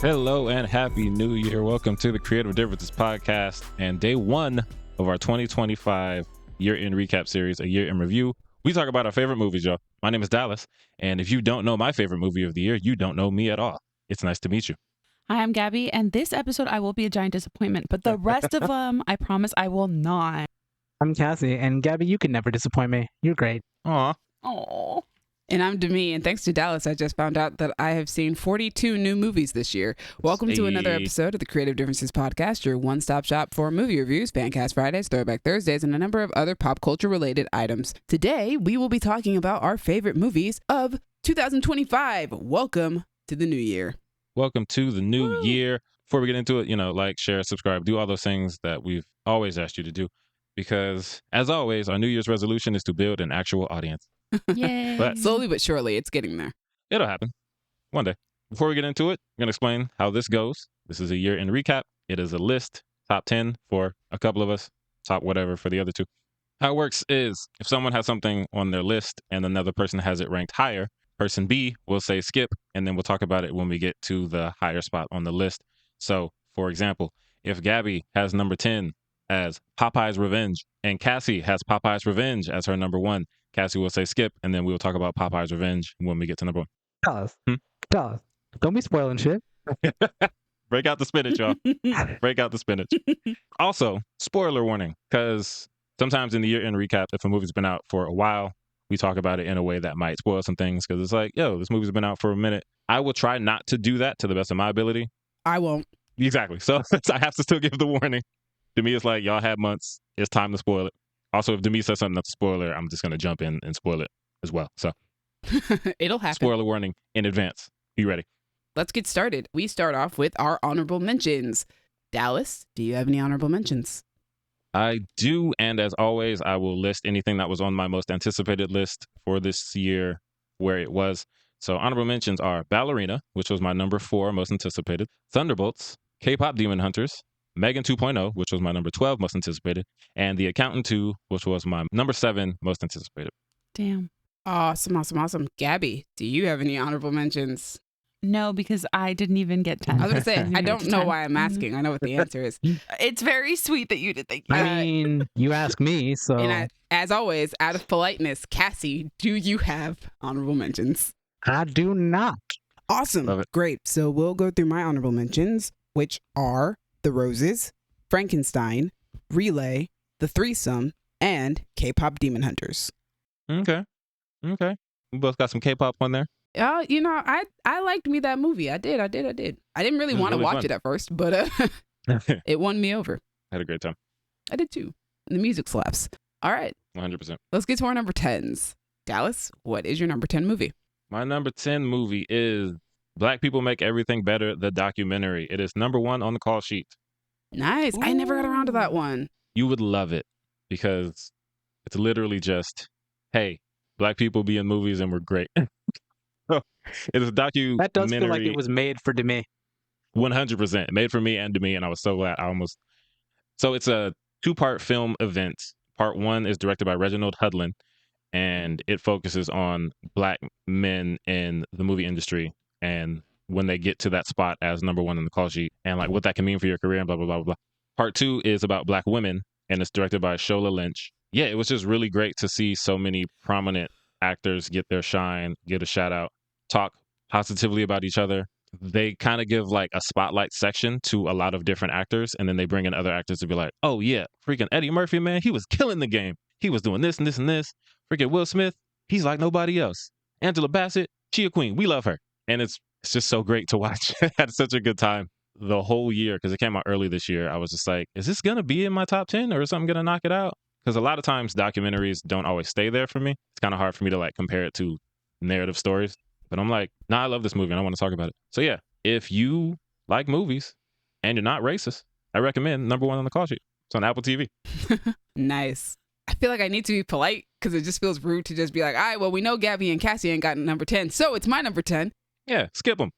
Hello and happy new year. Welcome to the Creative Differences podcast and day one of our 2025 year-end recap series, a year in review. We talk about our favorite movies, y'all. My name is Dallas, and if you don't know my favorite movie of the year, you don't know me at all. It's nice to meet you. Hi, I'm Gabby, and this episode I will be a giant disappointment, but the rest of them, I promise I will not. I'm Cassie, and Gabby, you can never disappoint me. You're great. Aw. Oh. And I'm Demi, and thanks to Dallas, I just found out that I have seen 42 new movies this year. Welcome to another episode of the Creative Differences podcast, your one-stop shop for movie reviews, Fancast Fridays, Throwback Thursdays, and a number of other pop culture-related items. Today, we will be talking about our favorite movies of 2025. Welcome to the new year. Welcome to the new year. Before we get into it, like, share, subscribe, do all those things that we've always asked you to do. Because, as always, our New Year's resolution is to build an actual audience. Yay. But Slowly but surely, it's getting there. it'll happen one day. Before we get into it, I'm going to explain how this goes. This is a year in recap. It is a list, top 10 for a couple of us, top whatever for the other two. How it works is if someone has something on their list and another person has it ranked higher, person B will say skip, and then we'll talk about it when we get to the higher spot on the list. So, for example, if Gabby has number 10 as Popeye's Revenge and Cassie has Popeye's Revenge as her number 1, Cassie will say skip, and then we will talk about Popeye's Revenge when we get to number 1. Dallas, Dallas, don't be spoiling shit. Break out the spinach, y'all. Break out the spinach. Also, spoiler warning, because sometimes in the year-end recap, if a movie's been out for a while, we talk about it in a way that might spoil some things, because it's like, yo, this movie's been out for a minute. I will try not to do that to the best of my ability. I won't. Exactly. So I have to still give the warning. To me, it's like, y'all had months. It's time to spoil it. Also, if Demi says something that's a spoiler, I'm just going to jump in and spoil it as well. So It'll happen. spoiler warning in advance. Be ready. Let's get started. We start off with our honorable mentions. Dallas, do you have any honorable mentions? I do, and as always, I will list anything that was on my most anticipated list for this year where it was. So honorable mentions are Ballerina, which was my number 4 most anticipated, Thunderbolts, K-Pop Demon Hunters, Megan 2.0, which was my number 12 most anticipated, and The Accountant 2, which was my number 7 most anticipated. Damn. Awesome. Gabby, do you have any honorable mentions? No, because I didn't even get 10. I was going to say, didn't I even don't get to know 10. why I'm asking. I know what the answer is. It's very sweet that you did. Thank you. I mean, you ask me, so As always, out of politeness, Cassie, do you have honorable mentions? I do not. Awesome. Love it. Great. So we'll go through my honorable mentions, which are The Roses, Frankenstein, Relay, The Threesome, and K-Pop Demon Hunters. Okay. We both got some K-pop on there. I liked me that movie. I did. I didn't really It was want to really watch fun. it at first, but it won me over. Had a great time. I did too. And the music slaps. All right. 100%. Let's get to our number 10s. Dallas, what is your number 10 movie? My number 10 movie is Black People Make Everything Better, the documentary. It is number 1 on the call sheet. Nice. I never got around to that one. You would love it because it's literally just, hey, Black people be in movies and we're great. It is a documentary. That does feel like it was made for Demi. 100% made for me and to me, and I was so glad. So it's a 2-part film event. Part 1 is directed by Reginald Hudlin, and it focuses on Black men in the movie industry and when they get to that spot as number 1 in the call sheet and like what that can mean for your career and blah, blah, blah, blah, blah. Part 2 is about Black women, and it's directed by Shola Lynch. Yeah, it was just really great to see so many prominent actors get their shine, get a shout out, talk positively about each other. They kind of give like a spotlight section to a lot of different actors, and then they bring in other actors to be like, oh yeah, freaking Eddie Murphy, man, he was killing the game. He was doing this and this and this. Freaking Will Smith, he's like nobody else. Angela Bassett, she a queen. We love her. And it's just so great to watch. I had such a good time the whole year because it came out early this year. I was just like, is this going to be in my top 10 or is something going to knock it out? Because a lot of times documentaries don't always stay there for me. It's kind of hard for me to like compare it to narrative stories. But I'm like, nah, I love this movie and I want to talk about it. So yeah, if you like movies and you're not racist, I recommend number 1 on the call sheet. It's on Apple TV. Nice. I feel like I need to be polite because it just feels rude to just be like, all right, well, we know Gabby and Cassie ain't got number 10, so it's my number 10. Yeah, skip them.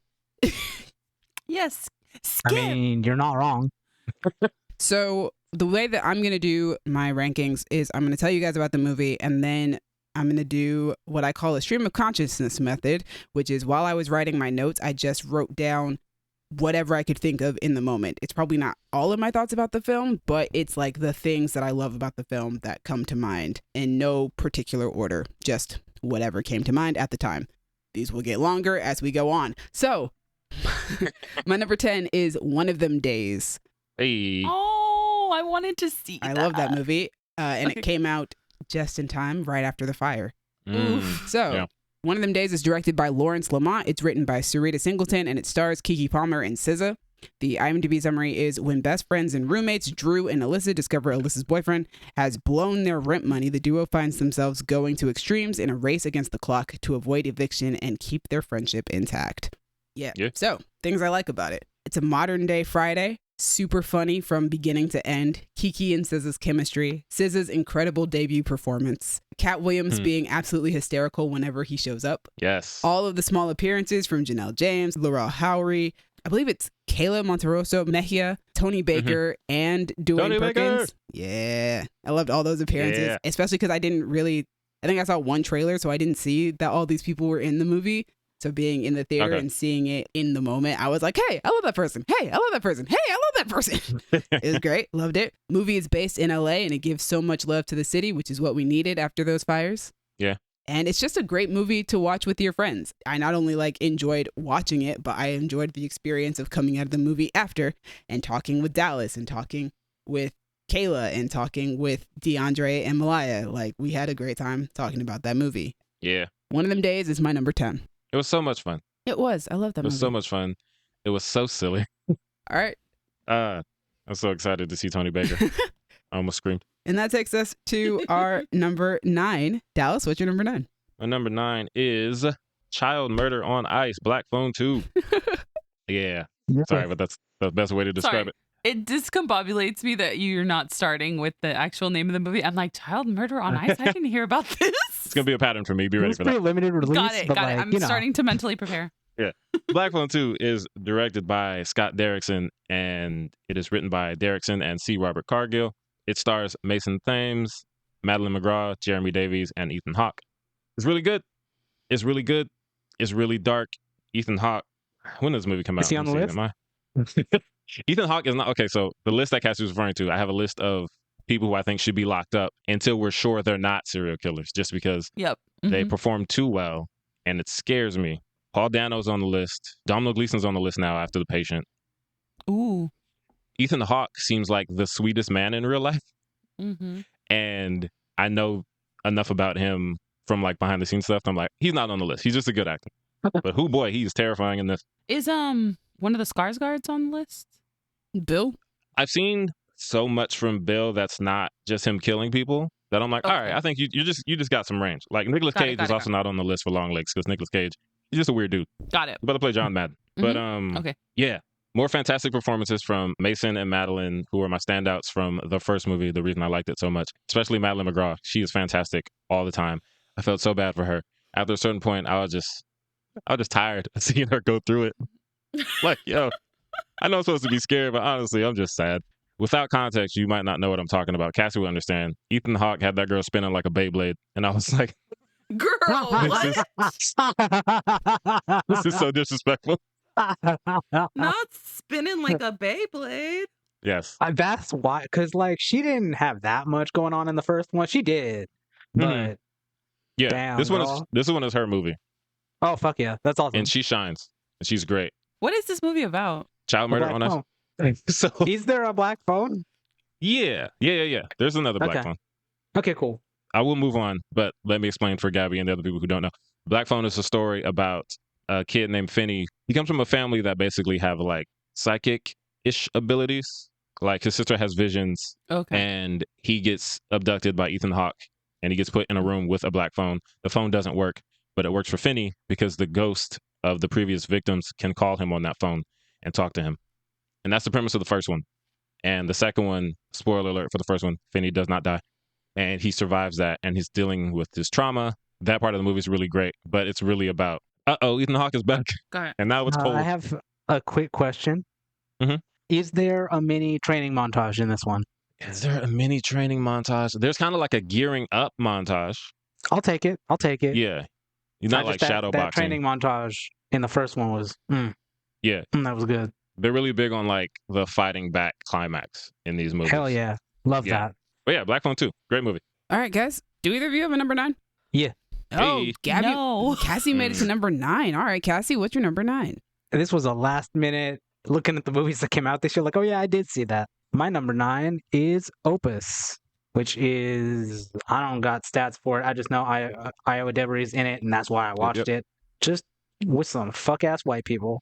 Yes. Skip. I mean, you're not wrong. So the way that I'm going to do my rankings is I'm going to tell you guys about the movie, and then I'm going to do what I call a stream of consciousness method, which is while I was writing my notes, I just wrote down whatever I could think of in the moment. It's probably not all of my thoughts about the film, but it's like the things that I love about the film that come to mind in no particular order, just whatever came to mind at the time. These will get longer as we go on. So, my number 10 is One of Them Days. Hey. Oh, I wanted to see I that. love that movie, and it came out just in time, right after the fire. So, yeah. One of Them Days is directed by Lawrence Lamont. It's written by Sarita Singleton, and it stars Keke Palmer and SZA. The IMDb summary is, when best friends and roommates Drew and Alyssa discover Alyssa's boyfriend has blown their rent money, the duo finds themselves going to extremes in a race against the clock to avoid eviction and keep their friendship intact. Yeah. So, things I like about it. It's a modern day Friday. Super funny from beginning to end. Keke and SZA's chemistry. SZA's incredible debut performance. Cat Williams being absolutely hysterical whenever he shows up. Yes. All of the small appearances from Janelle James, Laurel Howery, I believe it's Kayla Monteroso Mejia, Tony Baker, and Dwayne Tony Perkins. Baker! Yeah. I loved all those appearances, especially because I think I saw one trailer, so I didn't see that all these people were in the movie. So being in the theater and seeing it in the moment, I was like, hey, I love that person. Hey, I love that person. Hey, I love that person. It was great. Loved it. Movie is based in LA and it gives so much love to the city, which is what we needed after those fires. Yeah. And it's just a great movie to watch with your friends. I not only enjoyed watching it, but I enjoyed the experience of coming out of the movie after and talking with Dallas and talking with Kayla and talking with DeAndre and Malaya. Like, we had a great time talking about that movie. Yeah. One of Them Days is my number 10. It was so much fun. It was. I love that movie. It was so much fun. It was so silly. All right. I'm so excited to see Tony Baker. I almost screamed. And that takes us to our number 9. Dallas, what's your number 9? My number 9 is Child Murder on Ice, Black Phone 2. Yeah. Sorry, but that's the best way to describe it. It discombobulates me that you're not starting with the actual name of the movie. I'm like, Child Murder on Ice? I didn't hear about this. It's going to be a pattern for me. Be ready for that. Pretty limited release. Got it. I'm starting to mentally prepare. Yeah. Black Phone 2 is directed by Scott Derrickson, and it is written by Derrickson and C. Robert Cargill. It stars Mason Thames, Madeline McGraw, Jeremy Davies, and Ethan Hawke. It's really good. It's really good. It's really dark. Ethan Hawke. When does the movie come out? Is he on the list? Ethan Hawke is not. Okay, so the list that Cassie was referring to, I have a list of people who I think should be locked up until we're sure they're not serial killers, just because they perform too well, and it scares me. Paul Dano's on the list. Domhnall Gleeson's on the list now after The Patient. Ooh. Ethan Hawke seems like the sweetest man in real life. And I know enough about him from behind the scenes stuff. I'm like, he's not on the list. He's just a good actor. But he's terrifying in this. Is one of the Skarsgårds on the list? Bill? I've seen so much from Bill that's not just him killing people that I'm like, all right, I think you just got some range. Like Nicolas Cage is also not on the list for Long Legs because Nicolas Cage, he's just a weird dude. Got it. About to play John Madden. But yeah, more fantastic performances from Mason and Madeline, who are my standouts from the first movie. The reason I liked it so much, especially Madeline McGraw, she is fantastic all the time. I felt so bad for her. After a certain point, I was just tired of seeing her go through it. Like, yo, I know I'm supposed to be scared, but honestly, I'm just sad. Without context, you might not know what I'm talking about. Cassie will understand. Ethan Hawke had that girl spinning like a Beyblade, and I was like, girl, what? This is so disrespectful. Not spinning like a Beyblade. Yes. That's why, because she didn't have that much going on in the first one. She did, but yeah, damn, this one is her movie. Oh fuck yeah, that's awesome. And she shines. And she's great. What is this movie about? Child Murder on Ice. So is there a black phone? Yeah. There's another black phone. Okay, cool. I will move on, but let me explain for Gabby and the other people who don't know. Black Phone is a story about a kid named Finney. He comes from a family that basically have psychic-ish abilities. Like his sister has visions, and he gets abducted by Ethan Hawke, and he gets put in a room with a black phone. The phone doesn't work, but it works for Finney because the ghost of the previous victims can call him on that phone and talk to him. And that's the premise of the first one. And the second one, spoiler alert for the first one, Finney does not die. And he survives that, and he's dealing with his trauma. That part of the movie is really great, but it's really about, Ethan Hawke is back. And now it's cold. I have a quick question. Is there a mini training montage in this one? Is there a mini training montage? There's kind of like a gearing up montage. I'll take it. Yeah. You're not like shadow that boxing. Training montage in the first one was, yeah. That was good. they're really big on like the fighting back climax in these movies. Hell yeah. Love Yeah. that. But yeah, Black Phone 2, great movie. All right, guys. Do either of you have a number 9? Yeah. Oh, Hey. Gabby. No. Cassie made it to number 9. All right, Cassie, what's your number 9? This was a last minute looking at the movies that came out this year. Like, oh yeah, I did see that. My number 9 is Opus, which is, I don't got stats for it. I just know Iowa Devery's in it, and that's why I watched it. Just with some fuck ass white people.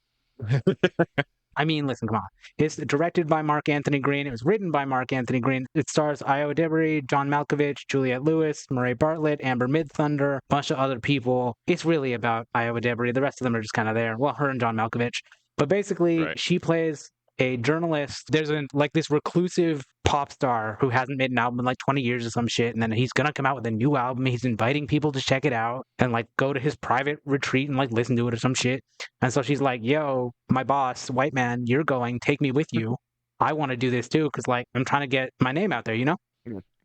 I mean, listen, come on. It's directed by Mark Anthony Green. It was written by Mark Anthony Green. It stars Iowa Devery, John Malkovich, Juliette Lewis, Murray Bartlett, Amber Midthunder, a bunch of other people. It's really about Iowa Devery. The rest of them are just kind of there. Well, her and John Malkovich. But basically, Right. she plays a journalist. There's this reclusive pop star who hasn't made an album in like 20 years or some shit, and then he's gonna come out with a new album. He's inviting people to check it out and like go to his private retreat and like listen to it or some shit. And so she's like, yo, my boss, white man, you're going, take me with you. I want to do this too, because like I'm trying to get my name out there, you know?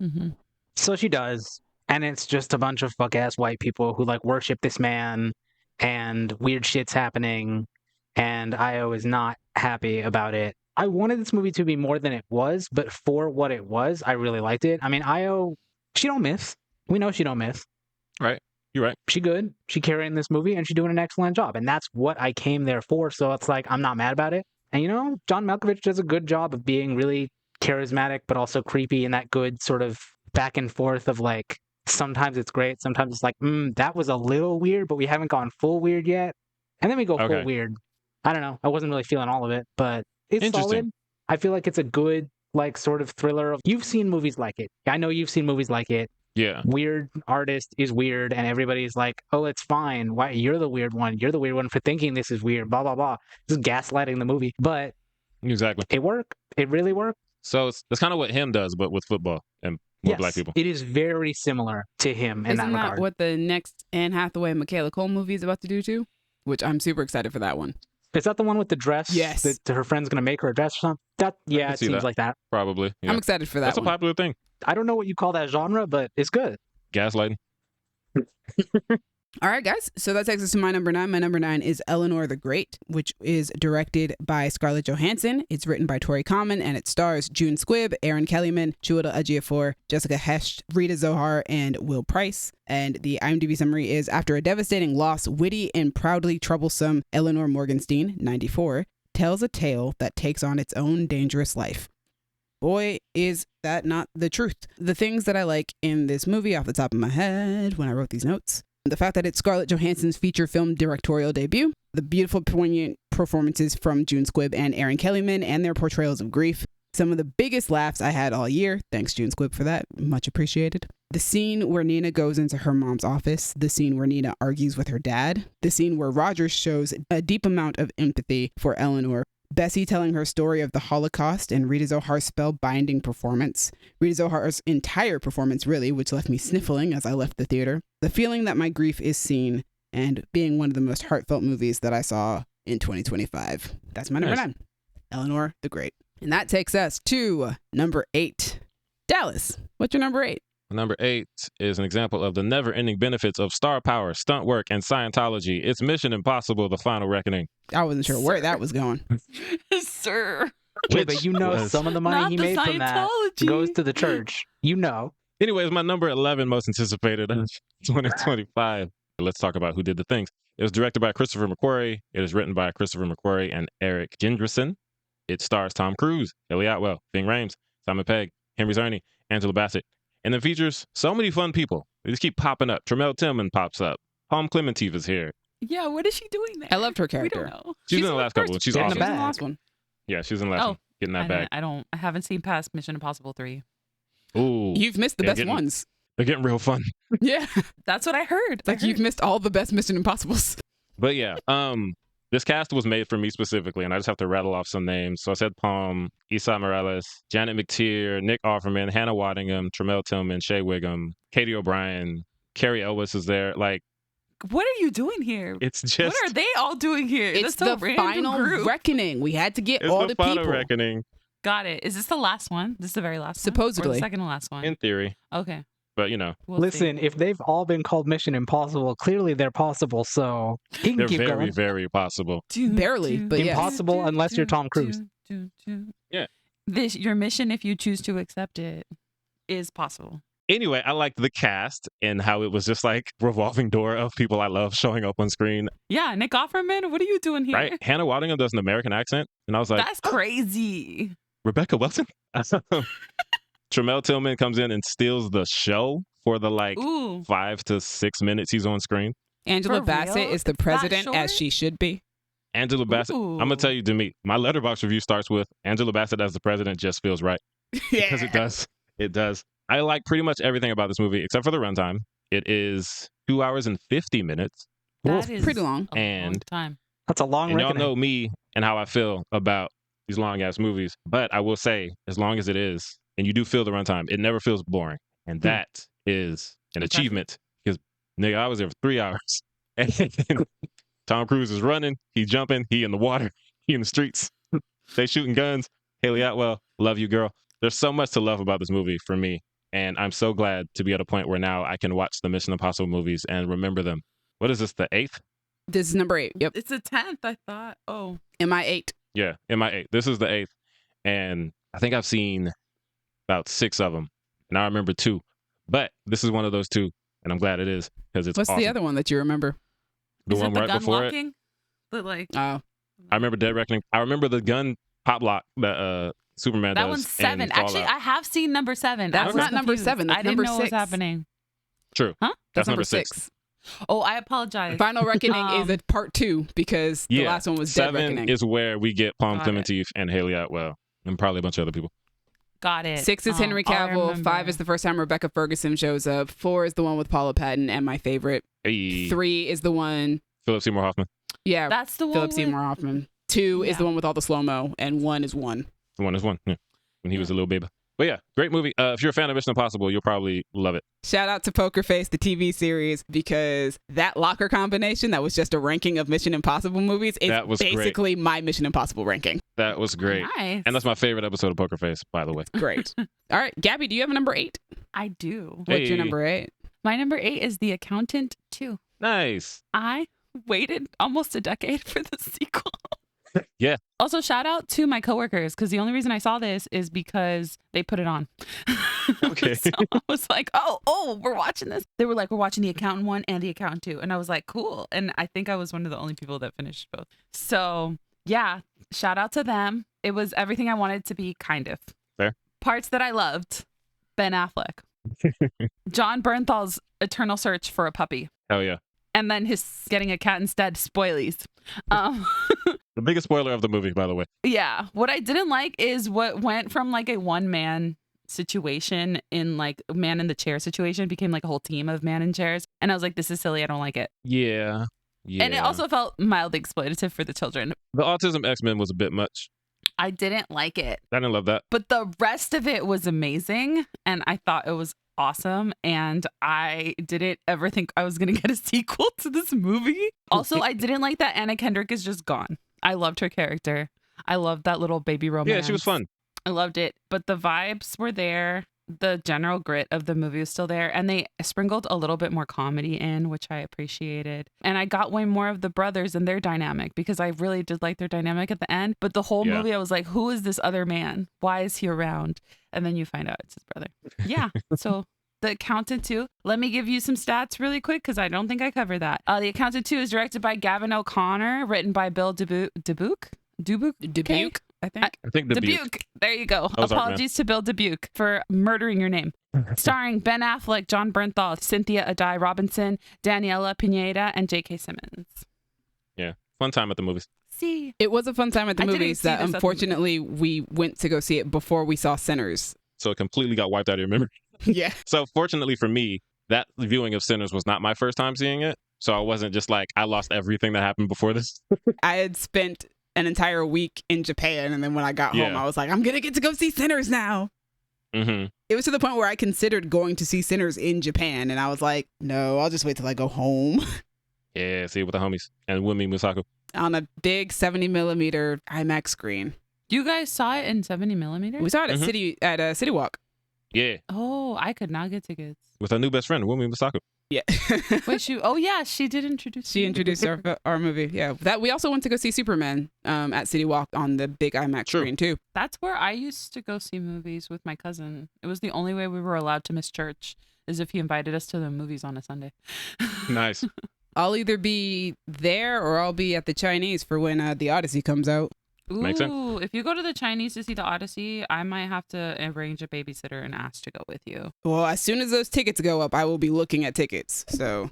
Mm-hmm. So she does, and it's just a bunch of fuck ass white people who like worship this man, and weird shit's happening, and Io is not happy about it. I wanted this movie to be more than it was, but for what it was, I really liked it. I mean, Io, she don't miss. We know she don't miss. Right. You're right. She good. She carrying this movie, and she's doing an excellent job. And that's what I came there for. So it's like, I'm not mad about it. And you know, John Malkovich does a good job of being really charismatic, but also creepy, and that good sort of back and forth of like, sometimes it's great. Sometimes it's like, that was a little weird, but we haven't gone full weird yet. And then we go full weird. I don't know. I wasn't really feeling all of it, but it's solid. I feel like it's a good, like, sort of thriller. You've seen movies like it. I know you've seen movies like it. Yeah. Weird artist is weird, and everybody's like, oh, it's fine. Why? You're the weird one. You're the weird one for thinking this is weird, blah, blah, blah. Just gaslighting the movie. But exactly. It worked. It really worked. So it's kind of what Him does, but with football and more black people. It is very similar to Him in that regard. Isn't that what the next Anne Hathaway and Michaela Cole movie is about to do too? Which I'm super excited for that one. Is that the one with the dress? Yes. That her friend's going to make her a dress or something? It seems like that. Probably. Yeah. I'm excited for that That's one. a popular thing. I don't know what you call that genre, but it's good. Gaslighting. All right, guys. So that takes us to my number 9. My number 9 is Eleanor the Great, which is directed by Scarlett Johansson. It's written by Tori Common, and it stars June Squibb, Aaron Kellyman, Chiwetel Ejiofor, Jessica Hesht, Rita Zohar, and Will Price. And the IMDb summary is, after a devastating loss, witty and proudly troublesome Eleanor Morgenstein, 94, tells a tale that takes on its own dangerous life. Boy, is that not the truth. The things that I like in this movie off the top of my head when I wrote these notes: the fact that it's Scarlett Johansson's feature film directorial debut, the beautiful, poignant performances from June Squibb and Aaron Kellyman and their portrayals of grief, some of the biggest laughs I had all year. Thanks, June Squibb, for that. Much appreciated. The scene where Nina goes into her mom's office, the scene where Nina argues with her dad, the scene where Roger shows a deep amount of empathy for Eleanor, Bessie telling her story of the Holocaust, and Rita Zohar's spellbinding performance. Rita Zohar's entire performance, really, which left me sniffling as I left the theater. The feeling that my grief is seen, and being one of the most heartfelt movies that I saw in 2025. That's my number 9. Eleanor the Great. And that takes us to number 8. Dallas, what's your number 8? Number 8 is an example of the never-ending benefits of star power, stunt work, and Scientology. It's Mission Impossible: The Final Reckoning. I wasn't sure where that was going. Sir. Okay, but you know some of the money Not he the made from that Scientology. goes to the church. You know. Anyways, my number 11 most anticipated of 2025. Let's talk about who did the things. It was directed by Christopher McQuarrie. It is written by Christopher McQuarrie and Eric Jendresen. It stars Tom Cruise, Ellie Atwell, Ving Rhames, Simon Pegg, Henry Czerny, Angela Bassett. And then features so many fun people. They just keep popping up. Tremel Tillman pops up. Palm Clementif is here. Yeah, what is she doing there? I loved her We character. don't know. She's in the last couple. She's Get in awesome. the She was in the bag. last one. Yeah, she's in the last one. Getting that bag. I haven't seen past Mission Impossible 3. Ooh. You've missed the Yeah, best getting- ones. They're getting real fun. Yeah. That's what I heard. Like you've missed all the best Mission Impossibles. But yeah, this cast was made for me specifically, and I just have to rattle off some names. So I said Palm, Esai Morales, Janet McTeer, Nick Offerman, Hannah Waddingham, Tremel Tillman, Shea Wiggum, Katie O'Brien, Carrie Elwes is there. Like, What are you doing here? it's just What are they all doing here? It's That's so the random final group. reckoning. We had to get it's all the the final people. reckoning Got it. Is this the last one? This is the very last one? Or Supposedly. the second to last one? in theory. Okay. But you know, We'll Listen, see. if they've all been called Mission Impossible, clearly they're possible. So he can they're keep very, going. very possible. Barely, but yes. Impossible unless you're Tom Cruise. Yeah. Your mission, if you choose to accept it, is possible. Anyway, I liked the cast and how it was just like revolving door of people I love showing up on screen. Yeah, Nick Offerman, what are you doing here? Right? Hannah Waddingham does an American accent, and I was like, That's crazy. Rebecca Wilson. Tremel Tillman comes in and steals the show for the like Ooh. 5 to 6 minutes he's on screen. Angela For Bassett real? is the That president as short? she should be. Angela Bassett. I'm gonna tell you, Demi, my Letterboxd review starts with Angela Bassett as the president just feels right. Because it does. It does. I like pretty much everything about this movie except for the runtime. It is 2 hours and 50 minutes. That is pretty long. a long And- time. That's a long And y'all reckoning. know me and how I feel about these long ass movies. But I will say, as long as it is, and you do feel the runtime, it never feels boring. And that is an Impressive. achievement. Because nigga, I was there for 3 hours. And Tom Cruise is running, he jumping, he in the water, he in the streets. They shooting guns. Haley Atwell, love you, girl. There's so much to love about this movie for me. And I'm so glad to be at a point where now I can watch the Mission Impossible movies and remember them. What is this, the 8th? This is number 8. Yep. It's a 10th, I thought. Oh. MI8. Yeah, in my 8th. This is the 8th. And I think I've seen about 6 of them. And I remember 2. But this is one of those 2. And I'm glad it is because it's What's awesome. the other one that you remember? The Is one it the right gun before locking? The, like, Oh, I remember Dead Reckoning. I remember the gun pop lock that Superman that does. one's 7. in Actually, Fallout. I have seen number 7. That's I was not number confused. 7, that's I didn't number know what was 6. happening. True. Huh? That's number 6. Oh, I apologize. Final Reckoning is a part 2 because the Yeah, last one was Dead 7 Reckoning. is where we get Palm Got it. Clementif and Haley Atwell and probably a bunch of other people. Got it. 6 is Henry All I Cavill. remember. 5 is the first time Rebecca Ferguson shows up. 4 is the one with Paula Patton and my favorite. Hey, 3 is the one, Philip Seymour Hoffman. yeah, That's the one. Philip with- Seymour Hoffman. 2 is Yeah. the one with all the slow-mo, and 1 is 1. The one is one. Yeah. When he was a little baby. But yeah, great movie. If you're a fan of Mission Impossible, you'll probably love it. Shout out to Poker Face, the TV series, because that locker combination that was just a ranking of Mission Impossible movies is That was great. basically my Mission Impossible ranking. That was great. Nice. And that's my favorite episode of Poker Face, by the way. Great. All right, Gabby, do you have a number 8? I do. What's your Hey. number 8? My number 8 is The Accountant 2. Nice. I waited almost a decade for the sequel. Yeah. Also, shout out to my coworkers because the only reason I saw this is because they put it on. Okay. So I was like, oh, we're watching this. They were like, we're watching The Accountant 1 and The Accountant 2. And I was like, cool. And I think I was one of the only people that finished both. So yeah, shout out to them. It was everything I wanted it to be, kind of. Fair. Parts that I loved. Ben Affleck. John Bernthal's eternal search for a puppy. Hell yeah. And then his getting a cat instead, spoilies. The biggest spoiler of the movie, by the way. Yeah. What I didn't like is what went from like a one-man situation in like man in the chair situation became like a whole team of man in chairs. And I was like, this is silly. I don't like it. Yeah. Yeah. And it also felt mildly exploitative for the children. The Autism X-Men was a bit much. I didn't like it. I didn't love that. But the rest of it was amazing. And I thought it was awesome. And I didn't ever think I was going to get a sequel to this movie. Also, I didn't like that Anna Kendrick is just gone. I loved her character. I loved that little baby romance. Yeah, she was fun. I loved it. But the vibes were there. The general grit of the movie was still there. And they sprinkled a little bit more comedy in, which I appreciated. And I got way more of the brothers and their dynamic because I really did like their dynamic at the end. But the whole Yeah. movie, I was like, who is this other man? Why is he around? And then you find out it's his brother. Yeah. So The Accountant 2. Let me give you some stats really quick because I don't think I covered that. The Accountant 2 is directed by Gavin O'Connor, written by Bill Dubuque, I think. I think the Dubuque. There you go. Ozark Man. Apologies to Bill Dubuque for murdering your name. Starring Ben Affleck, John Bernthal, Cynthia Addai Robinson, Daniela Pineda, and J.K. Simmons. fun time at the movies. See, It was a fun time at the I didn't movies see that this at the unfortunately we went to go see it before we saw Sinners. So it completely got wiped out of your memory. Yeah. So fortunately for me, that viewing of Sinners was not my first time seeing it. So I wasn't just like, I lost everything that happened before this. I had spent an entire week in Japan, and then when I got home, Yeah. I was like, I'm going to get to go see Sinners now. Mm-hmm. It was to the point where I considered going to see Sinners in Japan, and I was like, no, I'll just wait till I go home. Yeah, see it with the homies and Wumi Musako. On a big 70 millimeter IMAX screen. you guys saw it in 70 millimeters? We saw it Mhm. at City Walk. Yeah, Oh, I could not get tickets. with our new best friend, Wumi Masako. Yeah. Wait, she did introduce. She me. introduced our movie. Yeah. That we also went to go see Superman at City Walk on the big IMAX True. screen too. That's where I used to go see movies with my cousin. It was the only way we were allowed to miss church, is if he invited us to the movies on a Sunday. Nice. I'll either be there or I'll be at the Chinese for when the Odyssey comes out. Makes sense. Ooh, if you go to the Chinese to see the Odyssey, I might have to arrange a babysitter and ask to go with you. Well, as soon as those tickets go up, I will be looking at tickets. So,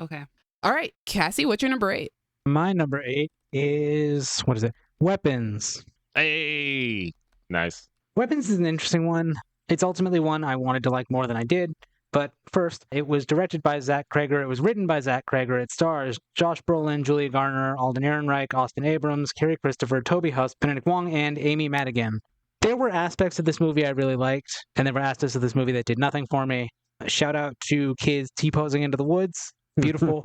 Okay. all right, Cassie, what's your number 8? My number 8 is, what is it? Weapons. Hey, nice. Weapons is an interesting one. It's ultimately one I wanted to like more than I did. But first, it was directed by Zach Cregger. It was written by Zach Cregger. It stars Josh Brolin, Julia Garner, Alden Ehrenreich, Austin Abrams, Kerry Christopher, Toby Huss, Benedict Wong, and Amy Madigan. There were aspects of this movie I really liked, and there were aspects of this movie that did nothing for me. Shout out to kids T-posing into the woods. Beautiful.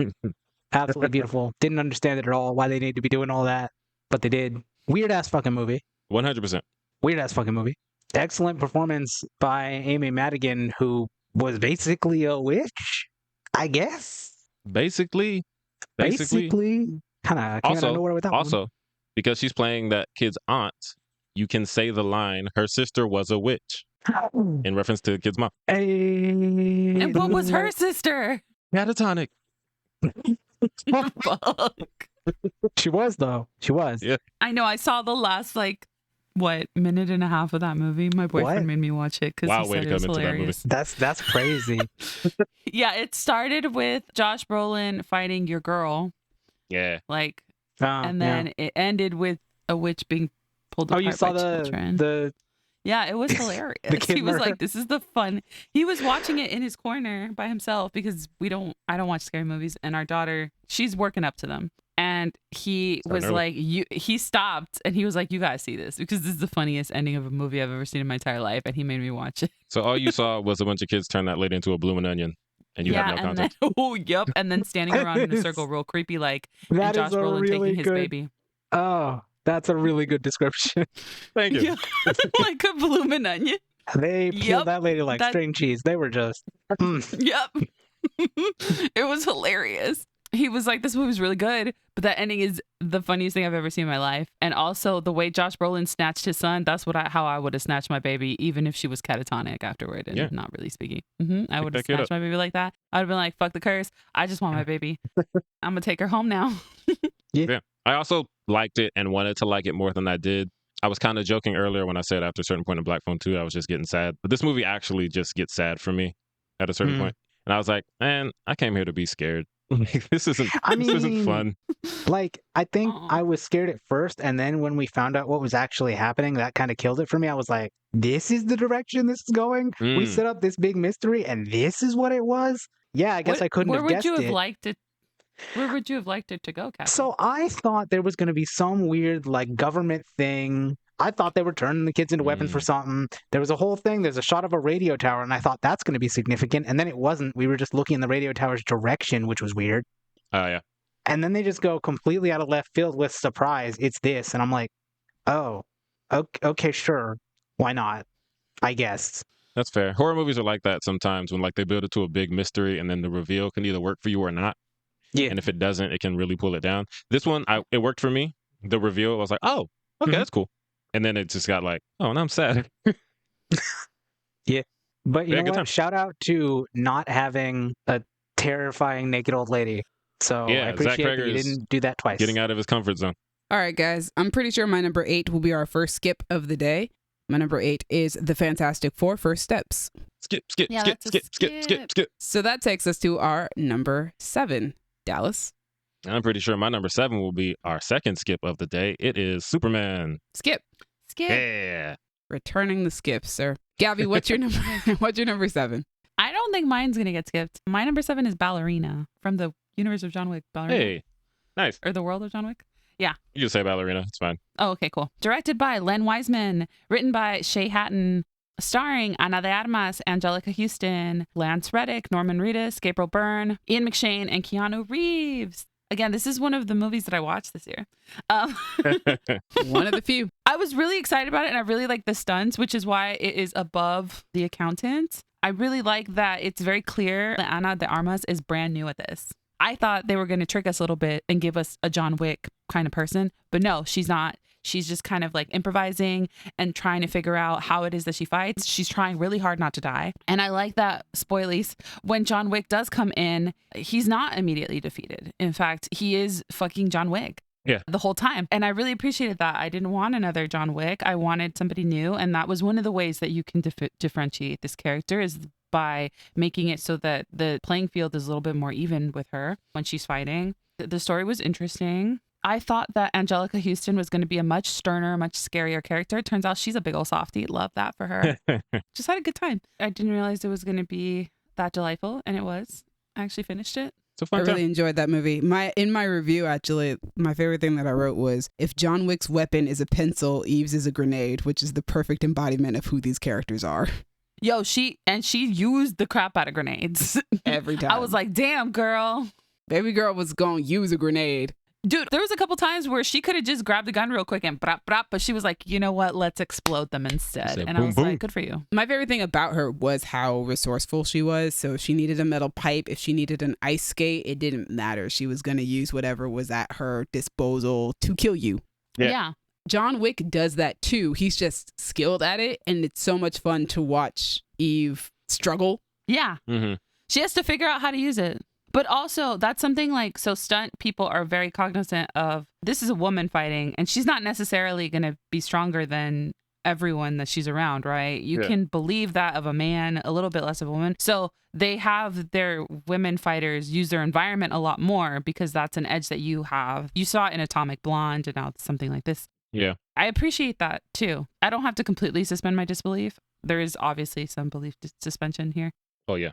Absolutely beautiful. Didn't understand it at all, why they need to be doing all that, but they did. Weird-ass fucking movie. 100%. Weird-ass fucking movie. Excellent performance by Amy Madigan, who was basically a witch, I guess. Basically. Kind of came out of nowhere with that one. Also, because she's playing that kid's aunt, you can say the line, her sister was a witch, in reference to the kid's mom. And what was her sister? Catatonic. Fuck. She was, though. She was. Yeah. I know. I saw the last minute and a half of that movie. My boyfriend What? made me watch it because Wow, he way said to it was come into that movie. hilarious. That's crazy. Yeah, it started with Josh Brolin fighting your girl, Yeah. and then it ended with a witch being pulled apart you saw by children. the Yeah, it was hilarious. kid He was murder. like, "This is the fun." He was watching it in his corner by himself because I don't watch scary movies, and our daughter, she's working up to them. And he Starting was early. like, he stopped and he was like, "You guys see this because this is the funniest ending of a movie I've ever seen in my entire life." And he made me watch it. So all you saw was a bunch of kids turn that lady into a blooming onion, and you have no and context. then yep, and then standing around in a circle, real creepy, like, and that Josh is a Brolin really taking his good. baby, Oh, that's a really good description. Thank you. yeah, like a blooming onion. They Yep, peeled that lady like that- string cheese. They were just. Yep. It was hilarious. He was like, "This movie's really good," but that ending is the funniest thing I've ever seen in my life. And also the way Josh Brolin snatched his son, that's how I would have snatched my baby, even if she was catatonic afterward and Yeah. not really speaking. I would have that kid snatched my baby like that. I would have been like, "Fuck the curse. I just want my baby. I'm going to take her home now." I also liked it and wanted to like it more than I did. I was kind of joking earlier when I said after a certain point in Black Phone 2, I was just getting sad. But this movie actually just gets sad for me at a certain point. And I was like, man, I came here to be scared. This isn't fun. Like, I think Aw. I was scared at first, and then when we found out what was actually happening, that kind of killed it for me. I was like, this is the direction this is going? We Mm. set up this big mystery, and this is what it was? Yeah, I guess I couldn't Where have would guessed you have it. liked it? Where would you have liked it to go, Captain? So I thought there was going to be some weird, like, government thing. I thought they were turning the kids into weapons for something. There was a whole thing. There's a shot of a radio tower, and I thought that's going to be significant. And then it wasn't. We were just looking in the radio tower's direction, which was weird. Oh, yeah. And then they just go completely out of left field with surprise. It's this. And I'm like, oh, okay, sure. Why not? I guess. That's fair. Horror movies are like that sometimes when like they build it to a big mystery and then the reveal can either work for you or not. Yeah. And if it doesn't, it can really pull it down. This one, it worked for me. The reveal, I was like, oh, okay, Mhm. that's cool. And then it just got like, oh, and I'm sad. But you Yeah, know good what? time. Shout out to not having a terrifying naked old lady. So Yeah, I Zach appreciate that Cregger you is didn't do that twice. Getting out of his comfort zone. All right, guys. I'm pretty sure my number 8 will be our first skip of the day. My number 8 is The Fantastic Four: First Steps. Skip. Yeah, skip, that's a skip, skip, skip, skip. So that takes us to our number 7. Dallas. I'm pretty sure my number 7 will be our second skip of the day. It is Superman. Skip. Skip. Yeah. Returning the skip, sir. Gabby, what's your number? What's your number 7? I don't think mine's gonna get skipped. My number 7 is Ballerina from the universe of John Wick. Ballerina. Hey. Nice. Or the world of John Wick. You just say ballerina. It's fine. Oh, okay, cool. Directed by Len Wiseman, written by Shay Hatton, starring Ana de Armas, Angelica Houston, Lance Reddick, Norman Reedus, Gabriel Byrne, Ian McShane, and Keanu Reeves. Again, this is one of the movies that I watched this year. One of the few. I was really excited about it, and I really like the stunts, which is why it is above The Accountant. I really like that it's very clear that Ana de Armas is brand new at this. I thought they were going to trick us a little bit and give us a John Wick kind of person, but no, she's not. She's just kind of like improvising and trying to figure out how it is that she fights. She's trying really hard not to die. And I like that, spoilies, when John Wick does come in, he's not immediately defeated. In fact, he is fucking John Wick. Yeah. The whole time. And I really appreciated that. I didn't want another John Wick. I wanted somebody new. And that was one of the ways that you can differentiate this character is by making it so that the playing field is a little bit more even with her when she's fighting. The story was interesting. I thought that Angelica Houston was going to be a much sterner, much scarier character. Turns out she's a big old softie. Love that for her. Just had a good time. I didn't realize it was going to be that delightful, and it was. I actually finished it. It's a fun I really enjoyed that movie. In my review, actually, my favorite thing that I wrote was, if John Wick's weapon is a pencil, Eve's is a grenade, which is the perfect embodiment of who these characters are. Yo, she used the crap out of grenades. Every time. I was like, damn, girl. Baby girl was going to use a grenade. Dude, there was a couple times where she could have just grabbed the gun real quick and brap, brap, but she was like, you know what? Let's explode them instead. Said, and boom, I was boom. like, good for you. My favorite thing about her was how resourceful she was. So if she needed a metal pipe, if she needed an ice skate, it didn't matter. She was going to use whatever was at her disposal to kill you. Yeah. John Wick does that too. He's just skilled at it. And it's so much fun to watch Eve struggle. Yeah. Mm-hmm. She has to figure out how to use it. But also, that's something like, so stunt people are very cognizant of, this is a woman fighting, and she's not necessarily going to be stronger than everyone that she's around, right? You can believe that of a man, a little bit less of a woman. So they have their women fighters use their environment a lot more because that's an edge that you have. You saw it in Atomic Blonde, and now it's something like this. Yeah. I appreciate that too. I don't have to completely suspend my disbelief. There is obviously some belief suspension here. Oh, yeah.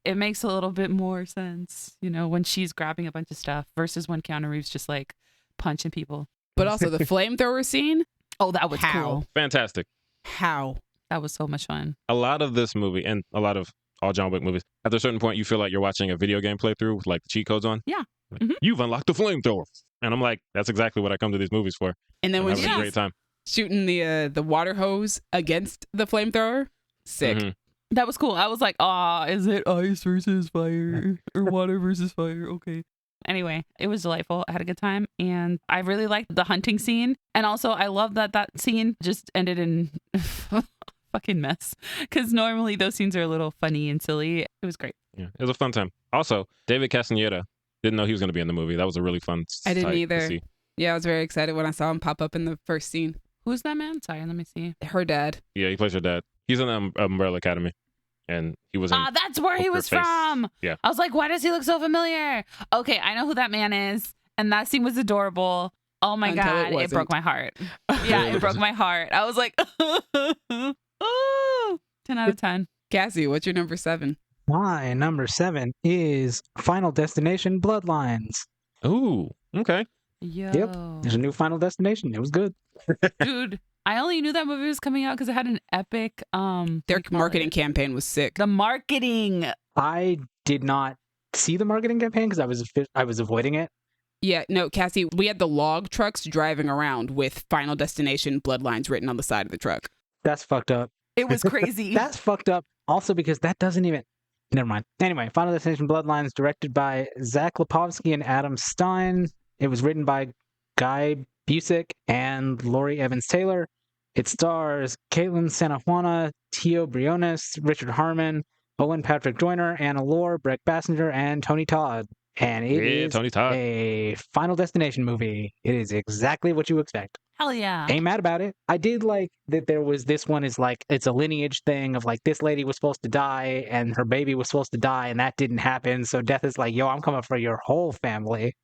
It makes a little bit more sense, you know, when she's grabbing a bunch of stuff versus when Keanu Reeves just like punching people. But also the flamethrower scene. Oh, that was How? cool. Fantastic. How? That was so much fun. A lot of this movie and a lot of all John Wick movies, at a certain point, you feel like you're watching a video game playthrough with like the cheat codes on. Yeah. Like, Mhm. You've unlocked the flamethrower. And I'm like, that's exactly what I come to these movies for. And then I'm when having she's a great time. shooting the water hose against the flamethrower, sick. Mhm. That was cool. I was like, is it ice versus fire or water versus fire? Okay. Anyway, it was delightful. I had a good time. And I really liked the hunting scene. And also, I love that scene just ended in fucking mess. Because normally those scenes are a little funny and silly. It was great. Yeah, it was a fun time. Also, David Castaneda, didn't know he was going to be in the movie. That was a really fun I didn't sight to either. see. Yeah, I was very excited when I saw him pop up in the first scene. Who's that man? Sorry, let me see. Her dad. Yeah, he plays her dad. He's in Umbrella Academy. And he was in That's where he Poker was Face. from. Yeah. I was like, why does he look so familiar? Okay, I know who that man is. And that scene was adorable. Oh my Until it God, it broke wasn't. my heart. Yeah, it broke my heart. I was like, oh, 10 out of 10. Cassie, what's your number 7? My number 7 is Final Destination Bloodlines. Ooh, okay. Yo. There's a new Final Destination. It was good. Dude, I only knew that movie was coming out because it had an epic Their marketing campaign was sick. The marketing. I did not see the marketing campaign because I was avoiding it. Yeah, no, Cassie, we had the log trucks driving around with Final Destination Bloodlines written on the side of the truck. That's fucked up. It was crazy. That's fucked up. Also because that doesn't even... Never mind. Anyway, Final Destination Bloodlines, directed by Zach Lipovsky and Adam Stein. It was written by Guy Busick and Laurie Evans-Taylor. It stars Caitlin Sanajuana, Tio Briones, Richard Harmon, Owen Patrick Joyner, Anna Lore, Breck Bassinger, and Tony Todd. And it is Tony Todd. a Final Destination movie. It is exactly what you expect. Hell yeah. Ain't mad about it. I did like that there was this one is like, it's a lineage thing of like, this lady was supposed to die and her baby was supposed to die and that didn't happen. So Death is like, yo, I'm coming for your whole family.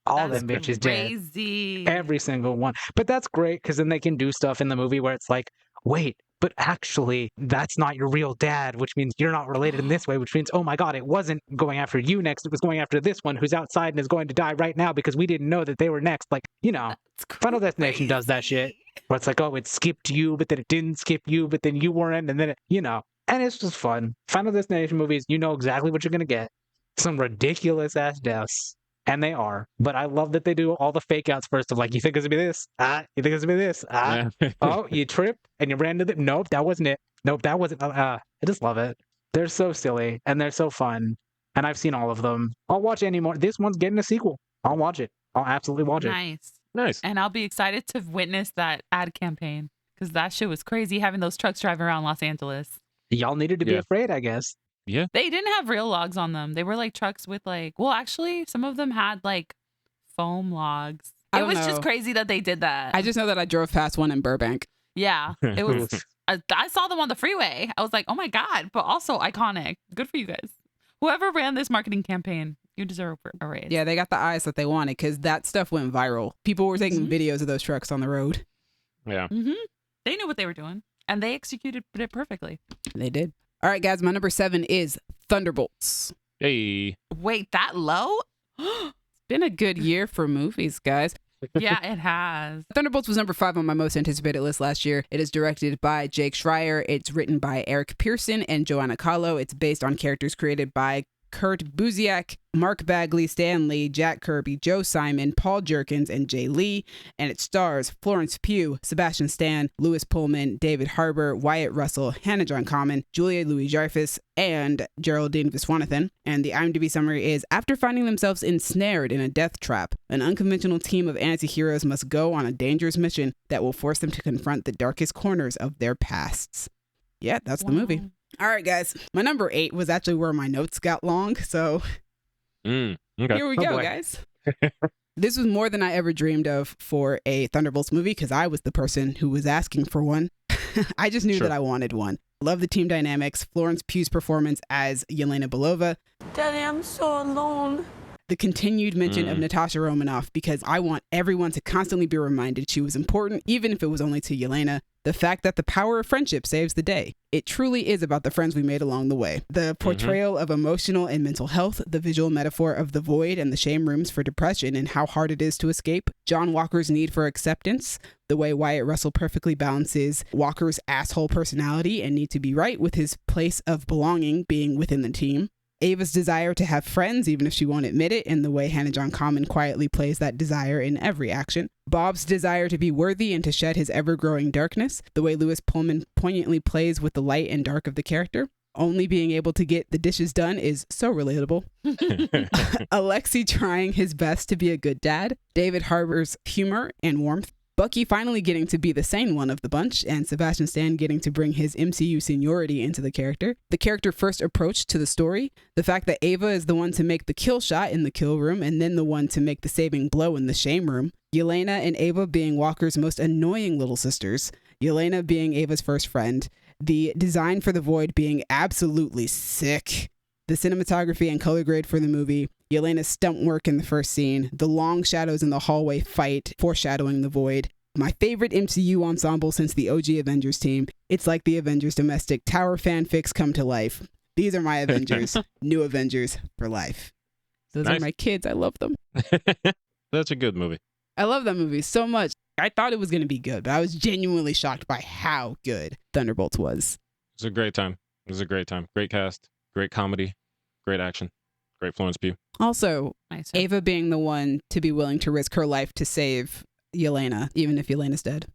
All That's them bitches dead. crazy. Every single one. But that's great because then they can do stuff in the movie where it's like, wait, but actually, that's not your real dad, which means you're not related in this way, which means, oh my God, it wasn't going after you next. It was going after this one who's outside and is going to die right now because we didn't know that they were next. Like, you know, That's Final Destination does that shit where it's like, oh, it skipped you, but then it didn't skip you, but then you weren't. And then, you know, and it's just fun. Final Destination movies, you know exactly what you're going to get. Some ridiculous ass deaths. and they are. But I love that they do all the fake outs first of like, you think it's gonna be this? You think it's gonna be this? Oh, you tripped and you ran to the. Nope, that wasn't it. Nope, that wasn't. I just love it. They're so silly and they're so fun. And I've seen all of them. I'll watch any more. This one's getting a sequel. I'll watch it. I'll absolutely watch it. Nice. Nice. And I'll be excited to witness that ad campaign because that shit was crazy having those trucks drive around Los Angeles. Y'all needed to be Yeah. afraid, I guess. Yeah. They didn't have real logs on them. They were like trucks with like, well, actually, some of them had like foam logs. I It don't was know. just crazy that they did that. I just know that I drove past one in Burbank. Yeah, it was. I saw them on the freeway. I was like, oh my God, but also iconic. Good for you guys. Whoever ran this marketing campaign, you deserve a raise. Yeah, they got the eyes that they wanted because that stuff went viral. People were taking videos of those trucks on the road. Yeah. Mm-hmm. They knew what they were doing and they executed it perfectly. They did. All right, guys, my number 7 is Thunderbolts. Hey. Wait, that low? Been a good year for movies, guys. Yeah, it has. Thunderbolts was number 5 on my most anticipated list last year. It is directed by Jake Schreier. It's written by Eric Pearson and Joanna Kahlo. It's based on characters created by Kurt Busiek, Mark Bagley, Stan Lee, Jack Kirby, Joe Simon, Paul Jerkins, and Jay Lee. And it stars Florence Pugh, Sebastian Stan, Lewis Pullman, David Harbour, Wyatt Russell, Hannah John Common, Julia Louis-Dreyfus, and Geraldine Viswanathan. And the IMDb summary is, after finding themselves ensnared in a death trap, an unconventional team of anti-heroes must go on a dangerous mission that will force them to confront the darkest corners of their pasts. Yeah, that's the movie. All right, guys. My number 8 was actually where my notes got long, so Okay. here we go, boy. guys. This was more than I ever dreamed of for a Thunderbolts movie because I was the person who was asking for one. I just knew Sure. that I wanted one. Love the team dynamics, Florence Pugh's performance as Yelena Belova, Daddy, I'm so alone. the continued mention of Natasha Romanoff because I want everyone to constantly be reminded she was important, even if it was only to Yelena. The fact that the power of friendship saves the day. It truly is about the friends we made along the way. The portrayal of emotional and mental health, the visual metaphor of the void and the shame rooms for depression and how hard it is to escape, John Walker's need for acceptance, the way Wyatt Russell perfectly balances Walker's asshole personality and need to be right with his place of belonging being within the team, Ava's desire to have friends, even if she won't admit it, and the way Hannah John Common quietly plays that desire in every action. Bob's desire to be worthy and to shed his ever-growing darkness, the way Lewis Pullman poignantly plays with the light and dark of the character. Only being able to get the dishes done is so relatable. Alexei trying his best to be a good dad. David Harbour's humor and warmth. Bucky finally getting to be the sane one of the bunch, and Sebastian Stan getting to bring his MCU seniority into the character. The character first approach to the story. The fact that Ava is the one to make the kill shot in the kill room, and then the one to make the saving blow in the shame room. Yelena and Ava being Walker's most annoying little sisters. Yelena being Ava's first friend. The design for the void being absolutely sick. The cinematography and color grade for the movie, Yelena's stunt work in the first scene, the long shadows in the hallway fight foreshadowing the void. My favorite MCU ensemble since the OG Avengers team. It's like the Avengers domestic tower fanfics come to life. These are my Avengers, new Avengers for life. Those Nice. are my kids. I love them. That's a good movie. I love that movie so much. I thought it was going to be good, but I was genuinely shocked by how good Thunderbolts was. It's a great time. It was a great time. Great cast, great comedy, great action, great Florence Pugh. Also, Nice. Ava being the one to be willing to risk her life to save Yelena, even if Yelena's dead.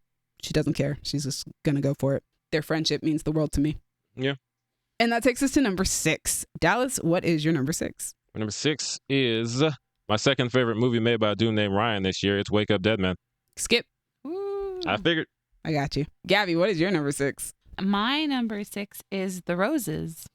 She doesn't care. She's just going to go for it. Their friendship means the world to me. Yeah. And that takes us to number 6. Dallas, what is your number 6? My number 6 is my second favorite movie made by a dude named Ryan this year. It's Wake Up Dead Man. Skip. Woo. I figured. I got you. Gabby, what is your number 6? My number 6 is The Roses.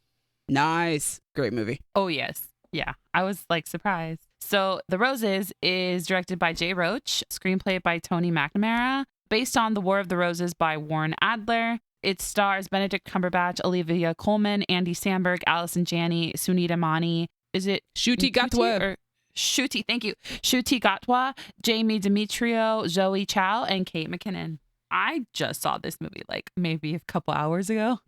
Nice. Great movie. Oh, yes. Yeah. I was like surprised. So The Roses is directed by Jay Roach, screenplay by Tony McNamara, based on The War of the Roses by Warren Adler. It stars Benedict Cumberbatch, Olivia Colman, Andy Samberg, Allison Janney, Sunita Mani. Is it Ncuti Gatwa. or Shuti? Thank you. Shuti Gatwa, Jamie Demetrio, Zoe Chow, and Kate McKinnon. I just saw this movie like maybe a couple hours ago.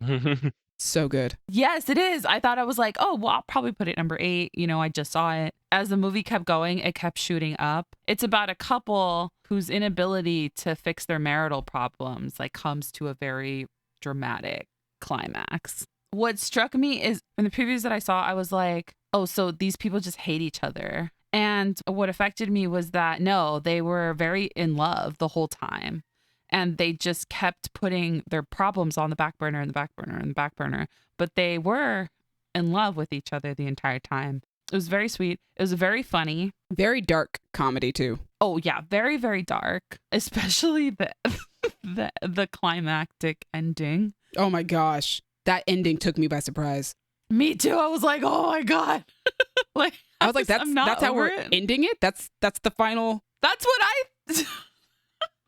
So good. Yes, it is. I thought I was like, oh, well, I'll probably put it number 8. You know, I just saw it. As the movie kept going, it kept shooting up. It's about a couple whose inability to fix their marital problems like comes to a very dramatic climax. What struck me is in the previews that I saw, I was like, oh, so these people just hate each other. And what affected me was that no, they were very in love the whole time. And they just kept putting their problems on the back burner and the back burner and the back burner. But they were in love with each other the entire time. It was very sweet. It was very funny. Very dark comedy too. Oh yeah, very, very dark. Especially the climactic ending. Oh my gosh. That ending took me by surprise. Me too. I was like, oh my God. Like I was like, I'm not that's how over we're it. ending it? That's the final. That's what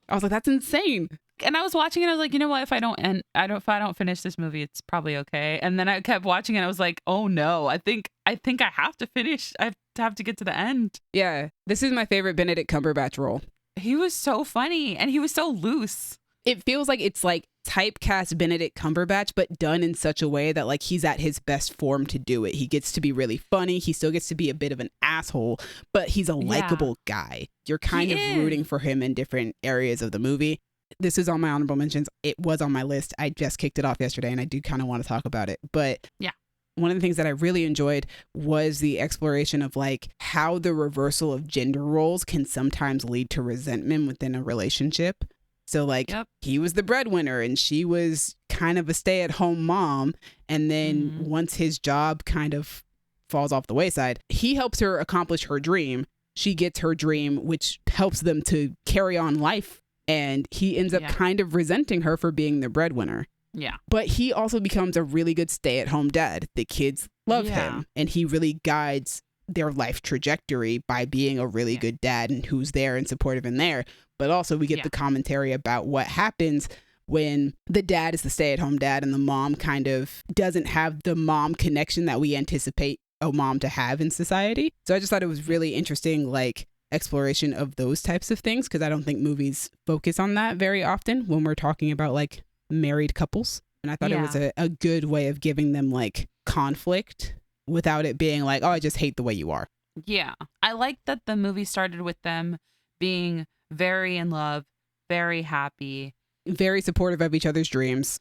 I was like, that's insane. and I was watching it. I was like, you know what? If I don't finish this movie, it's probably okay. And then I kept watching it. I was like, oh no, I think I have to finish. I have to get to the end. Yeah. This is my favorite Benedict Cumberbatch role. He was so funny and he was so loose. It feels like it's like typecast Benedict Cumberbatch, but done in such a way that like he's at his best form to do it. He gets to be really funny. He still gets to be a bit of an asshole, but he's a likable guy. You're kind of rooting for him in different areas of the movie. This is on my honorable mentions. It was on my list. I just kicked it off yesterday and I do kind of want to talk about it. But yeah. One of the things that I really enjoyed was the exploration of like how the reversal of gender roles can sometimes lead to resentment within a relationship. So like he was the breadwinner and she was kind of a stay-at-home mom. And then once his job kind of falls off the wayside, he helps her accomplish her dream. She gets her dream, which helps them to carry on life. And he ends up kind of resenting her for being the breadwinner. Yeah. But he also becomes a really good stay-at-home dad. The kids love him and he really guides their life trajectory by being a really good dad and who's there and supportive in there. But also we get the commentary about what happens when the dad is the stay-at-home dad and the mom kind of doesn't have the mom connection that we anticipate a mom to have in society. So I just thought it was really interesting, like exploration of those types of things, because I don't think movies focus on that very often when we're talking about like married couples. And I thought it was a good way of giving them like conflict without it being like, oh, I just hate the way you are. Yeah. I like that the movie started with them being very in love, very happy, very supportive of each other's dreams.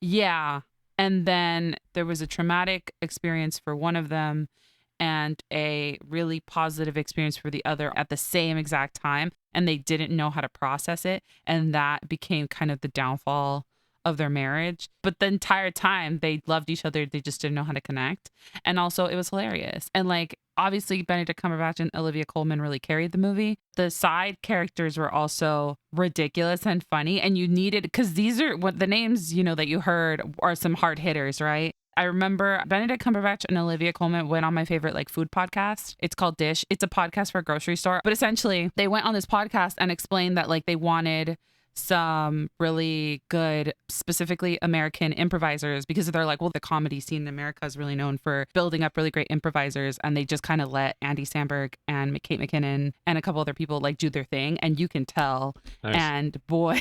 Yeah. And then there was a traumatic experience for one of them and a really positive experience for the other at the same exact time. And they didn't know how to process it. And that became kind of the downfall of their marriage. But the entire time they loved each other. They just didn't know how to connect. And also it was hilarious. And like, obviously Benedict Cumberbatch and Olivia Colman really carried the movie. The side characters were also ridiculous and funny. And you needed, because these are what the names, you know, that you heard are some hard hitters, right? I remember Benedict Cumberbatch and Olivia Colman went on my favorite like food podcast. It's called Dish. It's a podcast for a grocery store. But essentially they went on this podcast and explained that like they wanted some really good, specifically American improvisers, because they're like, well, the comedy scene in America is really known for building up really great improvisers. And they just kind of let Andy Samberg and Kate McKinnon and a couple other people like do their thing. And you can tell. Nice. And boy,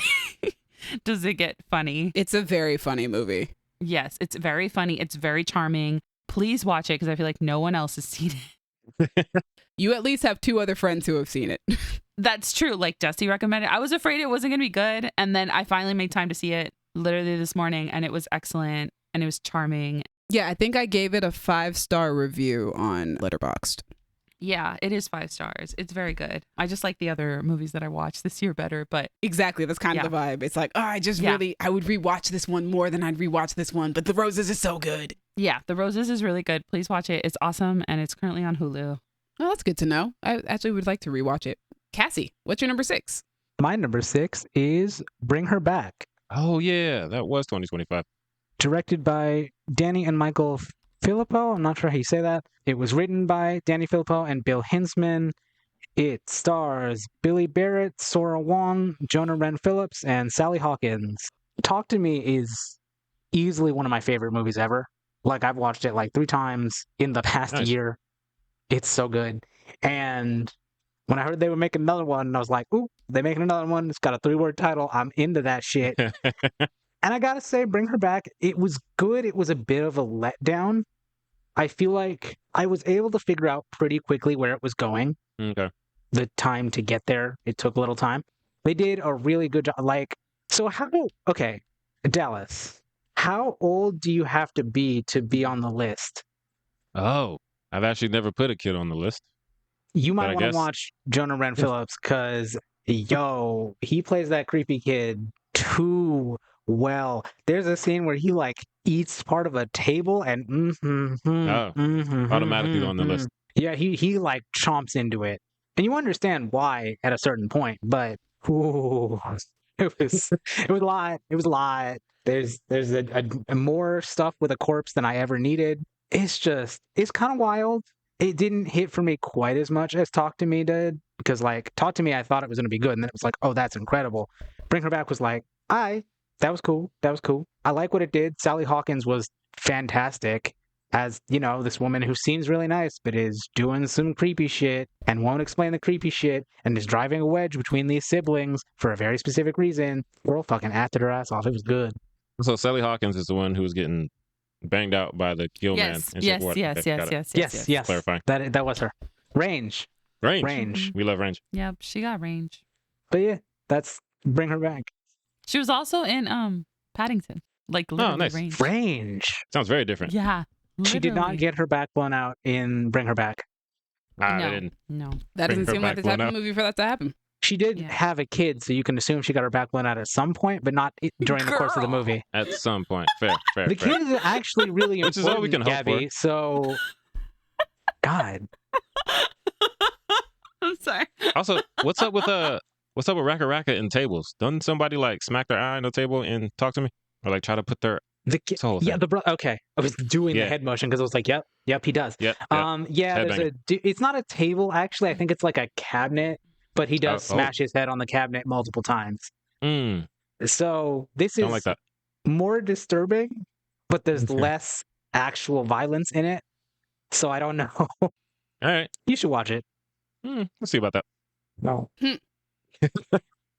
does it get funny. It's a very funny movie. Yes, it's very funny. It's very charming. Please watch it because I feel like no one else has seen it. You at least have two other friends who have seen it. That's true. Like Jesse recommended. I was afraid it wasn't going to be good. And then I finally made time to see it literally this morning. And it was excellent. And it was charming. Yeah, I think I gave it a 5-star review on Letterboxd. Yeah, it is 5 stars. It's very good. I just like the other movies that I watched this year better, but exactly, that's kind of the vibe. It's like, oh, I would rewatch this one more than I'd rewatch this one, but The Roses is so good. Yeah, The Roses is really good. Please watch it. It's awesome, and it's currently on Hulu. Oh, that's good to know. I actually would like to rewatch it. Cassie, what's your number 6? My number 6 is Bring Her Back. Oh yeah, that was 2025. Directed by Danny and Michael Filippo. I'm not sure how you say that. It was written by Danny Filippo and Bill Hinsman. It stars Billy Barrett, Sora Wong, Jonah Wren Phillips, and Sally Hawkins. Talk to Me is easily one of my favorite movies ever. Like, I've watched it like 3 times in the past year. It's so good. And when I heard they were making another one, I was like, ooh, they're making another one. It's got a 3-word title. I'm into that shit. And I gotta say, Bring Her Back, it was good. It was a bit of a letdown. I feel like I was able to figure out pretty quickly where it was going. Okay. The time to get there, it took a little time. They did a really good job. Like, so okay, Dallas, how old do you have to be on the list? Oh, I've actually never put a kid on the list. You But might I want to guess watch Jonah Ren Phillips because, yo, he plays that creepy kid too well. There's a scene where he like eats part of a table and oh, automatically on the list. yeah, he like chomps into it, and you understand why at a certain point, but ooh, it was a lot. It was a lot. There's a more stuff with a corpse than I ever needed. It's kind of wild. It didn't hit for me quite as much as Talk to Me did because like Talk to Me, I thought it was going to be good, and then it was like, oh, that's incredible. Bring Her Back was like, that was cool. That was cool. I like what it did. Sally Hawkins was fantastic as, this woman who seems really nice, but is doing some creepy shit and won't explain the creepy shit and is driving a wedge between these siblings for a very specific reason. Girl fucking acted her ass off. It was good. So Sally Hawkins is the one who was getting banged out by the kill man. Yes, And yes, shit. yes, Okay, got it. Yes. Clarifying. That was her. Range. Range. We love Range. Yep, she got range. But yeah, that's Bring Her Back. She was also in Paddington. Like literally nice. Range. Sounds very different. Yeah. She did not literally. get her back blown out in Bring Her Back. They No, didn't. no. That Bring doesn't her seem like back the type blown of out. movie for that to happen. She did Yeah. have a kid, so you can assume she got her back blown out at some point, but not during the course of the Girl. movie. At some point. Fair. The kid is actually really Which important, is all we can hope Gabby. for. So, God, I'm sorry. Also, what's up with Raka Raka and tables? Doesn't somebody like smack their eye on the table and talk to me? Or like try to put their the It's a whole yeah, thing. the bro. Okay, I was doing the Yeah. head motion because I was like, yep, he does. Yep. Yeah, there's it's not a table actually. I think it's like a cabinet, but he does Oh. smash his head on the cabinet multiple times. So this Don't is like that. more disturbing, but there's Okay. less actual violence in it. So I don't know. All right. You should watch it. Let's see about that. No.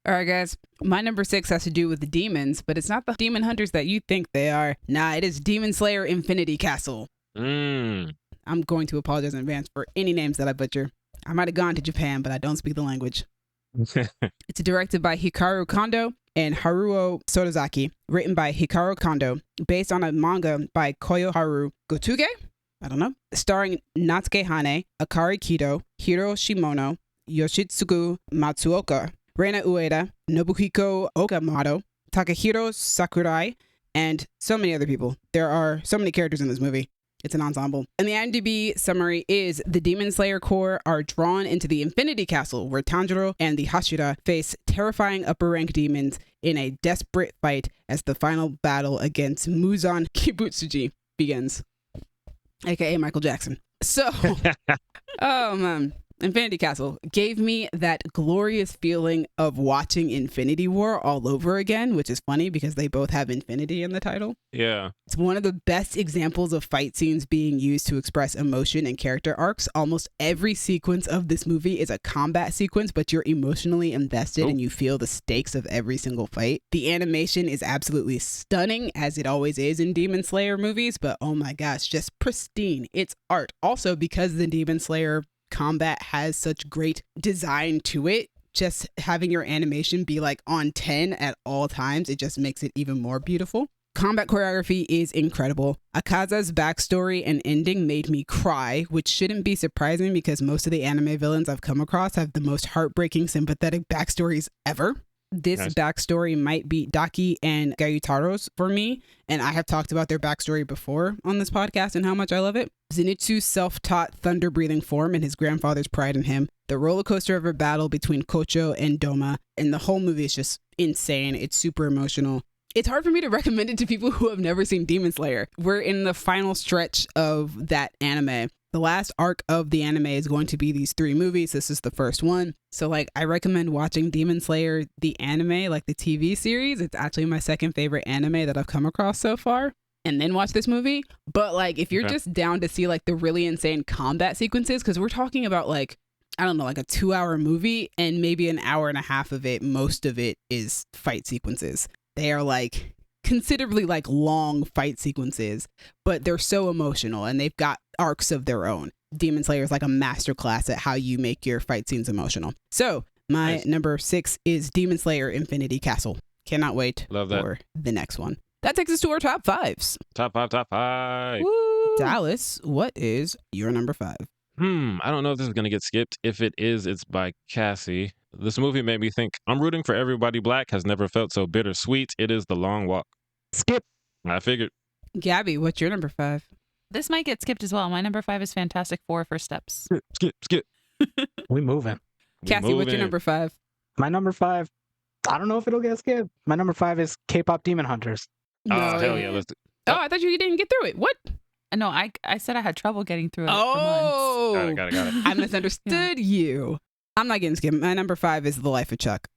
All right, guys. My number 6 has to do with the demons, but it's not the demon hunters that you think they are. Nah, it is Demon Slayer Infinity Castle. I'm going to apologize in advance for any names that I butcher. I might have gone to Japan, but I don't speak the language. It's directed by Hikaru Kondo and Haruo Sotozaki, written by Hikaru Kondo, based on a manga by Koyoharu Gotuge? I don't know. Starring Natsuke Hane, Akari Kido, Hiro Shimono, Yoshitsugu Matsuoka, Reina Ueda, Nobuhiko Okamoto, Takahiro Sakurai, and so many other people. There are so many characters in this movie. It's an ensemble. And the IMDb summary is the Demon Slayer Corps are drawn into the Infinity Castle where Tanjiro and the Hashira face terrifying upper rank demons in a desperate fight as the final battle against Muzan Kibutsuji begins. AKA Michael Jackson. So, oh man. Infinity Castle gave me that glorious feeling of watching Infinity War all over again, which is funny because they both have infinity in the title. Yeah. It's one of the best examples of fight scenes being used to express emotion and character arcs. Almost every sequence of this movie is a combat sequence, but you're emotionally invested and you feel the stakes of every single fight. The animation is absolutely stunning, as it always is in Demon Slayer movies, but oh my gosh, just pristine. It's art. Also, because the Demon Slayer combat has such great design to it, just having your animation be like on 10 at all times, it just makes it even more beautiful. Combat choreography is incredible. Akaza's backstory and ending made me cry, which shouldn't be surprising because most of the anime villains I've come across have the most heartbreaking, sympathetic backstories ever. This backstory might be Daki and Gyutaro's for me, and I have talked about their backstory before on this podcast and how much I love it. Zenitsu's self-taught thunder-breathing form and his grandfather's pride in him, the roller coaster of a battle between Kocho and Doma, and the whole movie is just insane. It's super emotional. It's hard for me to recommend it to people who have never seen Demon Slayer. We're in the final stretch of that anime. The last arc of the anime is going to be these 3 movies. This is the first one. So like, I recommend watching Demon Slayer, the anime, like the TV series. It's actually my second favorite anime that I've come across so far. And then watch this movie. But like, if you're just down to see like the really insane combat sequences, because we're talking about like, I don't know, like a 2-hour movie and maybe an hour and a half of it, most of it is fight sequences. They are like considerably like long fight sequences, but they're so emotional and they've got arcs of their own. Demon Slayer is like a masterclass at how you make your fight scenes emotional. So my number 6 is Demon Slayer Infinity Castle. Cannot wait for the next one. That takes us to our top 5s. Top 5. Woo! Dallas, what is your number 5? I don't know if this is gonna get skipped. If it is, it's by Cassie. This movie made me think I'm rooting for everybody black has never felt so bittersweet. It is The Long Walk. Skip. I figured. Gabby, what's your number 5? This might get skipped as well. My number 5 is Fantastic Four: First Steps. Skip. We moving. Cassie, what's your moving. number 5? My number 5. I don't know if it'll get skipped. My number 5 is K-pop Demon Hunters. Oh, hell yeah. Let's do. Oh, I thought you didn't get through it. What? No, I said I had trouble getting through it. Oh, Got it. I misunderstood you. I'm not getting skipped. My number 5 is The Life of Chuck.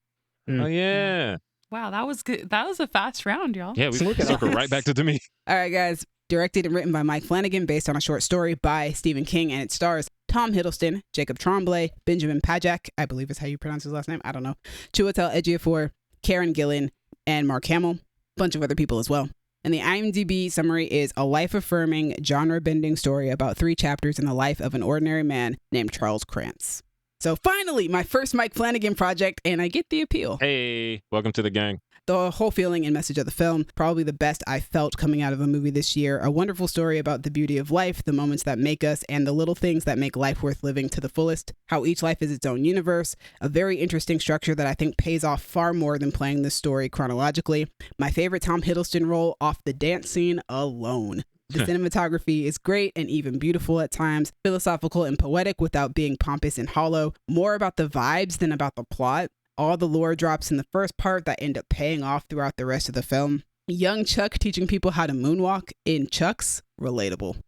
Oh, yeah. Wow, that was good. That was a fast round, y'all. Yeah, we Look at circled us. right back to me. All right, guys. Directed and written by Mike Flanagan, based on a short story by Stephen King, and it stars Tom Hiddleston, Jacob Tremblay, Benjamin Pajak, I believe is how you pronounce his last name. I don't know. Chiwetel Ejiofor, Karen Gillan, and Mark Hamill. Bunch of other people as well. And the IMDb summary is a life-affirming, genre-bending story about 3 chapters in the life of an ordinary man named Charles Krantz. So finally, my first Mike Flanagan project, and I get the appeal. Hey, welcome to the gang. The whole feeling and message of the film, probably the best I felt coming out of a movie this year. A wonderful story about the beauty of life, the moments that make us, and the little things that make life worth living to the fullest. How each life is its own universe. A very interesting structure that I think pays off far more than playing this story chronologically. My favorite Tom Hiddleston role off the dance scene alone. The cinematography is great and even beautiful at times, philosophical and poetic without being pompous and hollow. More about the vibes than about the plot. All the lore drops in the first part that end up paying off throughout the rest of the film. Young Chuck teaching people how to moonwalk in Chucks, relatable.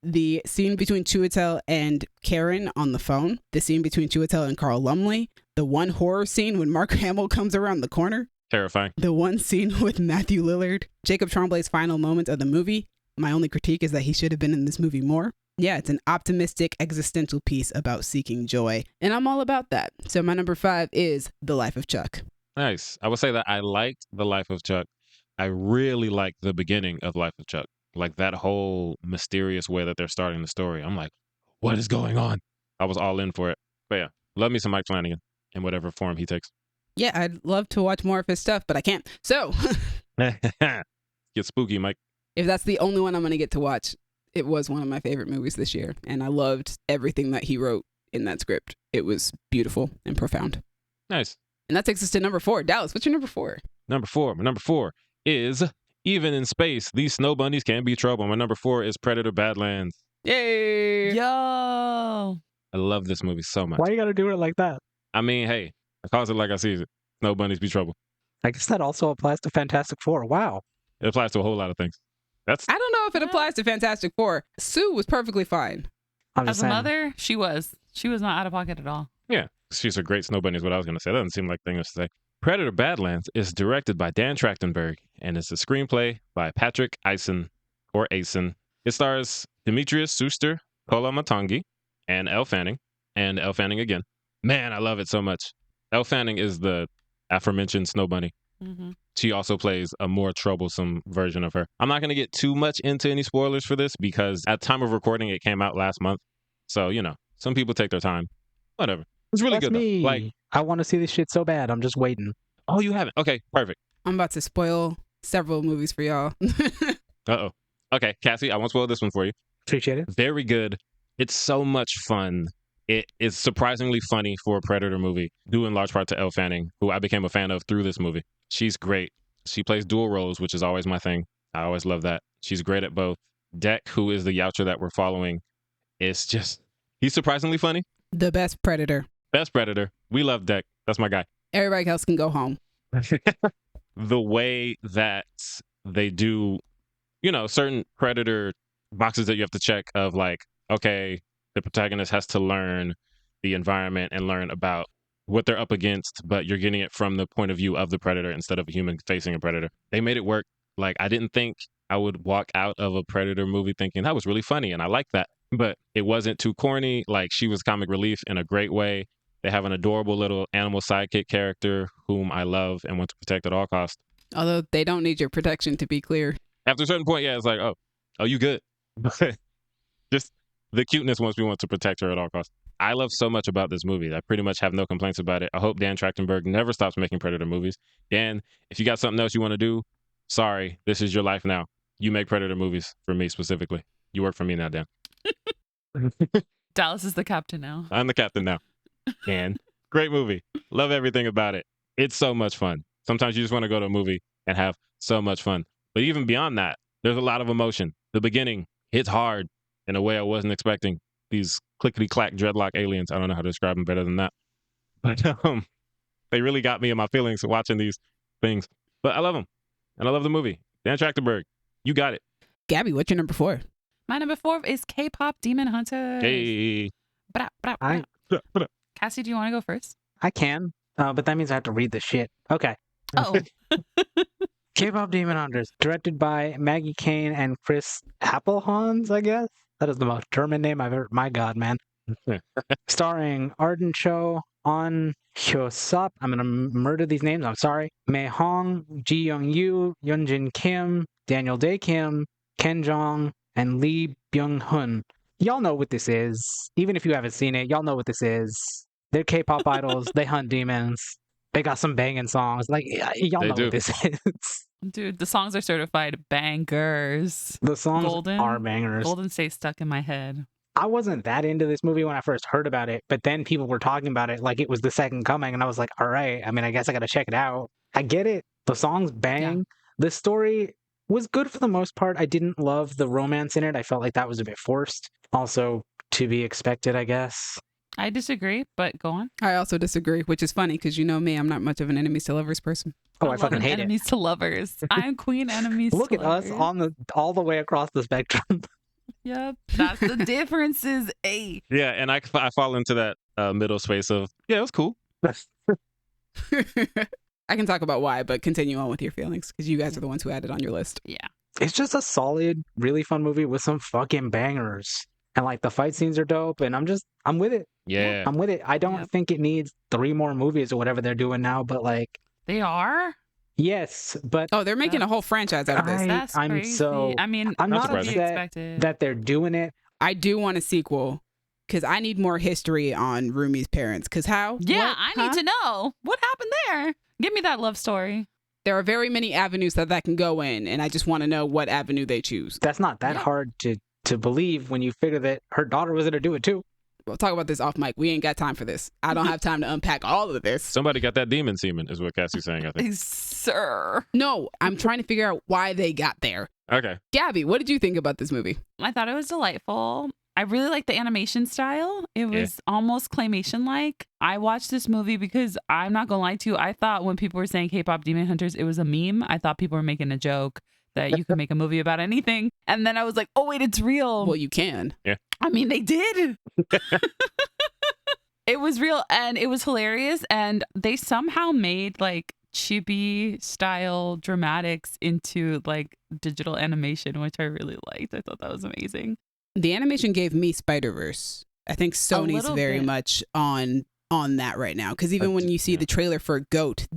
The scene between Chiwetel and Karen on the phone. The scene between Chiwetel and Carl Lumley. The one horror scene when Mark Hamill comes around the corner. Terrifying. The one scene with Matthew Lillard. Jacob Tremblay's final moments of the movie. My only critique is that he should have been in this movie more. Yeah, it's an optimistic existential piece about seeking joy. And I'm all about that. So my number 5 is The Life of Chuck. Nice. I would say that I liked The Life of Chuck. I really liked the beginning of Life of Chuck. Like that whole mysterious way that they're starting the story. I'm like, what is going on? I was all in for it. But yeah, love me some Mike Flanagan in whatever form he takes. Yeah, I'd love to watch more of his stuff, but I can't. So Get spooky, Mike. if that's the only one I'm going to get to watch, it was one of my favorite movies this year. And I loved everything that he wrote in that script. It was beautiful and profound. Nice. And that takes us to number 4. Dallas, what's your number 4? Number 4. My number 4 is Even in Space, These Snow Bunnies Can Be Trouble. My number 4 is Predator Badlands. Yay! Yo. I love this movie so much. Why you gotta do it like that? I mean, hey, I calls it like I sees it. Snow Bunnies Be Trouble. I guess that also applies to Fantastic Four. Wow. It applies to a whole lot of things. That's I don't know if it applies to Fantastic Four. Sue was perfectly fine. I'm just As a saying. mother, she was not out of pocket at all. Yeah, she's a great snow bunny is what I was going to say. That doesn't seem like things to say. Predator Badlands is directed by Dan Trachtenberg and it's a screenplay by Patrick Eisen, or Aisen. It stars Demetrius Sooster, Kola Matangi, and Elle Fanning again. Man, I love it so much. Elle Fanning is the aforementioned snow bunny. Mm-hmm. She also plays a more troublesome version of her. I'm not going to get too much into any spoilers for this because at time of recording, it came out last month. So, you know, some people take their time. Whatever. It's really That's good, though. me. Like, I want to see this shit so bad. I'm just waiting. oh, you haven't? Okay, perfect. I'm about to spoil several movies for y'all. Uh-oh. Okay, Cassie, I won't spoil this one for you. Appreciate it. Very good. It's so much fun. It is surprisingly funny for a Predator movie, due in large part to Elle Fanning, who I became a fan of through this movie. She's great. She plays dual roles, which is always my thing. I always love that. She's great at both. Deck, who is the Yautja that we're following, is just, he's surprisingly funny. The best Predator. Best Predator. We love Deck. That's my guy. Everybody else can go home. The way that they do, you know, certain Predator boxes that you have to check of like, okay, the protagonist has to learn the environment and learn about what they're up against, but you're getting it from the point of view of the Predator instead of a human facing a Predator. They made it work. Like, I didn't think I would walk out of a Predator movie thinking that was really funny, and I like that. But it wasn't too corny. Like, she was comic relief in a great way. They have an adorable little animal sidekick character whom I love and want to protect at all costs. Although they don't need your protection, to be clear. After a certain point, yeah, it's like, oh, you good. But just the cuteness wants me want to protect her at all costs. I love so much about this movie. I pretty much have no complaints about it. I hope Dan Trachtenberg never stops making Predator movies. Dan, if you got something else you want to do, sorry, this is your life now. You make Predator movies for me specifically. You work for me now, Dan. Dallas is the captain now. I'm the captain now. And great movie. Love everything about it. It's so much fun. Sometimes you just want to go to a movie and have so much fun. But even beyond that, there's a lot of emotion. The beginning hits hard in a way I wasn't expecting. These clickety-clack dreadlock aliens, I don't know how to describe them better than that. But they really got me in my feelings watching these things. But I love them. And I love the movie. Dan Trachtenberg, you got it. Gabby, what's your number 4? My number 4 is K-pop Demon Hunters. Hey. Bra, bra, bra. Cassie, do you want to go first? I can, but that means I have to read the shit. Okay. Oh. K-pop Demon Hunters, directed by Maggie Kane and Chris Appelhans, I guess. That is the most German name I've ever. My God, man. Starring Arden Cho, An Hyo-sup. I'm gonna murder these names. I'm sorry. Mei Hong, Ji Young Yu, Yeonjin Kim, Daniel Dae Kim, Ken Jong, and Lee Byung Hun. Y'all know what this is. Even if you haven't seen it, y'all know what this is. They're K-pop idols. They hunt demons. They got some banging songs. Like, y'all know what this is. Dude, the songs are certified bangers. The songs are bangers. Golden stays stuck in my head. I wasn't that into this movie when I first heard about it, but then people were talking about it like it was the second coming, and I was like, all right, I mean, I guess I gotta check it out. I get it. The songs bang. Yeah. The story was good for the most part. I didn't love the romance in it. I felt like that was a bit forced. Also, to be expected, I guess. I disagree, but go on. I also disagree, which is funny because you know me, I'm not much of an enemies to lovers person. Oh, I fucking hate enemies to lovers. I'm queen enemies Look to at lovers. us all the way across the spectrum. Yep, that's the differences. A. Yeah, and I fall into that middle space of, yeah, it was cool. I can talk about why, but continue on with your feelings because you guys are the ones who had it on your list. Yeah. It's just a solid, really fun movie with some fucking bangers. And like the fight scenes are dope, and I'm with it. Yeah. I'm with it. I don't think it needs 3 more movies or whatever they're doing now, but like. They are? Yes, but. Oh, they're making a whole franchise out of this. That's crazy. I'm not upset that they're doing it. I do want a sequel because I need more history on Rumi's parents. Because how? Yeah, I need to know. What happened there? Give me that love story. There are very many avenues that can go in, and I just want to know what avenue they choose. That's not that hard to believe when you figure that her daughter was going to do it too. We'll talk about this off mic. We ain't got time for this. I don't have time to unpack all of this. Somebody got that demon semen is what Cassie's saying, I think. Sir. No, I'm trying to figure out why they got there. Okay. Gabby, what did you think about this movie? I thought it was delightful. I really liked the animation style. It was almost claymation-like. I watched this movie because I'm not going to lie to you. I thought when people were saying K-pop Demon Hunters, it was a meme. I thought people were making a joke that you could make a movie about anything. And then I was like, oh, wait, it's real. Well, you can. Yeah. I mean, they did. It was real and it was hilarious. And they somehow made like chibi style dramatics into like digital animation, which I really liked. I thought that was amazing. The animation gave me Spider-Verse. I think Sony's very much on that right now. Because even when you see the trailer for GOAT,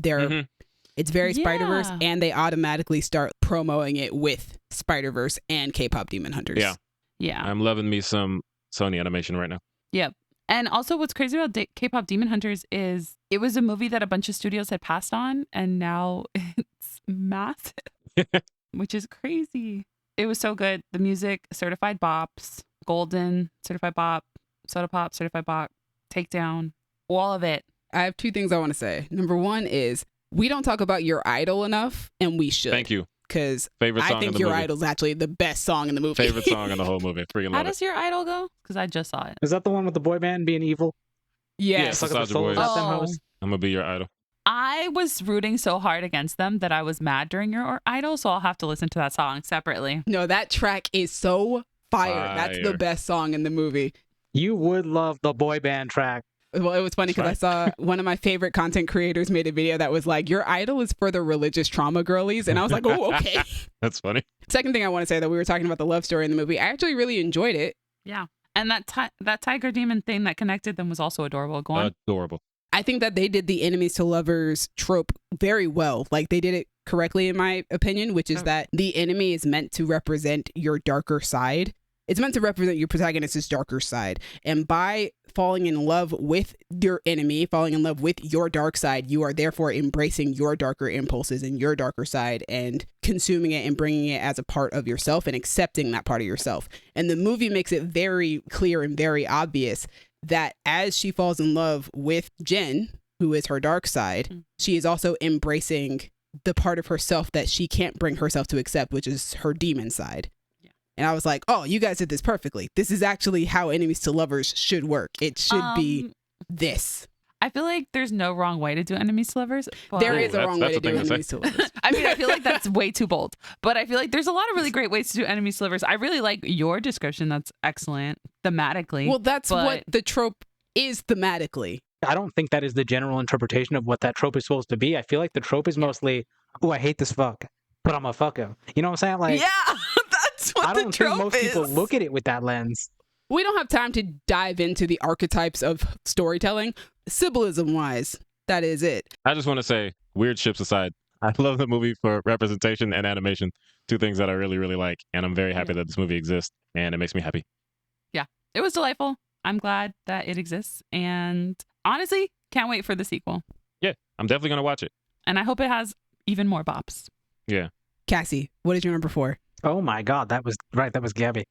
it's very Spider-Verse, and they automatically start promoting it with Spider-Verse and K-pop Demon Hunters. Yeah. Yeah. I'm loving me some Sony animation right now. Yep. And also what's crazy about K-pop Demon Hunters is it was a movie that a bunch of studios had passed on, and now it's massive, which is crazy. It was so good. The music, certified bops, Golden, certified bop, Soda Pop, certified bop, Takedown, all of it. I have 2 things I want to say. Number 1 is we don't talk about Your Idol enough, and we should. Thank you. Because I think Your Idol's actually the best song in the movie. Favorite song in the whole movie. Freaking love How does Your Idol go? Because I just saw it. Is that the one with the boy band being evil? Yes. Yeah, Soldier Boy. I'm going to be your idol. I was rooting so hard against them that I was mad during Your Idol, so I'll have to listen to that song separately. No, that track is so fire. That's the best song in the movie. You would love the boy band track. Well, it was funny because I saw one of my favorite content creators made a video that was like, Your Idol is for the religious trauma girlies. And I was like, oh, okay. That's funny. Second thing I want to say, that we were talking about the love story in the movie. I actually really enjoyed it. Yeah. And that tiger demon thing that connected them was also adorable. Go on. Adorable. I think that they did the enemies to lovers trope very well. Like they did it correctly, in my opinion, which is that the enemy is meant to represent your darker side. It's meant to represent your protagonist's darker side. And by falling in love with your enemy, falling in love with your dark side, you are therefore embracing your darker impulses and your darker side and consuming it and bringing it as a part of yourself and accepting that part of yourself. And the movie makes it very clear and very obvious that as she falls in love with Jen, who is her dark side, she is also embracing the part of herself that she can't bring herself to accept, which is her demon side. And I was like, oh, you guys did this perfectly. This is actually how enemies to lovers should work. It should be this. I feel like there's no wrong way to do enemies to lovers. There is a wrong way to do enemies to lovers. I mean, I feel like that's way too bold. But I feel like there's a lot of really great ways to do enemies to lovers. I really like your description. That's excellent thematically. Well, that's what the trope is thematically. I don't think that is the general interpretation of what that trope is supposed to be. I feel like the trope is mostly, oh, I hate this fuck, but I'm a fuck him. You know what I'm saying? Like, yeah, that's what I don't think most people look at it with that lens. We don't have time to dive into the archetypes of storytelling. Symbolism-wise, that is it. I just want to say, weird ships aside, I love the movie for representation and animation. Two things that I really, really like. And I'm very happy that this movie exists. And it makes me happy. Yeah, it was delightful. I'm glad that it exists. And honestly, can't wait for the sequel. Yeah, I'm definitely going to watch it. And I hope it has even more bops. Yeah. Cassie, what is your number 4? Oh my God, that was right. That was Gabby.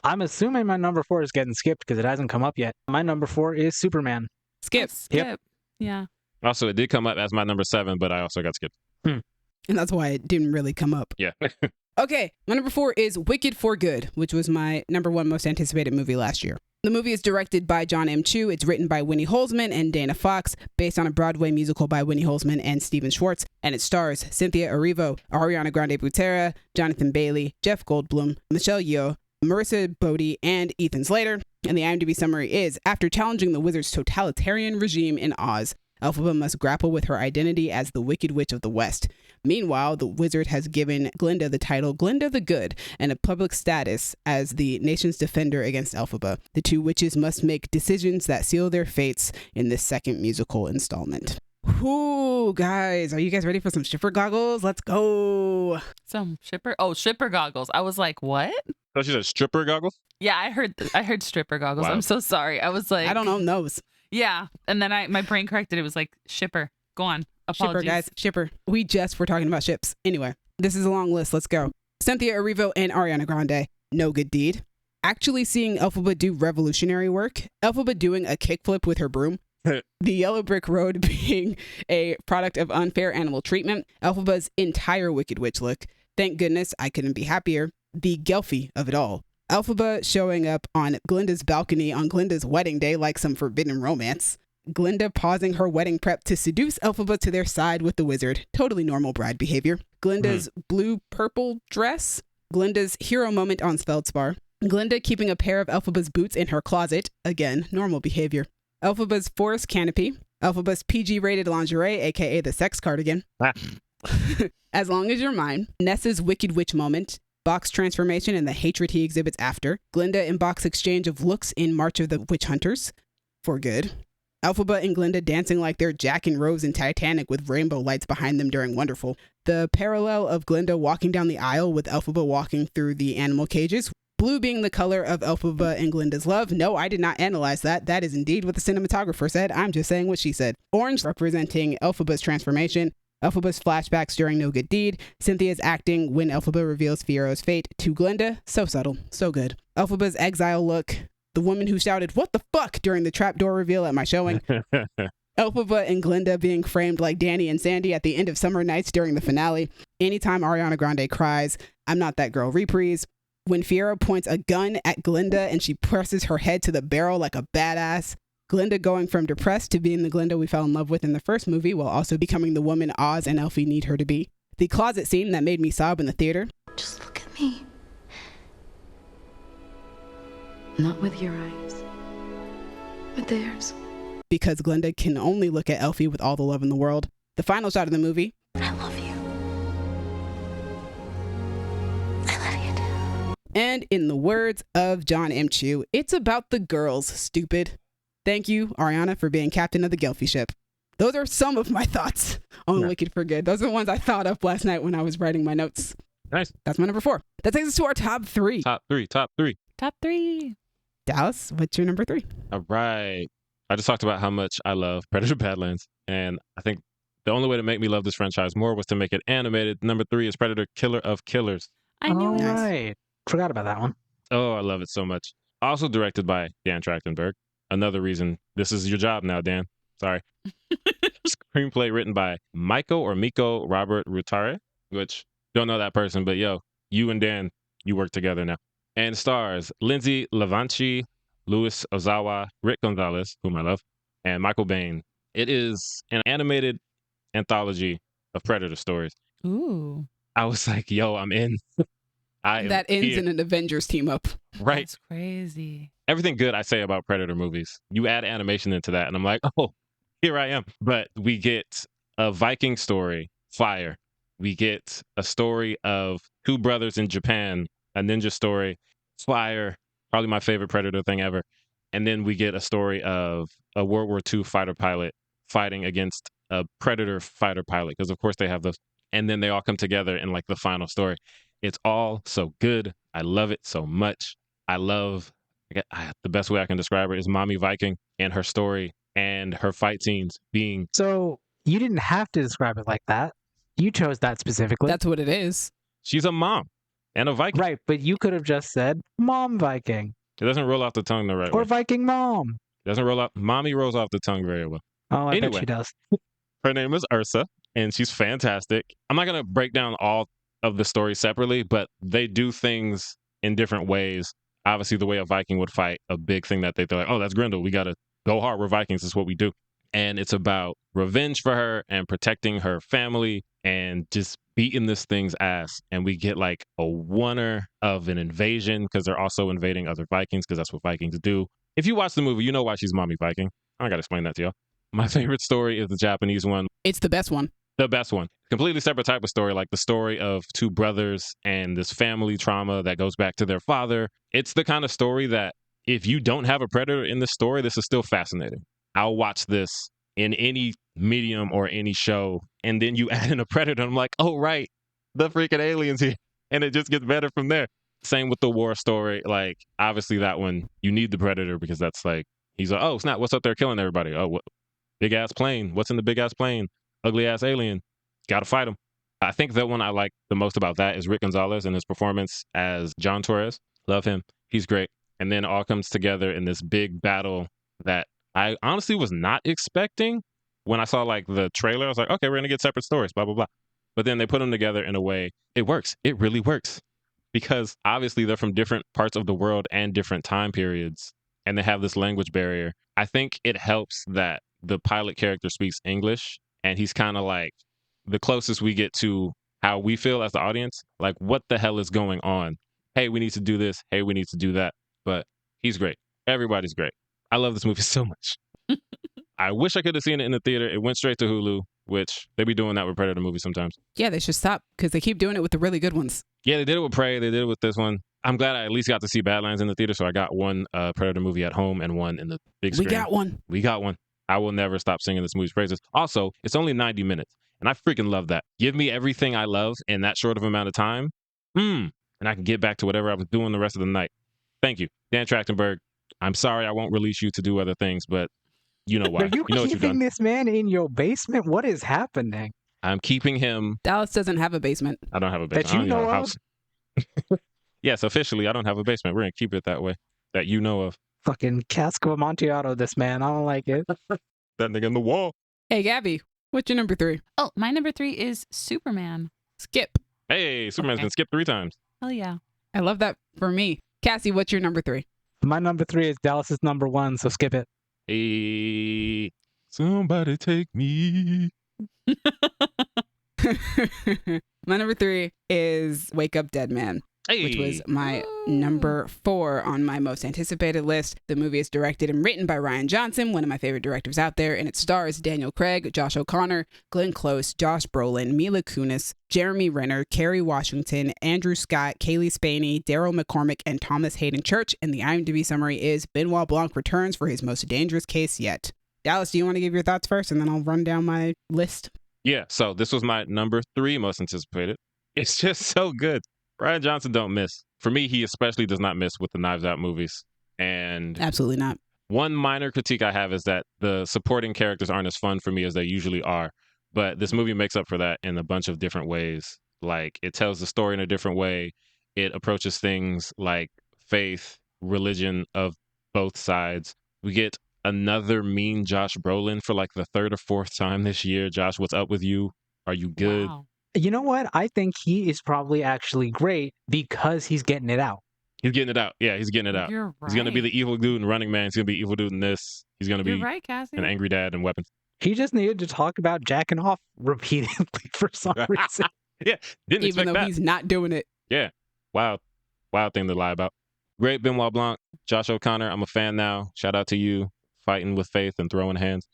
I'm assuming my number 4 is getting skipped because it hasn't come up yet. My number 4 is Superman. Skip. Yep. Yeah. Also, it did come up as my number 7, but I also got skipped. And that's why it didn't really come up. Yeah. Okay, my number 4 is Wicked for Good, which was my number 1 most anticipated movie last year. The movie is directed by John M. Chu. It's written by Winnie Holzman and Dana Fox, based on a Broadway musical by Winnie Holzman and Stephen Schwartz, and it stars Cynthia Erivo, Ariana Grande Butera, Jonathan Bailey, Jeff Goldblum, Michelle Yeoh, Marissa Bodie, and Ethan Slater. And the IMDb summary is, after challenging the wizard's totalitarian regime in Oz, Elphaba must grapple with her identity as the Wicked Witch of the West. Meanwhile, the wizard has given Glinda the title Glinda the Good and a public status as the nation's defender against Elphaba. The two witches must make decisions that seal their fates in this second musical installment. Ooh, guys, are you guys ready for some shipper goggles? Let's go. Some shipper goggles. I was like, what? So she said stripper goggles? Yeah, I heard stripper goggles. Wow. I'm so sorry. I was like, I don't know those. Yeah. And then my brain corrected. It was like shipper. Go on. Apologies. Shipper, guys. Shipper. We just were talking about ships. Anyway, this is a long list. Let's go. Cynthia Erivo and Ariana Grande. No good deed. Actually seeing Elphaba do revolutionary work. Elphaba doing a kickflip with her broom. The yellow brick road being a product of unfair animal treatment. Elphaba's entire Wicked Witch look. Thank goodness I couldn't be happier. The Gelfie of it all. Elphaba showing up on Glinda's balcony on Glinda's wedding day like some forbidden romance. Glinda pausing her wedding prep to seduce Elphaba to their side with the wizard. Totally normal bride behavior. Glinda's blue-purple dress. Glinda's hero moment on Feldspar. Glinda keeping a pair of Elphaba's boots in her closet. Again, normal behavior. Elphaba's forest canopy. Elphaba's PG-rated lingerie, aka the sex cardigan. As Long as You're Mine. Ness's Wicked Witch moment. Box transformation and the hatred he exhibits after. Glinda and Box exchange of looks in March of the Witch Hunters. For good. Elphaba and Glinda dancing like they're Jack and Rose in Titanic with rainbow lights behind them during Wonderful. The parallel of Glinda walking down the aisle with Elphaba walking through the animal cages. Blue being the color of Elphaba and Glinda's love. No, I did not analyze that. That is indeed what the cinematographer said. I'm just saying what she said. Orange representing Elphaba's transformation. Elphaba's flashbacks during No Good Deed. Cynthia's acting when Elphaba reveals Fiero's fate to Glinda. So subtle. So good. Elphaba's exile look. The woman who shouted, "What the fuck?" during the trapdoor reveal at my showing. Elphaba and Glinda being framed like Danny and Sandy at the end of Summer Nights during the finale. Anytime Ariana Grande cries, "I'm Not That Girl" reprise. When Fiero points a gun at Glinda and she presses her head to the barrel like a badass. Glinda going from depressed to being the Glinda we fell in love with in the first movie while also becoming the woman Oz and Elfie need her to be. The closet scene that made me sob in the theater. Just look at me. Not with your eyes, with theirs. Because Glinda can only look at Elfie with all the love in the world. The final shot of the movie. I love you. I love you too. And in the words of John M. Chu, it's about the girls, stupid. Thank you, Ariana, for being captain of the Gelfie ship. Those are some of my thoughts on Wicked for Good. Those are the ones I thought of last night when I was writing my notes. Nice. That's my number 4. That takes us to our top 3. Top three. Top 3. Dallas, what's your number 3? All right. I just talked about how much I love Predator Badlands, and I think the only way to make me love this franchise more was to make it animated. Number 3 is Predator Killer of Killers. I knew All it. right. Forgot about that one. Oh, I love it so much. Also directed by Dan Trachtenberg. Another reason this is your job now, Dan. Sorry. Screenplay written by Miko Robert Rutare, which don't know that person, but yo, you and Dan, you work together now. And stars Lindsay Levanchi, Louis Ozawa, Rick Gonzalez, whom I love, and Michael Bain. It is an animated anthology of Predator stories. Ooh. I was like, yo, I'm in. I am That ends here. in an Avengers team up. Right. That's crazy. Everything good I say about Predator movies, you add animation into that, and I'm like, oh, here I am. But we get a Viking story, fire. We get a story of two brothers in Japan, a ninja story, fire. Probably my favorite Predator thing ever. And then we get a story of a World War II fighter pilot fighting against a Predator fighter pilot, because of course they have those. And then they all come together in like the final story. It's all so good. I love it so much. I love the best way I can describe her is Mommy Viking and her story and her fight scenes being. So you didn't have to describe it like that. You chose that specifically. That's what it is. She's a mom and a Viking. right, but you could have just said Mom Viking It doesn't roll off the tongue the right or way. Viking Mom. It doesn't roll off. Mommy rolls off the tongue very well. Oh, I bet Anyway. she does. Her name is Ursa, and she's fantastic. I'm not going to break down all of the stories separately, but they do things in different ways. Obviously, the way a Viking would fight, a big thing that they're like, oh, that's Grendel. We got to go hard. We're Vikings. This is what we do. And it's about revenge for her and protecting her family and just beating this thing's ass. And we get like a oneer of an invasion because they're also invading other Vikings because that's what Vikings do. If you watch the movie, you know why she's Mommy Viking. I don't got to explain that to y'all. My favorite story is the Japanese one. It's the best one. The best one. Completely separate type of story, like the story of two brothers and this family trauma that goes back to their father. It's the kind of story that if you don't have a Predator in this story, this is still fascinating. I'll watch this in any medium or any show, and then you add in a Predator, and I'm like, oh, right, the freaking aliens here. And it just gets better from there. Same with the war story. Like, obviously that one, you need the Predator because that's like, he's like, oh, snap, what's up there killing everybody? Oh, what? Big ass plane. What's in the big ass plane? Ugly ass alien. Gotta fight him. I think the one I like the most about that is Rick Gonzalez and his performance as John Torres. Love him. He's great. And then it all comes together in this big battle that I honestly was not expecting. When I saw like the trailer, I was like, okay, we're gonna get separate stories, blah, blah, blah. But then they put them together in a way, it works. It really works. Because obviously they're from different parts of the world and different time periods. And they have this language barrier. I think it helps that the pilot character speaks English, and he's kind of like the closest we get to how we feel as the audience. Like, what the hell is going on? Hey, we need to do this. Hey, we need to do that. But he's great. Everybody's great. I love this movie so much. I wish I could have seen it in the theater. It went straight to Hulu, which they be doing that with Predator movies sometimes. Yeah, they should stop because they keep doing it with the really good ones. Yeah, they did it with Prey. They did it with this one. I'm glad I at least got to see Badlands in the theater, so I got one Predator movie at home and one in the big screen. We got one. We got one. I will never stop singing this movie's praises. Also, it's only 90 minutes, and I freaking love that. Give me everything I love in that short of amount of time, and I can get back to whatever I was doing the rest of the night. Thank you, Dan Trachtenberg. I'm sorry I won't release you to do other things, but you know why. Are you know what you've keeping done. this man in your basement? What is happening? I'm keeping him. Dallas doesn't have a basement. I don't have a basement. That you I don't even know have a of? house. Yes, officially, I don't have a basement. We're going to keep it that way, that you know of. Fucking cask of Amontillado, this man. I don't like it. That nigga in the wall. Hey, Gabby, what's your number 3? Oh, my number 3 is Superman. Skip. Hey, Superman's Okay. been skipped 3 times. Hell yeah. I love that for me. Cassie, what's your number 3? My number 3 is Dallas's number 1, so skip it. Hey, somebody take me. My number 3 is Wake Up Dead Man, Hey. which was my number 4 on my most anticipated list. The movie is directed and written by Rian Johnson, one of my favorite directors out there, and it stars Daniel Craig, Josh O'Connor, Glenn Close, Josh Brolin, Mila Kunis, Jeremy Renner, Kerry Washington, Andrew Scott, Kaylee Spaney, Daryl McCormick, and Thomas Hayden Church. And the IMDb summary is Benoit Blanc returns for his most dangerous case yet. Dallas, do you want to give your thoughts first, and then I'll run down my list? Yeah, so this was my number 3 most anticipated. It's just so good. Ryan Johnson don't miss. For me, he especially does not miss with the Knives Out movies. And Absolutely not. one minor critique I have is that the supporting characters aren't as fun for me as they usually are. But this movie makes up for that in a bunch of different ways. Like, it tells the story in a different way. It approaches things like faith, religion of both sides. We get another mean Josh Brolin for like the third or fourth time this year. Josh, what's up with you? Are you good? Wow. You know what? I think he is probably actually great because he's getting it out. He's getting it out. Yeah, he's getting it out. You're right. He's going to be the evil dude in Running Man. He's going to be evil dude in this. He's going to You're be right, Cassie. an angry dad in Weapons. He just needed to talk about jacking off repeatedly for some reason. Yeah, didn't Even expect though that. he's not doing it. Yeah, wild thing to lie about. Great Benoit Blanc, Josh O'Connor. I'm a fan now. Shout out to you, fighting with faith and throwing hands.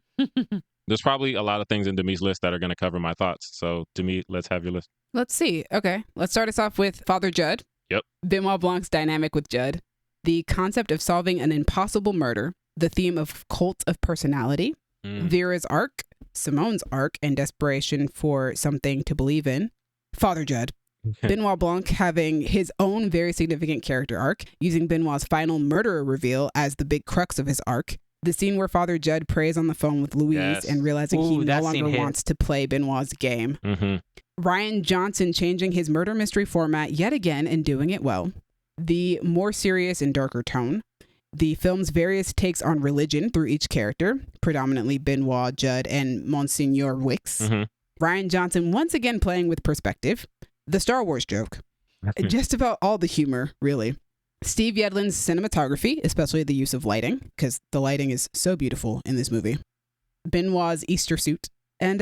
There's probably a lot of things in Demi's list that are going to cover my thoughts. So, Demi, let's have your list. Let's see. Okay. Let's start us off with Father Judd. Yep. Benoit Blanc's dynamic with Judd. The concept of solving an impossible murder. The theme of cult of personality. Vera's arc. Simone's arc and desperation for something to believe in. Father Judd. Benoit Blanc having his own very significant character arc, using Benoit's final murderer reveal as the big crux of his arc. The scene where Father Judd prays on the phone with Louise Yes. and realizing he Ooh, no that longer scene hit. wants to play Benoit's game. Mm-hmm. Ryan Johnson changing his murder mystery format yet again and doing it well. The more serious and darker tone. The film's various takes on religion through each character, predominantly Benoit, Judd, and Monsignor Wicks. Mm-hmm. Ryan Johnson once again playing with perspective. The Star Wars joke. Just about all the humor, really. Steve Yedlin's cinematography, especially the use of lighting, because the lighting is so beautiful in this movie. Benoit's Easter suit. And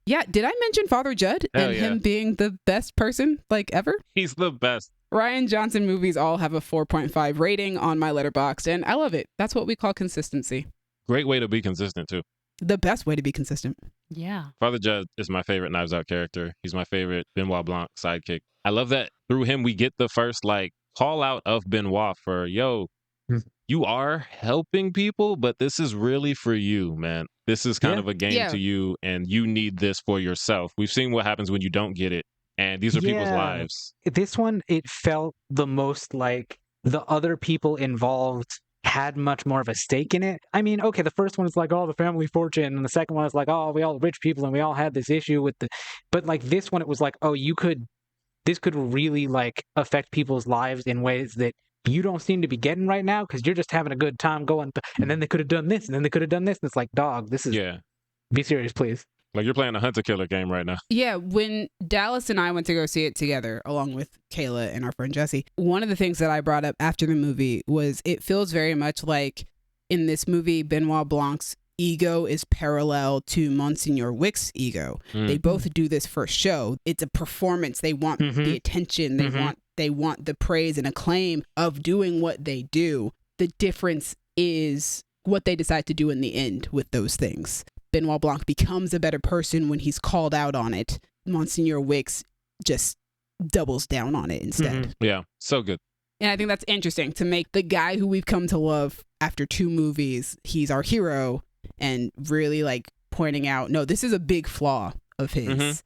yeah, did I mention Father Judd Hell and yeah. him being the best person like ever? He's the best. Ryan Johnson movies all have a 4.5 rating on my Letterboxd, and I love it. That's what we call consistency. Great way to be consistent, too. The best way to be consistent. Yeah. Father Judd is my favorite Knives Out character. He's my favorite Benoit Blanc sidekick. I love that through him we get the first like call out of Benoit for, yo, you are helping people, but this is really for you, man. This is kind Yeah. of a game Yeah. to you, and you need this for yourself. We've seen what happens when you don't get it, and these are people's Yeah. lives. This one, it felt the most like the other people involved had much more of a stake in it. I mean, okay, the first one is like, oh, the family fortune, and the second one is like, oh, we all rich people, and we all had this issue with the. But like this one, it was like, oh, this could really like affect people's lives in ways that you don't seem to be getting right now because you're just having a good time going. And then they could have done this, and then they could have done this, and it's like, dog, this is. Yeah. Be serious, please. Like you're playing a hunter-killer game right now. Yeah, when Dallas and I went to go see it together, along with Kayla and our friend Jesse, one of the things that I brought up after the movie was it feels very much like in this movie, Benoit Blanc's ego is parallel to Monsignor Wick's ego. They both do this for show. It's a performance. They want the attention. They want the praise and acclaim of doing what they do. The difference is what they decide to do in the end with those things. Benoit Blanc becomes a better person when he's called out on it. Monsignor Wicks just doubles down on it instead. Yeah, so good. And I think that's interesting to make the guy who we've come to love after 2 movies, he's our hero, and really like pointing out, no, this is a big flaw of his.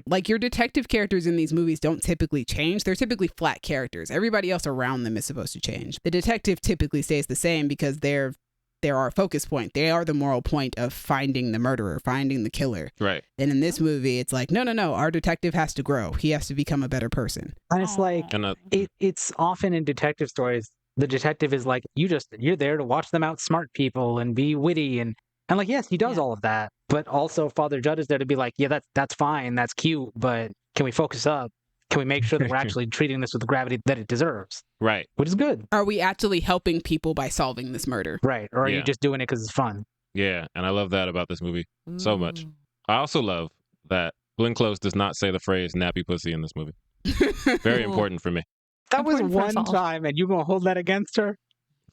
Like your detective characters in these movies don't typically change. They're typically flat characters. Everybody else around them is supposed to change. The detective typically stays the same because they're our focus point. They are the moral point of finding the murderer, finding the killer. Right. And in this movie, it's like, no, our detective has to grow. He has to become a better person. And it's like, And it's often in detective stories, the detective is like, you're there to watch them outsmart people and be witty. And like, yes, he does all of that. But also Father Judd is there to be like, yeah, that's fine. That's cute. But can we focus up? Can we make sure that we're actually treating this with the gravity that it deserves? right. Which is good. Are we actually helping people by solving this murder? Right. Or are Yeah. you just doing it because it's fun? Yeah, and I love that about this movie so much. Ooh. I also love that Glenn Close does not say the phrase nappy pussy in this movie. Very Cool. important for me. That was Important for us one all. time, and you gonna hold that against her?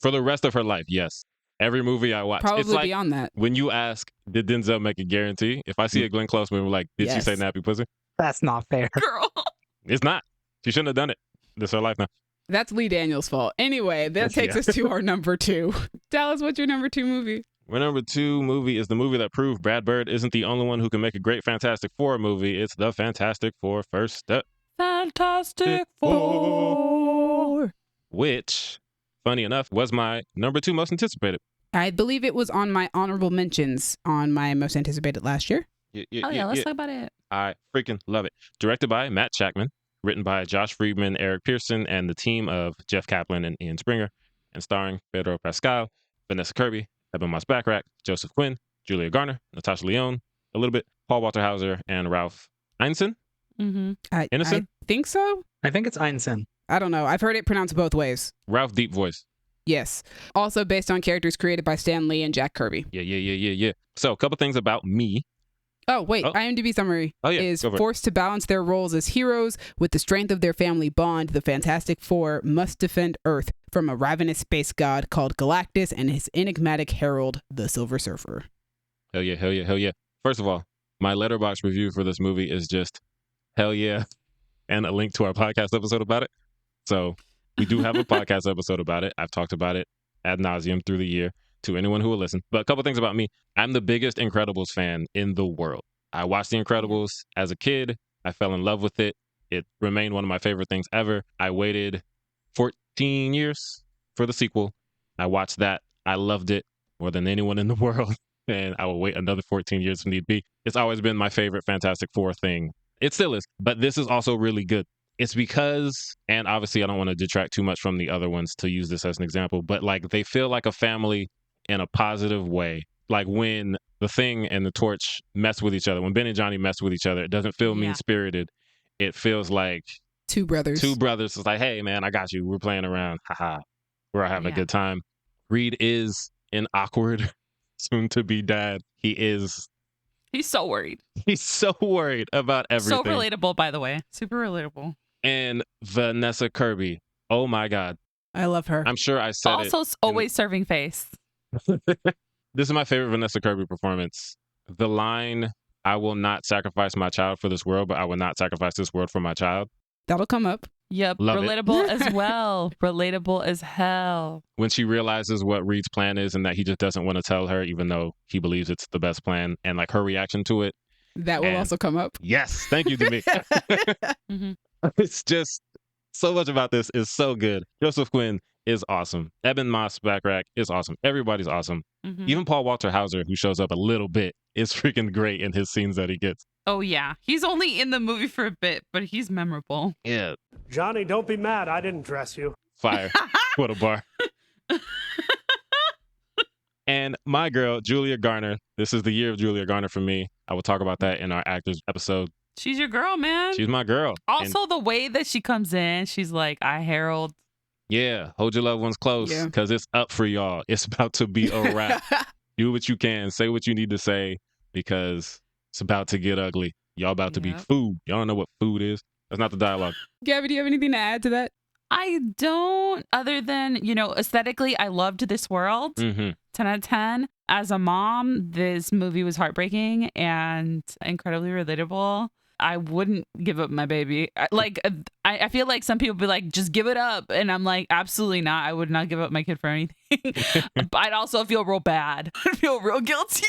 For the rest of her life, yes. Every movie I watch. Probably it's like beyond that. when you ask, did Denzel make a guarantee? If I see a Glenn Close movie, I'm like, did she say Yes. nappy pussy? That's not fair. Girl. It's not. She shouldn't have done it. This is her life now. That's Lee Daniels' fault. Anyway, that takes Yeah. us to our number 2. Dallas, what's your number 2 movie? My number 2 movie is the movie that proved Brad Bird isn't the only one who can make a great Fantastic Four movie. It's the Fantastic Four First Step. Fantastic Four. Which, funny enough, was my number 2 most anticipated. I believe it was on my honorable mentions on my most anticipated last year. Oh yeah, let's talk about it. I freaking love it. Directed by Matt Shackman, written by Josh Friedman, Eric Pearson, and the team of Jeff Kaplan and Ian Springer, and starring Pedro Pascal, Vanessa Kirby, Eben Moss-Backrack, Joseph Quinn, Julia Garner, Natasha Lyonne, a little bit, Paul Walter Hauser, and Ralph Ineson. I Innocent? think so. I think it's Einstein. I don't know. I've heard it pronounced both ways. Ralph Deep Voice. Yes. Also based on characters created by Stan Lee and Jack Kirby. Yeah. So a couple things about me. Oh, wait. Oh. IMDb summary is go for it. forced to balance their roles as heroes with the strength of their family bond. The Fantastic Four must defend Earth from a ravenous space god called Galactus and his enigmatic herald, the Silver Surfer. Hell yeah. First of all, my Letterboxd review for this movie is just hell yeah, and a link to our podcast episode about it. So we do have a podcast episode about it. I've talked about it ad nauseum through the year to anyone who will listen. But a couple things about me. I'm the biggest Incredibles fan in the world. I watched The Incredibles as a kid. I fell in love with it. It remained one of my favorite things ever. I waited 14 years for the sequel. I watched that. I loved it more than anyone in the world. And I will wait another 14 years if need be. It's always been my favorite Fantastic Four thing. It still is. But this is also really good. It's because, and obviously I don't want to detract too much from the other ones to use this as an example, but like they feel like a family in a positive way. Like when the Thing and the Torch mess with each other, when Ben and Johnny mess with each other, it doesn't feel mean-spirited. It feels like Two brothers. It's like, hey man, I got you. We're playing around. Haha. We're having a good time. Reed is an awkward, soon to be dad. He's so worried. He's so worried about everything. So relatable, by the way. Super relatable. And Vanessa Kirby. Oh my God. I love her. I'm sure I said it. Also, always serving face. This is my favorite Vanessa Kirby performance. The line, I will not sacrifice my child for this world, but I will not sacrifice this world for my child. That'll come up. Yep. Love relatable as well. Relatable as hell. When she realizes what Reed's plan is and that he just doesn't want to tell her, even though he believes it's the best plan, and like her reaction to it. That will also come up. Yes. Thank you, Demi. It's just so much about this is so good. Joseph Quinn is awesome. Eben Moss-Backrack is awesome. Everybody's awesome. Even Paul Walter Hauser, who shows up a little bit, is freaking great in his scenes that he gets. Oh, yeah. He's only in the movie for a bit, but he's memorable. Yeah. Johnny, don't be mad. I didn't dress you. Fire. What a bar. And my girl, Julia Garner. This is the year of Julia Garner for me. I will talk about that in our actors episode. She's your girl, man. She's my girl. Also, the way that she comes in, she's like, I herald. Yeah. Hold your loved ones close because it's up for y'all. It's about to be a wrap. Do what you can. Say what you need to say because it's about to get ugly. Y'all about to be food. Y'all don't know what food is. That's not the dialogue. Gabby, do you have anything to add to that? I don't, other than, aesthetically, I loved this world. 10 out of 10. As a mom, this movie was heartbreaking and incredibly relatable. I wouldn't give up my baby. I feel like some people be like, just give it up. And I'm like, absolutely not. I would not give up my kid for anything. But I'd also feel real bad. I'd feel real guilty.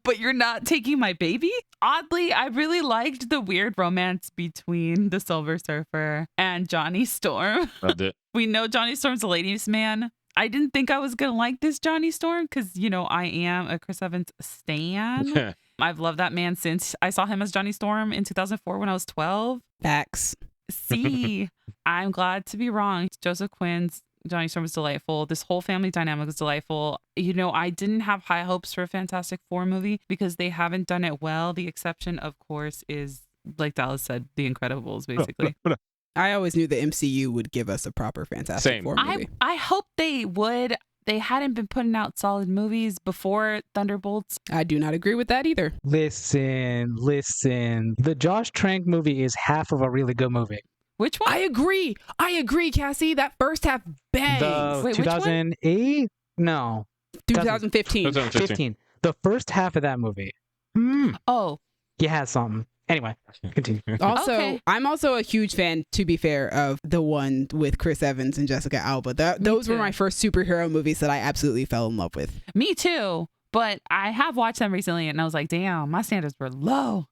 But you're not taking my baby? Oddly, I really liked the weird romance between the Silver Surfer and Johnny Storm. Loved it. We know Johnny Storm's a ladies' man. I didn't think I was going to like this Johnny Storm because, I am a Chris Evans stan. I've loved that man since I saw him as Johnny Storm in 2004 when I was 12. Facts. See, I'm glad to be wrong. Joseph Quinn's Johnny Storm was delightful. This whole family dynamic was delightful. I didn't have high hopes for a Fantastic Four movie because they haven't done it well. The exception, of course, is, like Dallas said, The Incredibles, basically. I always knew the MCU would give us a proper Fantastic Four movie. I hope they would. They hadn't been putting out solid movies before Thunderbolts. I do not agree with that either. Listen. The Josh Trank movie is half of a really good movie. Which one? I agree, Cassie. That first half bangs. The 2008? No. 2015. 15. The first half of that movie. Oh. You had something. Anyway, continue. Also, I'm also a huge fan, to be fair, of the one with Chris Evans and Jessica Alba. Those were my first superhero movies that I absolutely fell in love with. Me too. But I have watched them recently and I was like, damn, my standards were low.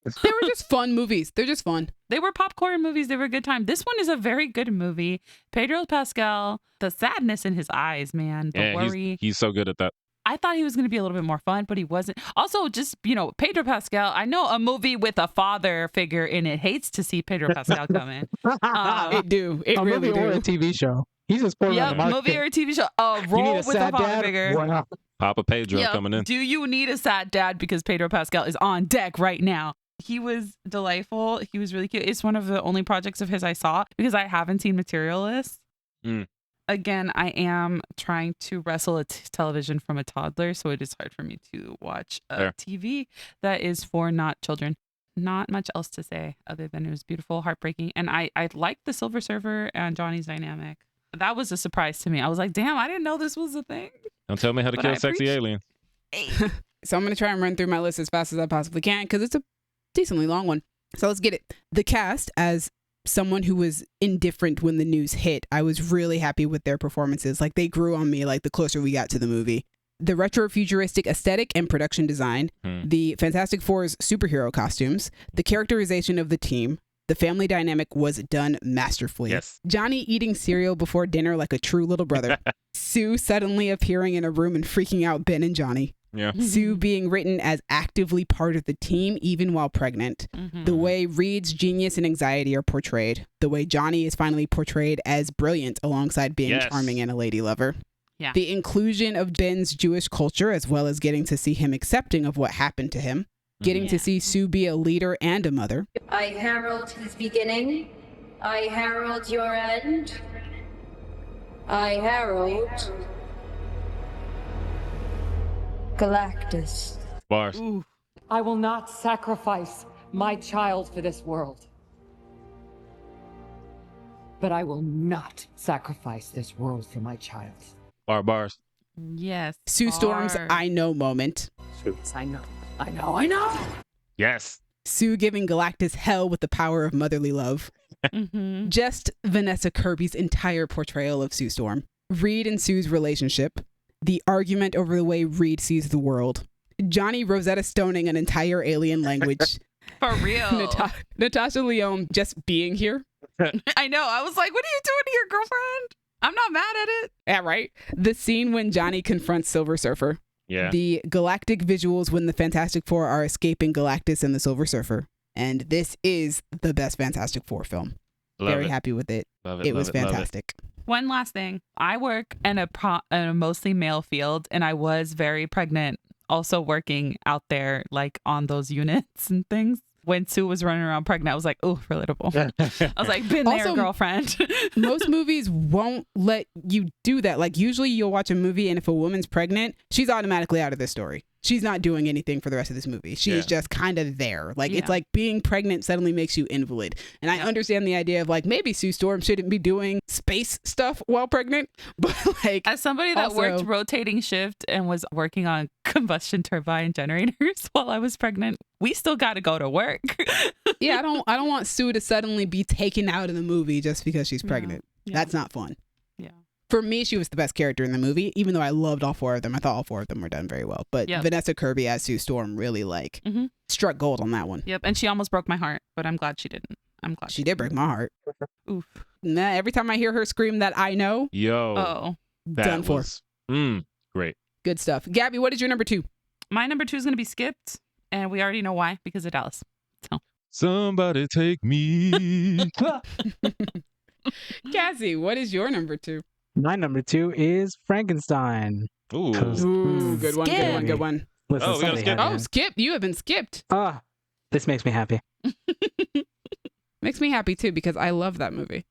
They were just fun movies. They're just fun. They were popcorn movies. They were a good time. This one is a very good movie. Pedro Pascal, the sadness in his eyes, man. The Yeah, worry. he's so good at that. I thought he was going to be a little bit more fun, but he wasn't. Also, just, Pedro Pascal, I know a movie with a father figure in it hates to see Pedro Pascal come in. It do. It a really movie or a do. TV show. He's just pouring on Yep, the market. movie or TV show. A You need role a with a sad father dad? figure. Wow. Papa Pedro Yep. coming in. Do you need a sad dad? Because Pedro Pascal is on deck right now. He was delightful. He was really cute. It's one of the only projects of his I saw because I haven't seen Materialist. Mm. Again, I am trying to wrestle a television from a toddler, so it is hard for me to watch a Fair. TV that is for not children. Not much else to say other than it was beautiful, heartbreaking, and I liked the Silver Surfer and Johnny's dynamic. That was a surprise to me. I was like, damn, I didn't know this was a thing. Don't tell me how to But kill I sexy appreciate- aliens. So I'm going to try and run through my list as fast as I possibly can because it's a decently long one. So let's get it. The cast, as someone who was indifferent when the news hit, I was really happy with their performances. Like, they grew on me like the closer we got to the movie. The retro-futuristic aesthetic and production design, the Fantastic Four's superhero costumes, the characterization of the team, the family dynamic was done masterfully. Yes. Johnny eating cereal before dinner like a true little brother. Sue suddenly appearing in a room and freaking out Ben and Johnny. Yeah. Sue being written as actively part of the team even while pregnant. The way Reed's genius and anxiety are portrayed. The way Johnny is finally portrayed as brilliant alongside being Yes. charming and a lady lover. Yeah. The inclusion of Ben's Jewish culture as well as getting to see him accepting of what happened to him. Getting to see Sue be a leader and a mother. I herald his beginning. I herald your end. I herald Galactus. Bars. Ooh. I will not sacrifice my child for this world. But I will not sacrifice this world for my child. Bars. Yes. Sue Storm's bars. I know moment. I know. I know. I know. Yes. Sue giving Galactus hell with the power of motherly love. Mhm. Just Vanessa Kirby's entire portrayal of Sue Storm. Reed and Sue's relationship. The argument over the way Reed sees the world. Johnny Rosetta Stoning an entire alien language. For real. Natasha Lyonne just being here. I know. I was like, what are you doing here, girlfriend? I'm not mad at it. Yeah, right? The scene when Johnny confronts Silver Surfer. Yeah. The galactic visuals when the Fantastic Four are escaping Galactus and the Silver Surfer. And this is the best Fantastic Four film. Love Very it. happy with it. Love it. It was love love fantastic. One last thing. I work in a mostly male field, and I was very pregnant, also working out there, like on those units and things. When Sue was running around pregnant, I was like, oh, relatable. I was like, been there, Also, girlfriend. Most movies won't let you do that. Like, usually you'll watch a movie, and if a woman's pregnant, she's automatically out of this story. She's not doing anything for the rest of this movie. She's just kind of there. Like, it's Yeah. like being pregnant suddenly makes you invalid. And I understand the idea of, like, maybe Sue Storm shouldn't be doing space stuff while pregnant. But, like, As somebody that also- worked rotating shift and was working on combustion turbine generators while I was pregnant, we still got to go to work. yeah, I don't want Sue to suddenly be taken out of the movie just because she's pregnant. Yeah. That's not fun. Yeah. For me, she was the best character in the movie, even though I loved all four of them. I thought all four of them were done very well. But Yep. Vanessa Kirby as Sue Storm really, like, Mhm. struck gold on that one. Yep. And she almost broke my heart, but I'm glad she didn't. I'm glad She did break my heart. Oof. Nah, every time I hear her scream that I know, Yo. Oh. that done for. was, great. Good stuff. Gabby, what is your number 2? My number 2 is going to be skipped. And we already know why, because of Dallas. Somebody take me. Cassie, what is your number 2? My number 2 is Frankenstein. Ooh. Ooh, good one, good one, good one. Listen, Oh, we gotta somebody skip. had Oh, to- Skip, you have been skipped. This makes me happy. Makes me happy too because I love that movie.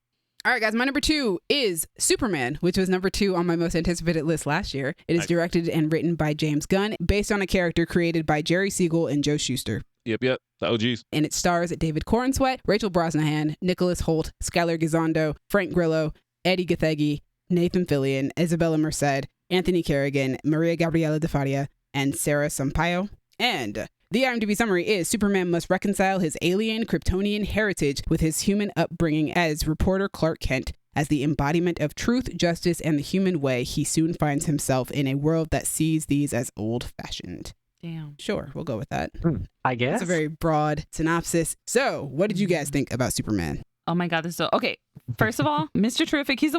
All right, guys, my number 2 is Superman, which was number 2 on my most anticipated list last year. It is Nice. directed and written by James Gunn, based on a character created by Jerry Siegel and Joe Shuster. Yep. The OGs. And it stars David Corenswet, Rachel Brosnahan, Nicholas Hoult, Skylar Gisondo, Frank Grillo, Eddie Gathegi, Nathan Fillion, Isabella Merced, Anthony Kerrigan, Maria Gabriela De Faria, and Sarah Sampaio. And the IMDb summary is Superman must reconcile his alien Kryptonian heritage with his human upbringing as reporter Clark Kent. As the embodiment of truth, justice, and the human way, he soon finds himself in a world that sees these as old-fashioned. Damn. Sure, we'll go with that. I guess. It's a very broad synopsis. So, what did you guys think about Superman? Oh my God, this is so okay. First of all, Mr. Terrific, he's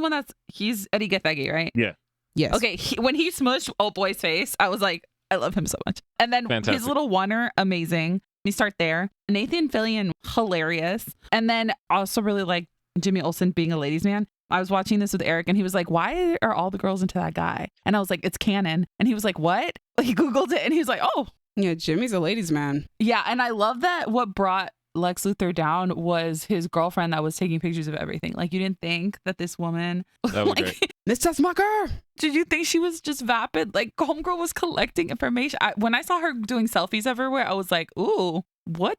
Eddie Gathegi, right? Yeah. Yes. Okay, when he smushed Old Boy's face, I was like, I love him so much. And then Fantastic. his little oneer, amazing. We start there. Nathan Fillion, hilarious. And then also really like Jimmy Olsen being a ladies' man. I was watching this with Eric and he was like, why are all the girls into that guy? And I was like, it's canon. And he was like, what? He Googled it and he was like, oh. Yeah, Jimmy's a ladies' man. Yeah. And I love that what brought Lex Luthor down was his girlfriend that was taking pictures of everything. Like, you didn't think that this woman, That was like, great. Mr. Smucker! did you think she was just vapid? Like, Homegirl was collecting information. When I saw her doing selfies everywhere, I was like, ooh,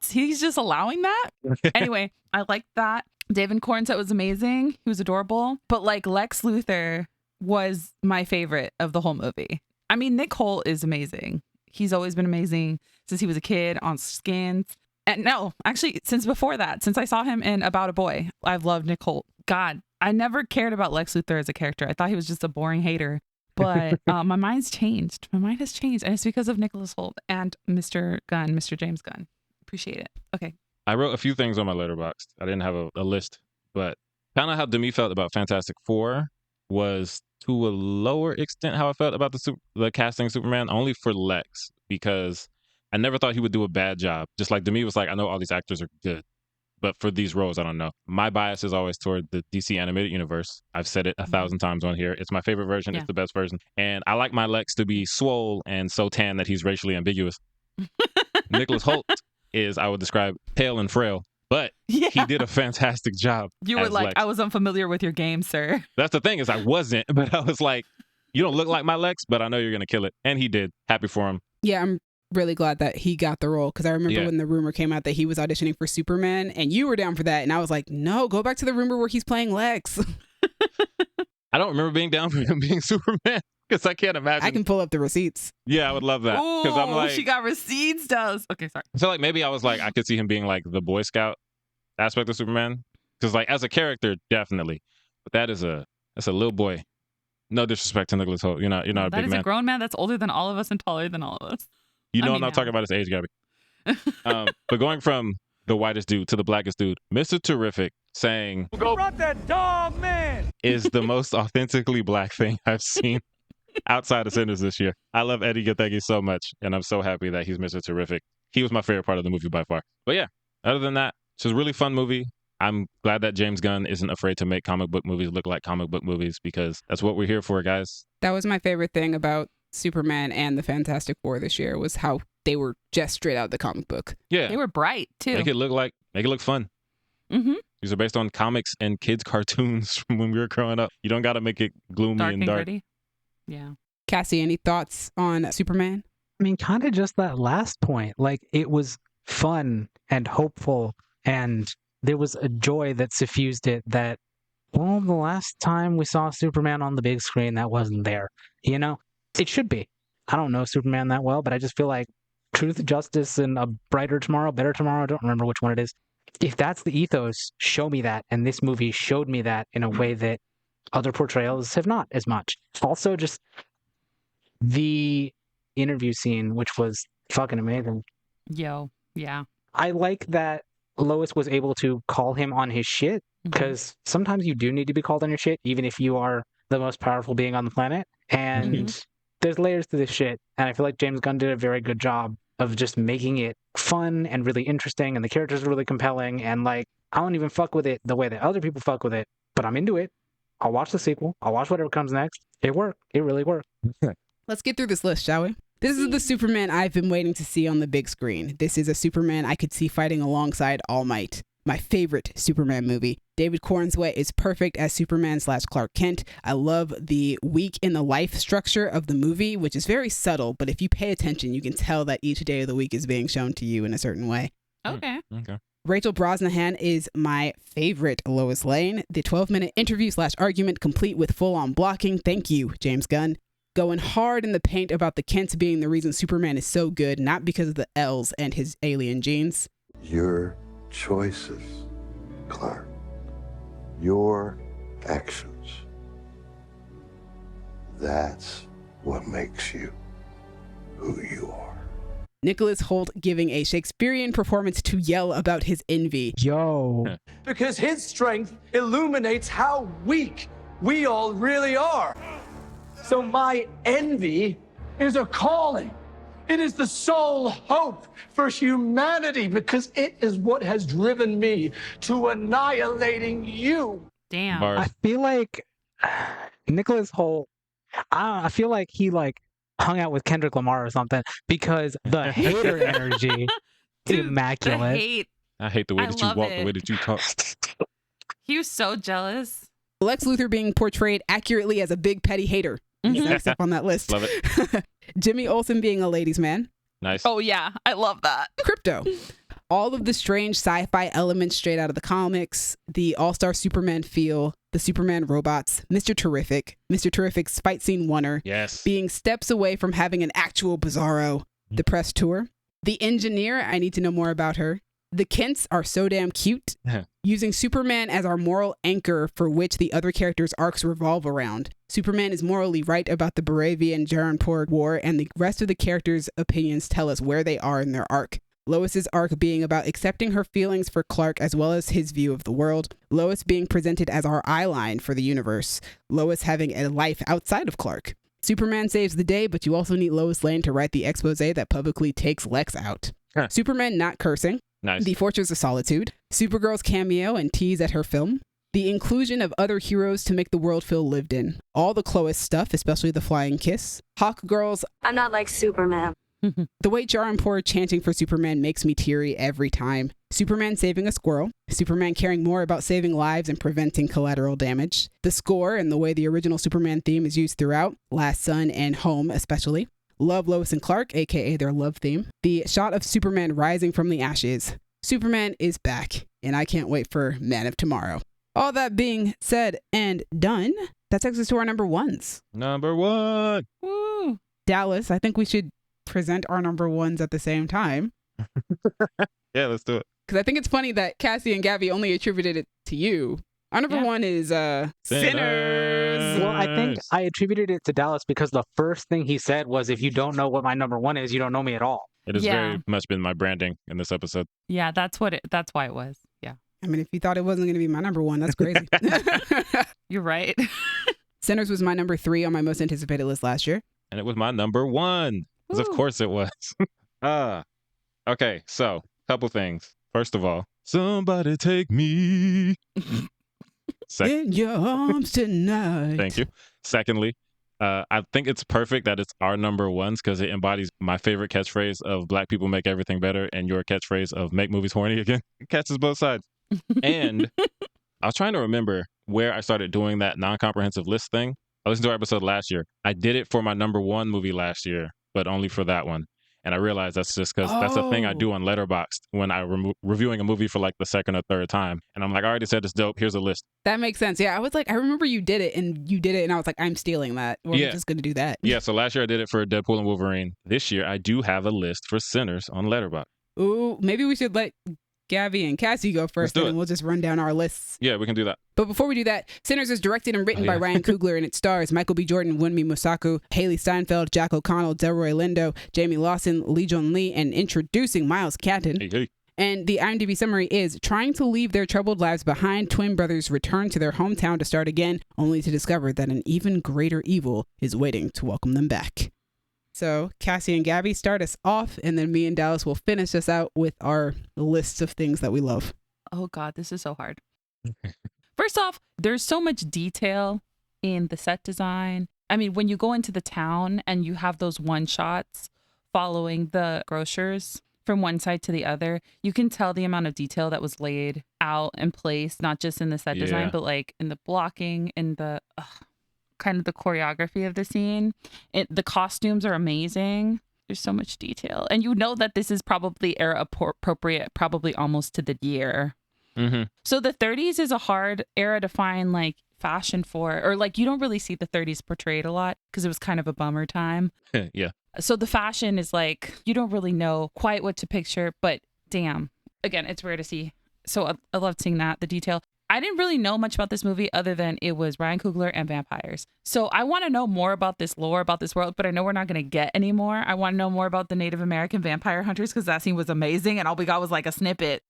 he's just allowing that? Anyway, I liked that. David Cornsett was amazing. He was adorable. But like Lex Luthor was my favorite of the whole movie. I mean, Nick Holt is amazing. He's always been amazing since he was a kid on Skins. And no, actually, since before that, since I saw him in About a Boy, I've loved Nick Holt. God, I never cared about Lex Luthor as a character. I thought he was just a boring hater. But my mind's changed. My mind has changed. And it's because of Nicholas Holt and Mr. James Gunn. Appreciate it. Okay. I wrote a few things on my letterbox. I didn't have a list, but kind of how Demi felt about Fantastic Four was to a lower extent how I felt about the casting Superman, only for Lex, because I never thought he would do a bad job. Just like Demi was like, I know all these actors are good, but for these roles, I don't know. My bias is always toward the DC animated universe. I've said it 1,000 times on here. It's my favorite version. Yeah. It's the best version. And I like my Lex to be swole and so tan that he's racially ambiguous. Nicholas Holt is, I would describe, pale and frail, but Yeah. he did a fantastic job. You were as like, Lex. I was unfamiliar with your game, sir. That's the thing, is I wasn't, but I was like, you don't look like my Lex, but I know you're going to kill it. And he did. Happy for him. Yeah, I'm really glad that he got the role because I remember when the rumor came out that he was auditioning for Superman and you were down for that. And I was like, no, go back to the rumor where he's playing Lex. I don't remember being down for him being Superman because I can't imagine. I can pull up the receipts. Yeah, I would love that. Because I'm like, she got receipts, does. Okay, sorry. so like maybe I was like, I could see him being like the Boy Scout aspect of Superman. Because like as a character, definitely. But that's a little boy. No disrespect to Nicholas Holt. You're not a That big is man. a grown man that's older than all of us and taller than all of us. You know I I'm mean, not now. talking about his age, Gabby. But going from the whitest dude to the blackest dude, Mr. Terrific saying Brought that dog, man. is the most authentically black thing I've seen outside of Sinners this year. I love Eddie Gathegi so much, and I'm so happy that he's Mr. Terrific. He was my favorite part of the movie by far. But yeah, other than that, it's just a really fun movie. I'm glad that James Gunn isn't afraid to make comic book movies look like comic book movies because that's what we're here for, guys. That was my favorite thing about Superman and the Fantastic Four this year was how they were just straight out the comic book. Yeah. They were bright, too. Make it look fun. Mm-hmm. These are based on comics and kids' cartoons from when we were growing up. You don't got to make it gloomy Dark and and dark. gritty. Yeah. Cassie, any thoughts on Superman? I mean, kind of just that last point. Like, it was fun and hopeful, and there was a joy that suffused it that, well, the last time we saw Superman on the big screen, that wasn't there. You know? It should be. I don't know Superman that well, but I just feel like truth, justice, and a brighter tomorrow, better tomorrow, I don't remember which one it is. If that's the ethos, show me that. And this movie showed me that in a way that other portrayals have not as much. Also, just the interview scene, which was fucking amazing. Yo. Yeah. I like that Lois was able to call him on his shit, because sometimes you do need to be called on your shit, even if you are the most powerful being on the planet. And there's layers to this shit. And I feel like James Gunn did a very good job of just making it fun and really interesting. And the characters are really compelling. And like, I don't even fuck with it the way that other people fuck with it, but I'm into it. I'll watch the sequel. I'll watch whatever comes next. It worked. It really worked. Let's get through this list, shall we? This is the Superman I've been waiting to see on the big screen. This is a Superman I could see fighting alongside All Might. My favorite Superman movie. David Cornsett is perfect as Superman/Clark Kent. I love the week in the life structure of the movie, which is very subtle, but if you pay attention, you can tell that each day of the week is being shown to you in a certain way. Okay. Okay. Rachel Brosnahan is my favorite Lois Lane. The 12-minute interview/argument complete with full-on blocking. Thank you, James Gunn. Going hard in the paint about the Kents being the reason Superman is so good, not because of the L's and his alien genes. Your choices, Clark. Your actions. That's what makes you who you are. Nicholas Hoult giving a Shakespearean performance to yell about his envy. Yo. Because his strength illuminates how weak we all really are. So my envy is a calling. It is the sole hope for humanity because it is what has driven me to annihilating you. Damn. Bars. I feel like Nicholas Hoult, I feel like he like hung out with Kendrick Lamar or something because the hater energy, Dude, immaculate. The hate. I hate the way I that you love walk, the it. way that you talk. He was so jealous. Lex Luthor being portrayed accurately as a big petty hater. He's next up on that list. Love it. Jimmy Olsen being a ladies' man. Nice. Oh yeah, I love that. Crypto. All of the strange sci-fi elements straight out of the comics, the all-star Superman feel, the Superman robots, Mr. Terrific's fight scene oneer, Yes. being steps away from having an actual Bizarro, the press tour. The engineer, I need to know more about her. The Kents are so damn cute. Using Superman as our moral anchor for which the other characters' arcs revolve around. Superman is morally right about the Baravian Jaranpur War, and the rest of the characters' opinions tell us where they are in their arc. Lois's arc being about accepting her feelings for Clark as well as his view of the world. Lois being presented as our eye line for the universe. Lois having a life outside of Clark. Superman saves the day, but you also need Lois Lane to write the expose that publicly takes Lex out. Huh. Superman not cursing. Nice. The Fortress of Solitude. Supergirl's cameo and tease at her film. The inclusion of other heroes to make the world feel lived in. All the Clois stuff, especially the flying kiss. Hawkgirl's I'm not like Superman. The way Jaranpur chanting for Superman makes me teary every time. Superman saving a squirrel. Superman caring more about saving lives and preventing collateral damage. The score and the way the original Superman theme is used throughout. Last Son and Home especially. Love Lois and Clark, aka their love theme. The shot of Superman rising from the ashes. Superman is back, and I can't wait for Man of Tomorrow. All that being said and done, that takes us to our number ones. Number one. Woo. Dallas, I think we should present our number ones at the same time. Yeah, let's do it. Because I think it's funny that Cassie and Gabby only attributed it to you. Our number one is Sinners. Well, I think I attributed it to Dallas because the first thing he said was, if you don't know what my number one is, you don't know me at all. It has Yeah. very much been my branding in this episode. Yeah, that's why it was. Yeah. I mean, if you thought it wasn't going to be my number one, that's crazy. You're right. Sinners was my number 3 on my most anticipated list last year. And it was my number one. Because of Woo. course it was. Okay, so couple things. First of all, somebody take me. In your arms tonight. Thank you. Secondly, I think it's perfect that it's our number ones because it embodies my favorite catchphrase of Black people make everything better and your catchphrase of make movies horny again. It catches both sides. And I was trying to remember where I started doing that non-comprehensive list thing. I listened to our episode last year. I did it for my number one movie last year, but only for that one. And I realized that's just because that's a thing I do on Letterboxd when I'm reviewing a movie for like the second or third time. And I'm like, I already said it's dope. Here's a list. That makes sense. Yeah, I was like, I remember you did it, and I was like, I'm stealing that. We're just going to do that. Yeah, so last year I did it for Deadpool and Wolverine. This year I do have a list for Sinners on Letterboxd. Ooh, maybe we should let Gabby and Cassie go first, do and it. then we'll just run down our lists. Yeah, we can do that. But before we do that, Sinners is directed and written by Ryan Coogler, and it stars Michael B. Jordan, Wunmi Mosaku, Haley Steinfeld, Jack O'Connell, Delroy Lindo, Jamie Lawson, Lee Jong Lee, and introducing Miles Catton. Hey. And the IMDb summary is, trying to leave their troubled lives behind, twin brothers return to their hometown to start again, only to discover that an even greater evil is waiting to welcome them back. So Cassie and Gabby start us off, and then me and Dallas will finish us out with our lists of things that we love. Oh God, this is so hard. First off, there's so much detail in the set design. I mean, when you go into the town and you have those one shots following the grocers from one side to the other, you can tell the amount of detail that was laid out in place, not just in the set design, but like in the blocking and the kind of the choreography of the scene. The costumes are amazing. There's so much detail. And you know that this is probably era appropriate, probably almost to the year. Mm-hmm. So the 30s is a hard era to find like fashion for, or like you don't really see the 30s portrayed a lot because it was kind of a bummer time. Yeah. So the fashion is like, you don't really know quite what to picture, but damn, again, it's rare to see. So I love seeing that, the detail. I didn't really know much about this movie other than it was Ryan Coogler and vampires. So I want to know more about this lore, about this world, but I know we're not going to get any more. I want to know more about the Native American vampire hunters because that scene was amazing and all we got was like a snippet.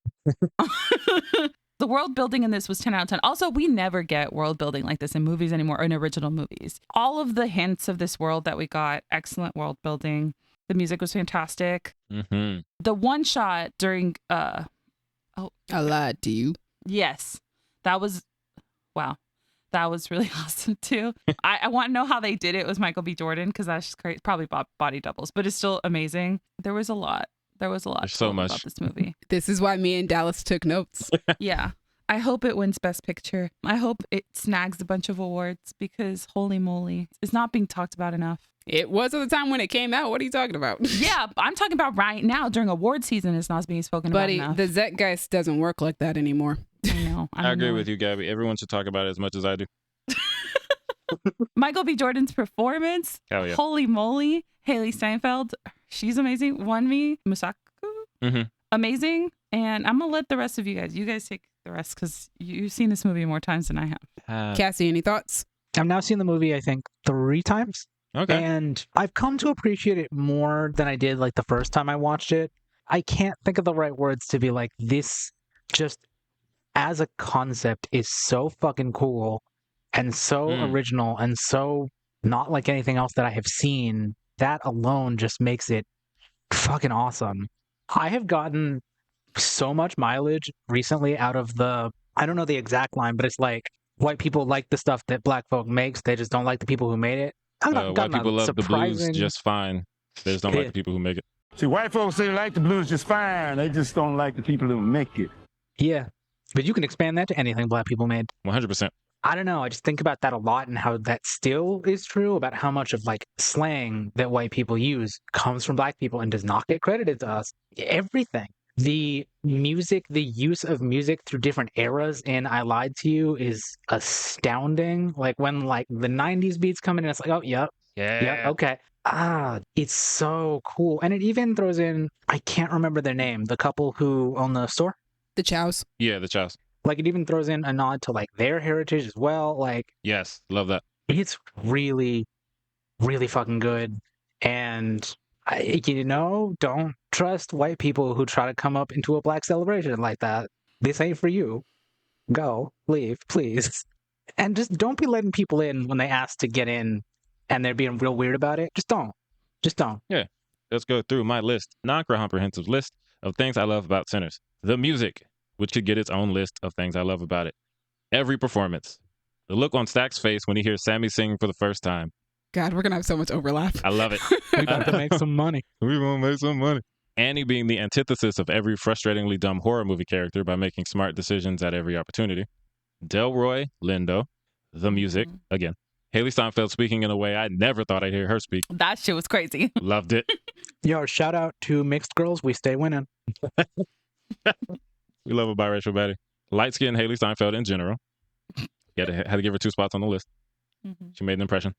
The world building in this was 10 out of 10. Also, we never get world building like this in movies anymore or in original movies. All of the hints of this world that we got, excellent world building. The music was fantastic. Mm-hmm. The one shot during I lied to you. yes. That was, wow. That was really awesome too. I want to know how they did it. It was Michael B. Jordan because that's just crazy. Probably body doubles, but it's still amazing. There was a lot. There's so much about this movie. This is why me and Dallas took notes. Yeah. I hope it wins Best Picture. I hope it snags a bunch of awards because holy moly, it's not being talked about enough. It was at the time when it came out. What are you talking about? Yeah, I'm talking about right now during award season. It's not being spoken about Buddy, enough. the Zeitgeist doesn't work like that anymore. I know. I agree with you, Gabby. Everyone should talk about it as much as I do. Michael B. Jordan's performance. Hell yeah. Holy moly. Haley Steinfeld, she's amazing. Wonmi Musaku, amazing. And I'm going to let the rest of you guys take the rest because you've seen this movie more times than I have. Cassie, any thoughts? I've now seen the movie, I think, 3 times. Okay. And I've come to appreciate it more than I did like the first time I watched it. I can't think of the right words to be like, this just as a concept is so fucking cool and so original and so not like anything else that I have seen. That alone just makes it fucking awesome. I have gotten so much mileage recently out of I don't know the exact line, but it's like, white people like the stuff that black folk makes. They just don't like the people who made it. White people love the blues just fine. They just don't like the people who make it. See, white folks say they like the blues just fine. They just don't like the people who make it. Yeah. But you can expand that to anything black people made. 100%. I don't know. I just think about that a lot and how that still is true about how much of like slang that white people use comes from black people and does not get credited to us. Everything. The music, the use of music through different eras in I Lied to You is astounding. Like when like the 90s beats come in and it's like, oh, yep. Yeah, okay. It's so cool. And it even throws in, I can't remember their name, the couple who own the store. The Chows. Yeah, the Chows. Like it even throws in a nod to like their heritage as well. Like, yes, love that. It's really, really fucking good. And don't trust white people who try to come up into a black celebration like that. This ain't for you. Go, leave, please. And just don't be letting people in when they ask to get in and they're being real weird about it. Just don't. Yeah. Let's go through my list. Non-comprehensive list of things I love about Sinners. The music, which could get its own list of things I love about it. Every performance. The look on Stack's face when he hears Sammy sing for the first time. God, we're going to have so much overlap. I love it. We got to make some money. We gonna make some money. Annie being the antithesis of every frustratingly dumb horror movie character by making smart decisions at every opportunity. Delroy Lindo. The music, again. Haley Steinfeld speaking in a way I never thought I'd hear her speak. That shit was crazy. Loved it. Yo, shout out to mixed girls. We stay winning. We love a biracial baddie. Light-skinned Haley Steinfeld in general. Had to give her 2 spots on the list. She made an impression.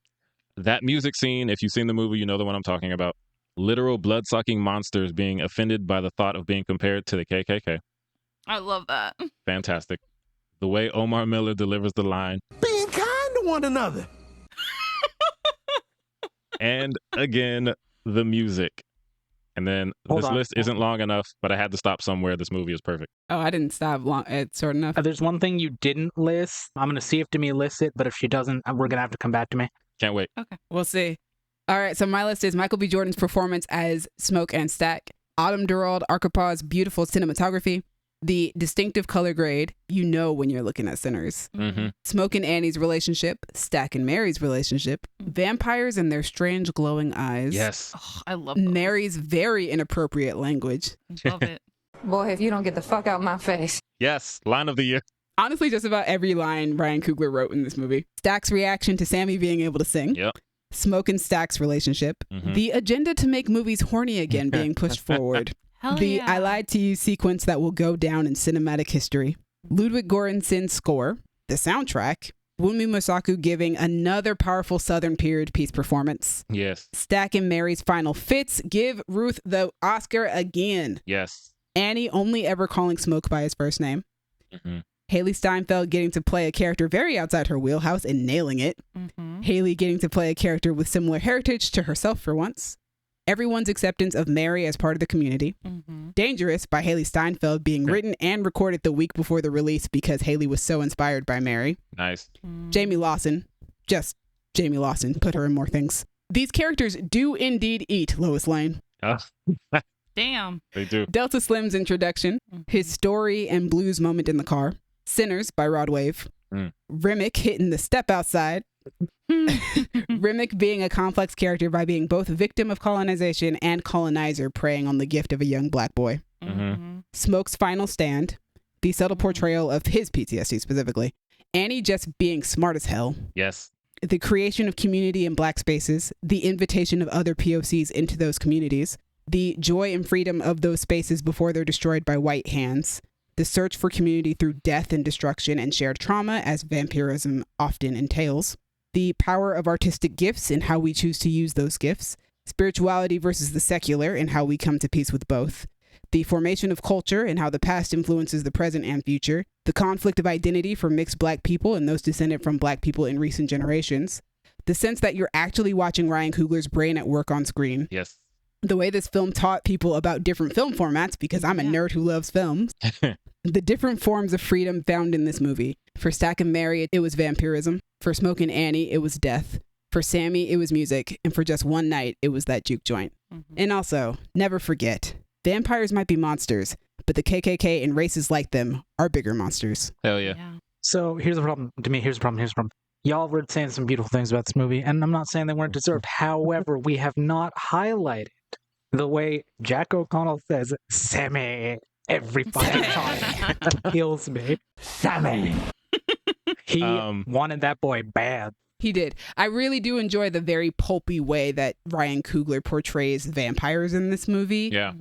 That music scene, if you've seen the movie, you know the one I'm talking about. Literal blood-sucking monsters being offended by the thought of being compared to the KKK. I love that. Fantastic. The way Omar Miller delivers the line. Being kind to one another. And again, the music. And then this list isn't long enough, but I had to stop somewhere. This movie is perfect. Oh, I didn't stop long. It's short enough. There's one thing you didn't list. I'm going to see if Demi lists it, but if she doesn't, we're going to have to come back to me. Can't wait. Okay. We'll see. All right, so my list is Michael B. Jordan's performance as Smoke and Stack, Autumn Durald Arkapa's beautiful cinematography, the distinctive color grade, you know when you're looking at Sinners, Smoke and Annie's relationship, Stack and Mary's relationship, vampires and their strange glowing eyes. Yes. Oh, I love those. Mary's very inappropriate language. Love it. Boy, if you don't get the fuck out my face. Yes. Line of the year. Honestly, just about every line Ryan Coogler wrote in this movie. Stack's reaction to Sammy being able to sing. Yep. Smoke and Stack's relationship. The agenda to make movies horny again being pushed forward. The I Lied to You sequence that will go down in cinematic history. Ludwig Göransson's score. The soundtrack. Wunmi Mosaku giving another powerful Southern period piece performance. Yes. Stack and Mary's final fits. Give Ruth the Oscar again. Yes. Annie only ever calling Smoke by his first name. Haley Steinfeld getting to play a character very outside her wheelhouse and nailing it. Mm-hmm. Haley getting to play a character with similar heritage to herself for once. Everyone's acceptance of Mary as part of the community. Mm-hmm. Dangerous by Haley Steinfeld being written and recorded the week before the release because Haley was so inspired by Mary. Nice. Jamie Lawson, just Jamie Lawson, put her in more things. These characters do indeed eat Lois Lane. Oh, Damn. they do. Delta Slim's introduction, his story and blues moment in the car. Sinners by Rod Wave. Remick hitting the step outside. Remick being a complex character by being both a victim of colonization and colonizer preying on the gift of a young black boy. Smoke's final stand, the subtle portrayal of his PTSD specifically. Annie just being smart as hell. Yes. The creation of community in black spaces, the invitation of other POCs into those communities, the joy and freedom of those spaces before they're destroyed by white hands, the search for community through death and destruction and shared trauma, as vampirism often entails, the power of artistic gifts and how we choose to use those gifts, spirituality versus the secular and how we come to peace with both, the formation of culture and how the past influences the present and future, the conflict of identity for mixed black people and those descended from black people in recent generations, the sense that you're actually watching Ryan Coogler's brain at work on screen. Yes. The way this film taught people about different film formats, because I'm a nerd who loves films. The different forms of freedom found in this movie. For Stack and Mary, it was vampirism. For Smoke and Annie, it was death. For Sammy, it was music. And for Just One Night, it was that juke joint. And also, never forget, vampires might be monsters, but the KKK and races like them are bigger monsters. Hell yeah. So here's the problem to me. Here's the problem. Y'all were saying some beautiful things about this movie, and I'm not saying they weren't deserved. However, we have not highlighted the way Jack O'Connell says, Sammy, every fucking time. That kills me. Sammy. He wanted that boy bad. He did. I really do enjoy the very pulpy way that Ryan Coogler portrays vampires in this movie. Yeah.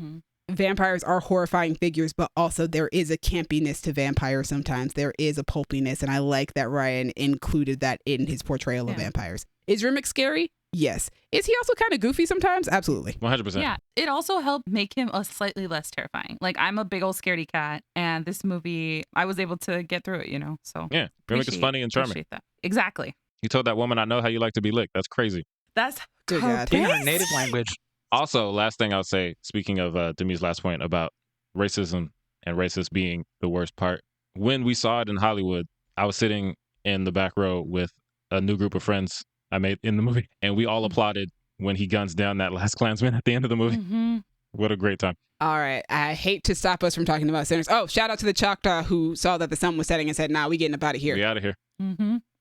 Vampires are horrifying figures, but also there is a campiness to vampires sometimes. There is a pulpiness, and I like that Ryan included that in his portrayal of vampires. Is Remick scary? Yes. Is he also kind of goofy sometimes? Absolutely. 100%. Yeah. It also helped make him a slightly less terrifying. Like, I'm a big old scaredy cat, and this movie, I was able to get through it, you know? So yeah. Remick is funny and charming. Appreciate that. Exactly. You told that woman, I know how you like to be licked. That's crazy. That's good. God. In her native language. Also, last thing I'll say, speaking of Demi's last point about racism and racist being the worst part, when we saw it in Hollywood, I was sitting in the back row with a new group of friends I made in the movie, and we all applauded when he guns down that last Klansman at the end of the movie. What a great time. All right. I hate to stop us from talking about Sinners. Oh, shout out to the Choctaw who saw that the sun was setting and said, nah, we getting up out of here. We out of here.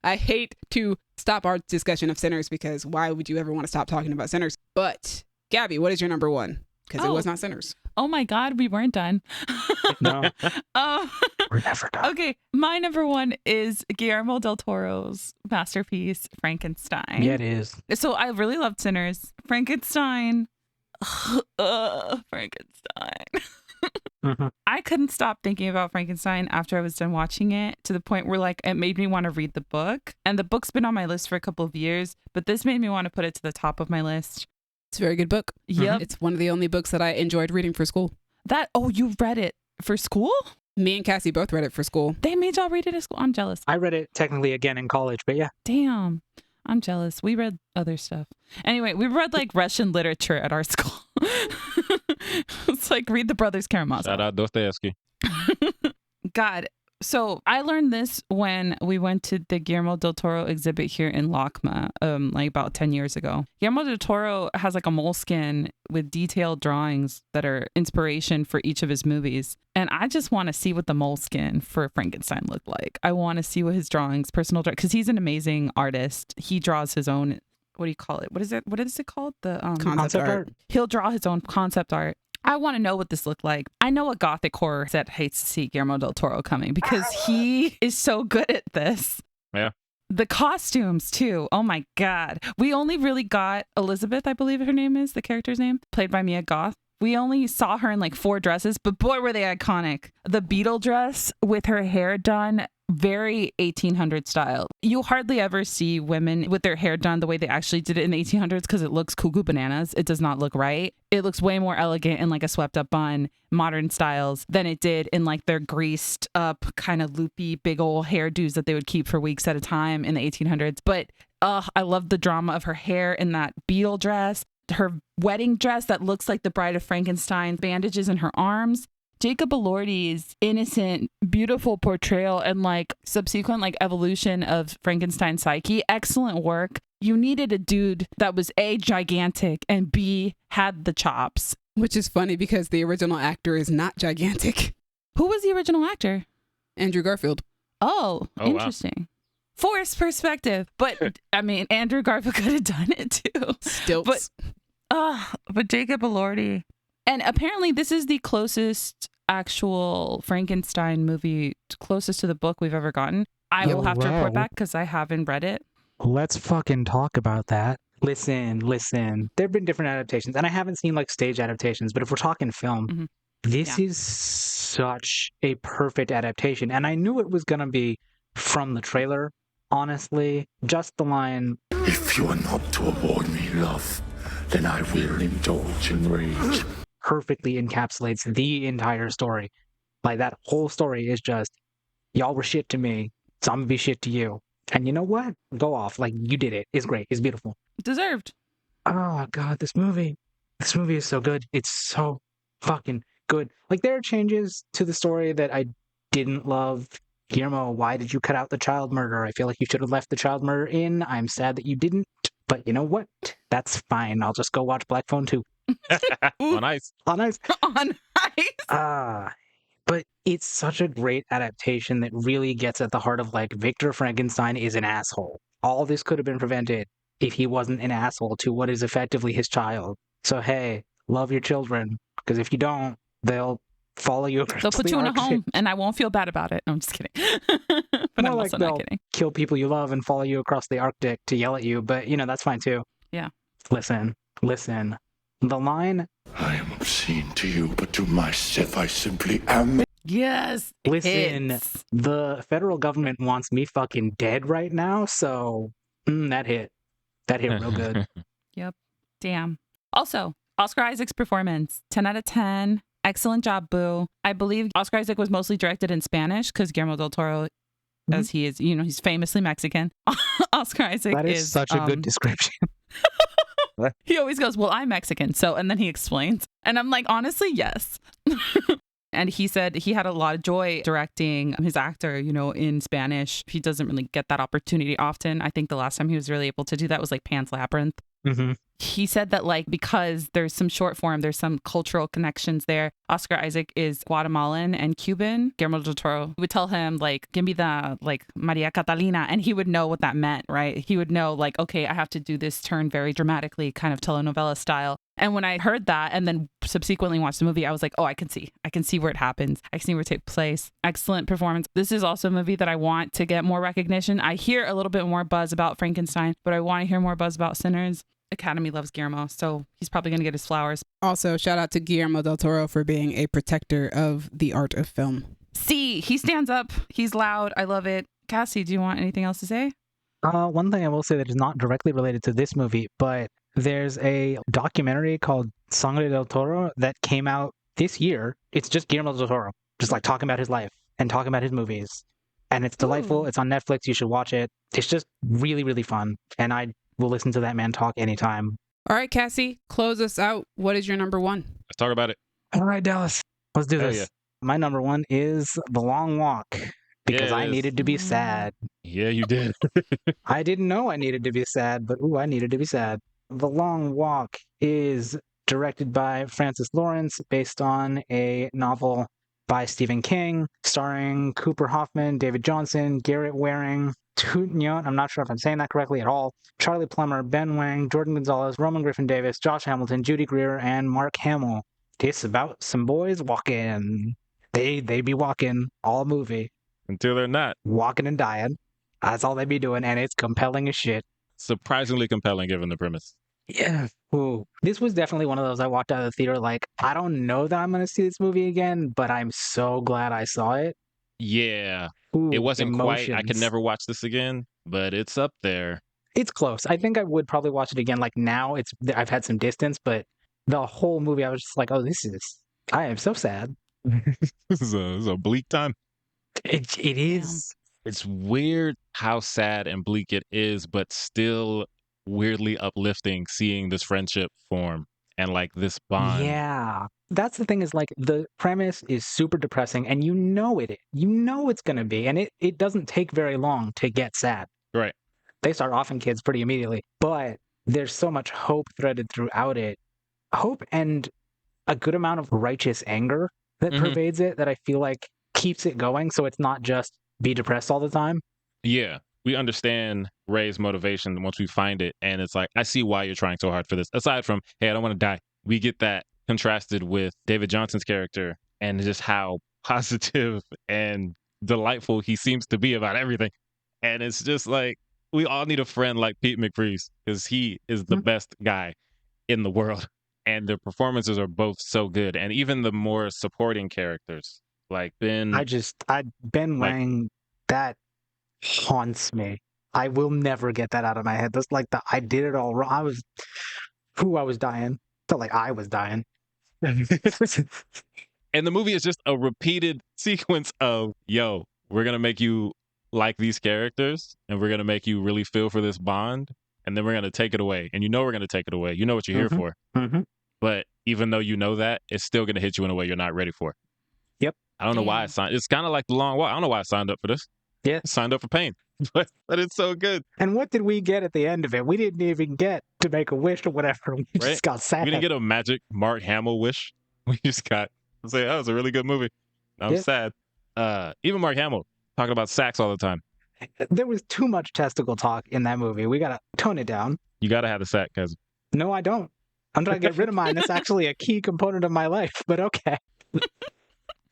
I hate to stop our discussion of Sinners because why would you ever want to stop talking about Sinners? But Gabby, what is your number one? Because it was not Sinners. Oh my God, we weren't done. No. We're never done. Okay, my number one is Guillermo del Toro's masterpiece, Frankenstein. Yeah, it is. So I really loved Sinners. Frankenstein. Frankenstein. I couldn't stop thinking about Frankenstein after I was done watching it, to the point where like it made me want to read the book. And the book's been on my list for a couple of years, but this made me want to put it to the top of my list. It's a very good book. Yep. It's one of the only books that I enjoyed reading for school. You read it for school? Me and Cassie both read it for school. They made y'all read it at school? I'm jealous. I read it technically again in college, but yeah. Damn. I'm jealous. We read other stuff. Anyway, we read like Russian literature at our school. It's like read the Brothers Karamazov. Shout out Dostoevsky. God. So I learned this when we went to the Guillermo del Toro exhibit here in LACMA, like about 10 years ago. Guillermo del Toro has like a moleskin with detailed drawings that are inspiration for each of his movies. And I just want to see what the moleskin for Frankenstein looked like. I want to see what his drawings, personal drawings, because he's an amazing artist. He draws his own, what do you call it? What is it? What is it called? The Concept art. He'll draw his own concept art. I want to know what this looked like. I know a gothic horror set hates to see Guillermo del Toro coming because he is so good at this. Yeah. The costumes, too. Oh, my God. We only really got Elizabeth, I believe her name is, the character's name, played by Mia Goth. We only saw her in like 4 dresses, but boy, were they iconic. The beetle dress with her hair done, very 1800 style. You hardly ever see women with their hair done the way they actually did it in the 1800s because it looks cuckoo bananas. It does not look right. It looks way more elegant in like a swept up bun, modern styles, than it did in like their greased up, kind of loopy, big old hairdos that they would keep for weeks at a time in the 1800s. But I love the drama of her hair in that beetle dress. Her wedding dress that looks like the Bride of Frankenstein, bandages in her arms. Jacob Elordi's innocent, beautiful portrayal and like subsequent like evolution of Frankenstein's psyche. Excellent work. You needed a dude that was A, gigantic, and B, had the chops. Which is funny because the original actor is not gigantic. Who was the original actor? Andrew Garfield. Oh, wow. interesting. Forced perspective. But I mean, Andrew Garfield could have done it too. Stilts. But Jacob Elordi. And apparently this is the closest actual Frankenstein movie, closest to the book we've ever gotten. I will have to report back because I haven't read it. Let's fucking talk about that. Listen. There have been different adaptations, and I haven't seen like stage adaptations, but if we're talking film, this is such a perfect adaptation. And I knew it was going to be from the trailer, honestly. Just the line, If you are not to award me love, then I will indulge in rage. perfectly encapsulates the entire story. Like, that whole story is just, y'all were shit to me, so I'm gonna be shit to you. And you know what? Go off. Like, you did it. It's great. It's beautiful. Deserved. Oh, God, this movie is so good. It's so fucking good. Like, there are changes to the story that I didn't love. Guillermo, why did you cut out the child murder? I feel like you should have left the child murder in. I'm sad that you didn't. But you know what? That's fine. I'll just go watch Black Phone 2. On ice. On ice. On ice. But it's such a great adaptation that really gets at the heart of, like, Victor Frankenstein is an asshole. All this could have been prevented if he wasn't an asshole to what is effectively his child. So, hey, love your children, because if you don't, they'll follow you across They'll put the you in a Arctic. home and I won't feel bad about it. No, I'm just kidding. But More I'm like also they'll not kidding. kill people you love and follow you across the Arctic to yell at you, but, you know, that's fine too. Yeah. Listen. The line, I am obscene to you, but to myself I simply am. Yes. listen, hits. the federal government wants me fucking dead right now, so that hit. That hit real good. Yep. Damn. Also, Oscar Isaac's performance, 10 out of 10. Excellent job, Boo. I believe Oscar Isaac was mostly directed in Spanish because Guillermo del Toro, as he is, you know, he's famously Mexican. Oscar Isaac That is such a good description. He always goes, well, I'm Mexican. So, and then he explains. And I'm like, honestly, yes. And he said he had a lot of joy directing his actor, you know, in Spanish. He doesn't really get that opportunity often. I think the last time he was really able to do that was like Pan's Labyrinth. Mm-hmm. He said that, like, because there's some short form, there's some cultural connections there. Oscar Isaac is Guatemalan and Cuban. Guillermo del Toro would tell him, like, give me the, like, Maria Catalina. And he would know what that meant, right? He would know, like, okay, I have to do this turn very dramatically, kind of telenovela style. And when I heard that and then subsequently watched the movie, I was like, oh, I can see where it happens. I can see where it takes place. Excellent performance. This is also a movie that I want to get more recognition. I hear a little bit more buzz about Frankenstein, but I want to hear more buzz about Sinners. Academy loves Guillermo, so he's probably going to get his flowers. Also, shout out to Guillermo del Toro for being a protector of the art of film. See, he stands up. He's loud. I love it. Cassie, do you want anything else to say? One thing I will say that is not directly related to this movie, but there's a documentary called Sangre del Toro that came out this year. It's just Guillermo del Toro, just like talking about his life and talking about his movies. And it's delightful. Ooh. It's on Netflix. You should watch it. It's just really, really fun. And I will listen to that man talk anytime. All right, Cassie, close us out. What is your number one? Let's talk about it. All right, Dallas, let's do Hell this. yeah. My number one is The Long Walk because Yeah, I it is. needed to be sad. Yeah, you did. I didn't know I needed to be sad, but I needed to be sad. The Long Walk is directed by Francis Lawrence, based on a novel by Stephen King, starring Cooper Hoffman, David Johnson, Garrett Waring, Toot Nyot, I'm not sure if I'm saying that correctly at all, Charlie Plummer, Ben Wang, Jordan Gonzalez, Roman Griffin Davis, Josh Hamilton, Judy Greer, and Mark Hamill. It's about some boys walking. They be walking all movie. Until they're not. Walking and dying. That's all they be doing, and it's compelling as shit. Surprisingly compelling given the premise. Yeah. Ooh. This was definitely one of those I walked out of the theater like, I don't know that I'm going to see this movie again, but I'm so glad I saw it. Yeah. It Ooh, wasn't quite, I could emotions. never watch this again, but it's up there. It's close. I think I would probably watch it again. Like now, I've had some distance, but the whole movie, I was just like, oh, I am so sad. This is a bleak time. It is. It's weird how sad and bleak it is, but still weirdly uplifting seeing this friendship form and like this bond. Yeah. That's the thing is like the premise is super depressing and you know it's going to be. And it doesn't take very long to get sad. Right. They start offing kids pretty immediately, but there's so much hope threaded throughout it. Hope and a good amount of righteous anger that pervades it that I feel like keeps it going. So it's not just be depressed all the time. Yeah. We understand Ray's motivation once we find it. And it's like, I see why you're trying so hard for this. Aside from, hey, I don't want to die. We get that contrasted with David Johnson's character and just how positive and delightful he seems to be about everything. And it's just like, we all need a friend like Pete McFreeze because he is the best guy in the world. And the performances are both so good. And even the more supporting characters, like Ben. Ben Wang, that haunts me. I will never get that out of my head. That's like I did it all wrong. I was dying. Felt like I was dying. And the movie is just a repeated sequence of, yo, we're going to make you like these characters and we're going to make you really feel for this bond. And then we're going to take it away. And you know we're going to take it away. You know what you're here for. But even though you know that, it's still going to hit you in a way you're not ready for. Yep. I don't know why I signed. It's kind of like The Long Walk. I don't know why I signed up for this. Yeah. I signed up for pain. But it's so good. And what did we get at the end of it? We didn't even get to make a wish or whatever. We just got sad. We didn't get a magic Mark Hamill wish. We just got to say, oh, it was a really good movie. I'm sad. Even Mark Hamill talking about sex all the time. There was too much testicle talk in that movie. We got to tone it down. You got to have the sack, cousin. No, I don't. I'm trying to get rid of mine. That's actually a key component of my life, but okay.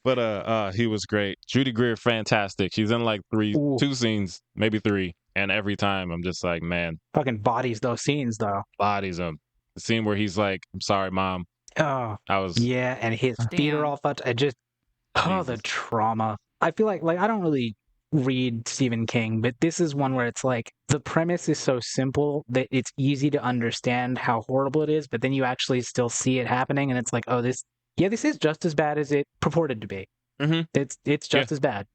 But he was great. Judy Greer, fantastic. She's in like two scenes, maybe three. And every time I'm just like, man. Fucking bodies those scenes, though. Bodies them. The scene where he's like, I'm sorry, Mom. Oh. Yeah, and his feet are all fucked. The trauma. I feel like I don't really read Stephen King, but this is one where it's like the premise is so simple that it's easy to understand how horrible it is, but then you actually still see it happening and it's like, oh, this is just as bad as it purported to be. It's just as bad.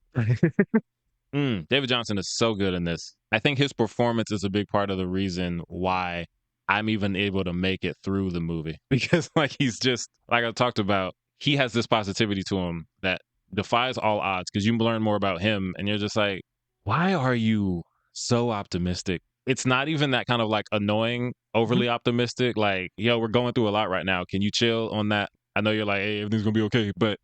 David Johnson is so good in this. I think his performance is a big part of the reason why I'm even able to make it through the movie, because he's just, like I talked about, he has this positivity to him that defies all odds, because you learn more about him and you're just like, why are you so optimistic? It's not even that kind of annoying, overly optimistic, like, yo, we're going through a lot right now. Can you chill on that? I know you're like, hey, everything's going to be okay, but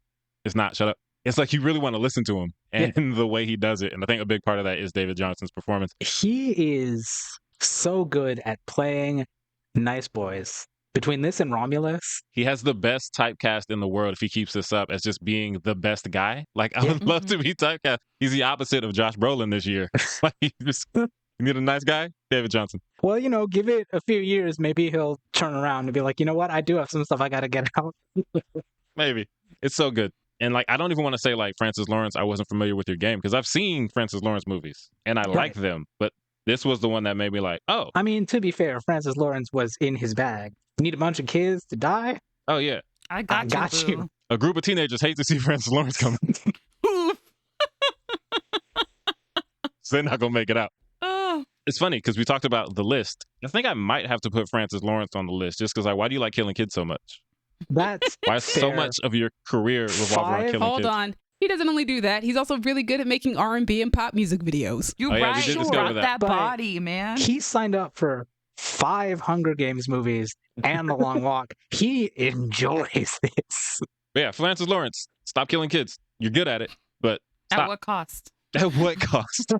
it's not. Shut up. It's like you really want to listen to him and the way he does it. And I think a big part of that is David Johnson's performance. He is so good at playing nice boys. Between this and Romulus, he has the best typecast in the world if he keeps this up as just being the best guy. I would love to be typecast. He's the opposite of Josh Brolin this year. You need a nice guy? David Johnson. Well, give it a few years, maybe he'll turn around and be like, you know what? I do have some stuff I got to get out. Maybe. It's so good. And I don't even want to say Francis Lawrence, I wasn't familiar with your game, because I've seen Francis Lawrence movies and I like them, but this was the one that made me like, oh. I mean, to be fair, Francis Lawrence was in his bag. You need a bunch of kids to die? Oh, yeah. I got you. A group of teenagers hate to see Francis Lawrence coming. So they're not going to make it out. It's funny because we talked about the list. I think I might have to put Francis Lawrence on the list just because why do you like killing kids so much? That's why so much of your career revolves around killing kids? Hold on. He doesn't only do that. He's also really good at making R&B and pop music videos. You're right. He got that body, man. He signed up for 5 Hunger Games movies and The Long Walk. He enjoys this. Yeah, Francis Lawrence, stop killing kids. You're good at it, but stop. At what cost? At what cost?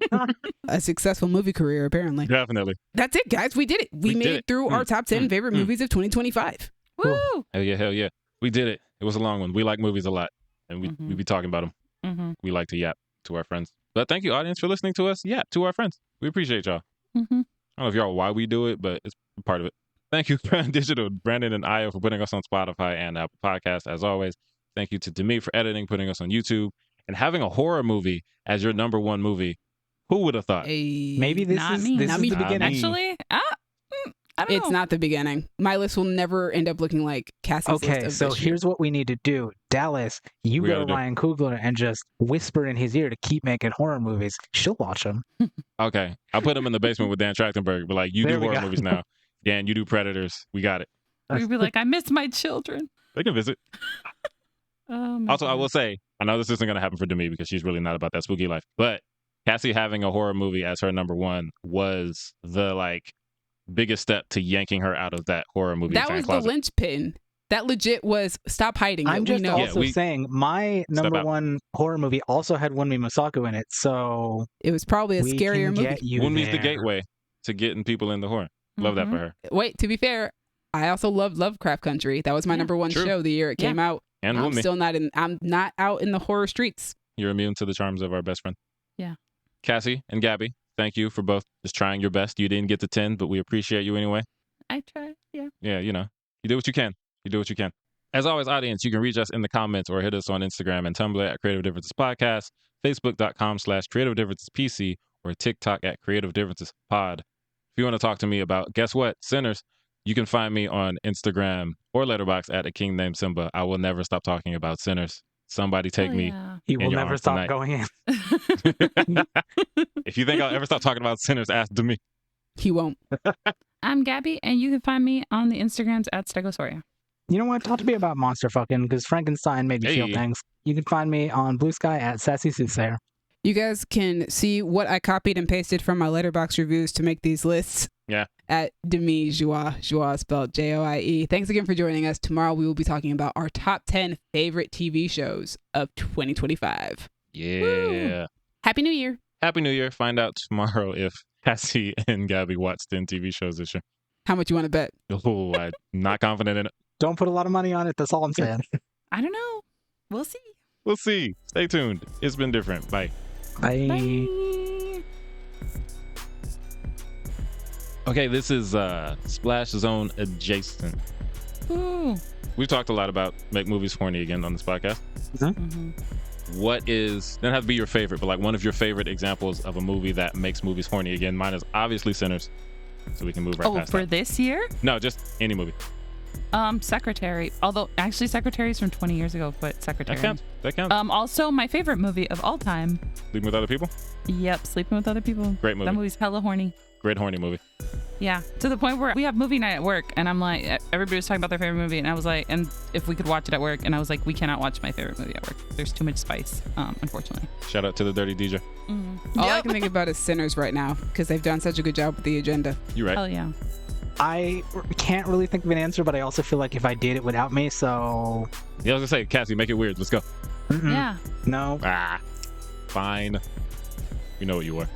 A successful movie career, apparently. Definitely. That's it, guys. We did it. We made it through our top 10 favorite movies of 2025. Woo! Hell yeah. We did it. It was a long one. We like movies a lot, and we be talking about them. We like to yap to our friends. But thank you, audience, for listening to us yap to our friends. We appreciate y'all. I don't know if y'all why we do it, but it's part of it. Thank you, Crown Digital, Brandon and Io for putting us on Spotify and Apple Podcasts. As always, thank you to Demi for editing, putting us on YouTube, and having a horror movie as your number one movie. Who would have thought? Maybe this Not is me. this Not is me. the beginning. Actually, I don't It's know. not the beginning. My list will never end up looking like Cassie's list Okay, of so this year. here's what we need to do. Dallas, you We go gotta to do. Ryan Coogler and just whisper in his ear to keep making horror movies. She'll watch them. Okay, I put him in the basement with Dan Trachtenberg, but like, you There do we horror go. movies now. Dan, you do Predators. We got it. We'd be like, I miss my children. They can visit. Oh, my Also, I God. will say, I know this isn't going to happen for Demi because she's really not about that spooky life, but Cassie having a horror movie as her number one was the like biggest step to yanking her out of that horror movie That fan was closet. the linchpin. That legit was stop hiding it. I'm We just know. also saying my number out. one horror movie also had Wunmi Mosaku in it, so It was probably a we scarier can movie. get you Wunmi's the there. gateway to getting people into horror. Love that for her. Wait, to be fair, I also loved Lovecraft Country. That was my Yeah. number one True. show the year it came out. And I'm Wunmi, still not in. I'm not out in the horror streets. you're immune to the charms of our best friend. Yeah. Cassie and Gabby, thank you for both just trying your best. You didn't get to 10, but we appreciate you anyway. I tried. Yeah. Yeah, you know, you do what you can. You do what you can. As always, audience, you can reach us in the comments or hit us on Instagram and Tumblr at Creative Differences Podcast, Facebook.com/Creative Differences PC, or TikTok at Creative Differences Pod. If you want to talk to me about, guess what, Sinners, you can find me on Instagram or Letterboxd at A King Named Simba. I will never stop talking about Sinners. Somebody take me. He in will your never arms stop tonight. going in. If you think I'll ever stop talking about Sinners, ask me. He won't. I'm Gabby, and you can find me on the Instagrams at Stegosaurus. You know what? Talk to me about monster fucking because Frankenstein made me feel Hey. things. You can find me on Blue Sky at Sassy Soothsayer. You guys can see what I copied and pasted from my Letterboxd reviews to make these lists. Yeah. At Demi Joie. Joie spelled Joie. Thanks again for joining us. Tomorrow we will be talking about our top 10 favorite TV shows of 2025. Yeah. Woo. Happy New Year. Happy New Year. Find out tomorrow if Cassie and Gabby watched 10 TV shows this year. How much you want to bet? Oh, I'm not confident in it. Don't put a lot of money on it. That's all I'm saying. I don't know. We'll see. We'll see. Stay tuned. It's been different. Bye. Bye. Bye. Okay, this is Splash Zone adjacent. Ooh. We've talked a lot about make movies horny again on this podcast. Mm-hmm. What is, doesn't have to be your favorite, but like one of your favorite examples of a movie that makes movies horny again? Mine is obviously Sinners, so we can move right Oh, past for that. this year? No, just any movie. Secretary. Although actually Secretary's from 20 years ago, but Secretary. That counts. That counts. Also my favorite movie of all time. Sleeping with Other People? Yep, Sleeping with Other People. Great movie. That movie's hella horny. Great horny movie. Yeah, to the point where we have movie night at work, and I'm like, everybody was talking about their favorite movie, and I was like, and if we could watch it at work, and I was like, we cannot watch my favorite movie at work. There's too much spice, unfortunately. Shout out to the Dirty DJ. All I can think about is Sinners right now because they've done such a good job with the agenda. You're right. Hell yeah. I can't really think of an answer, but I also feel like if I did, it would out me. So Yeah, I was gonna say, Cassie, make it weird. Let's go. Yeah. No. Fine. You know what you are.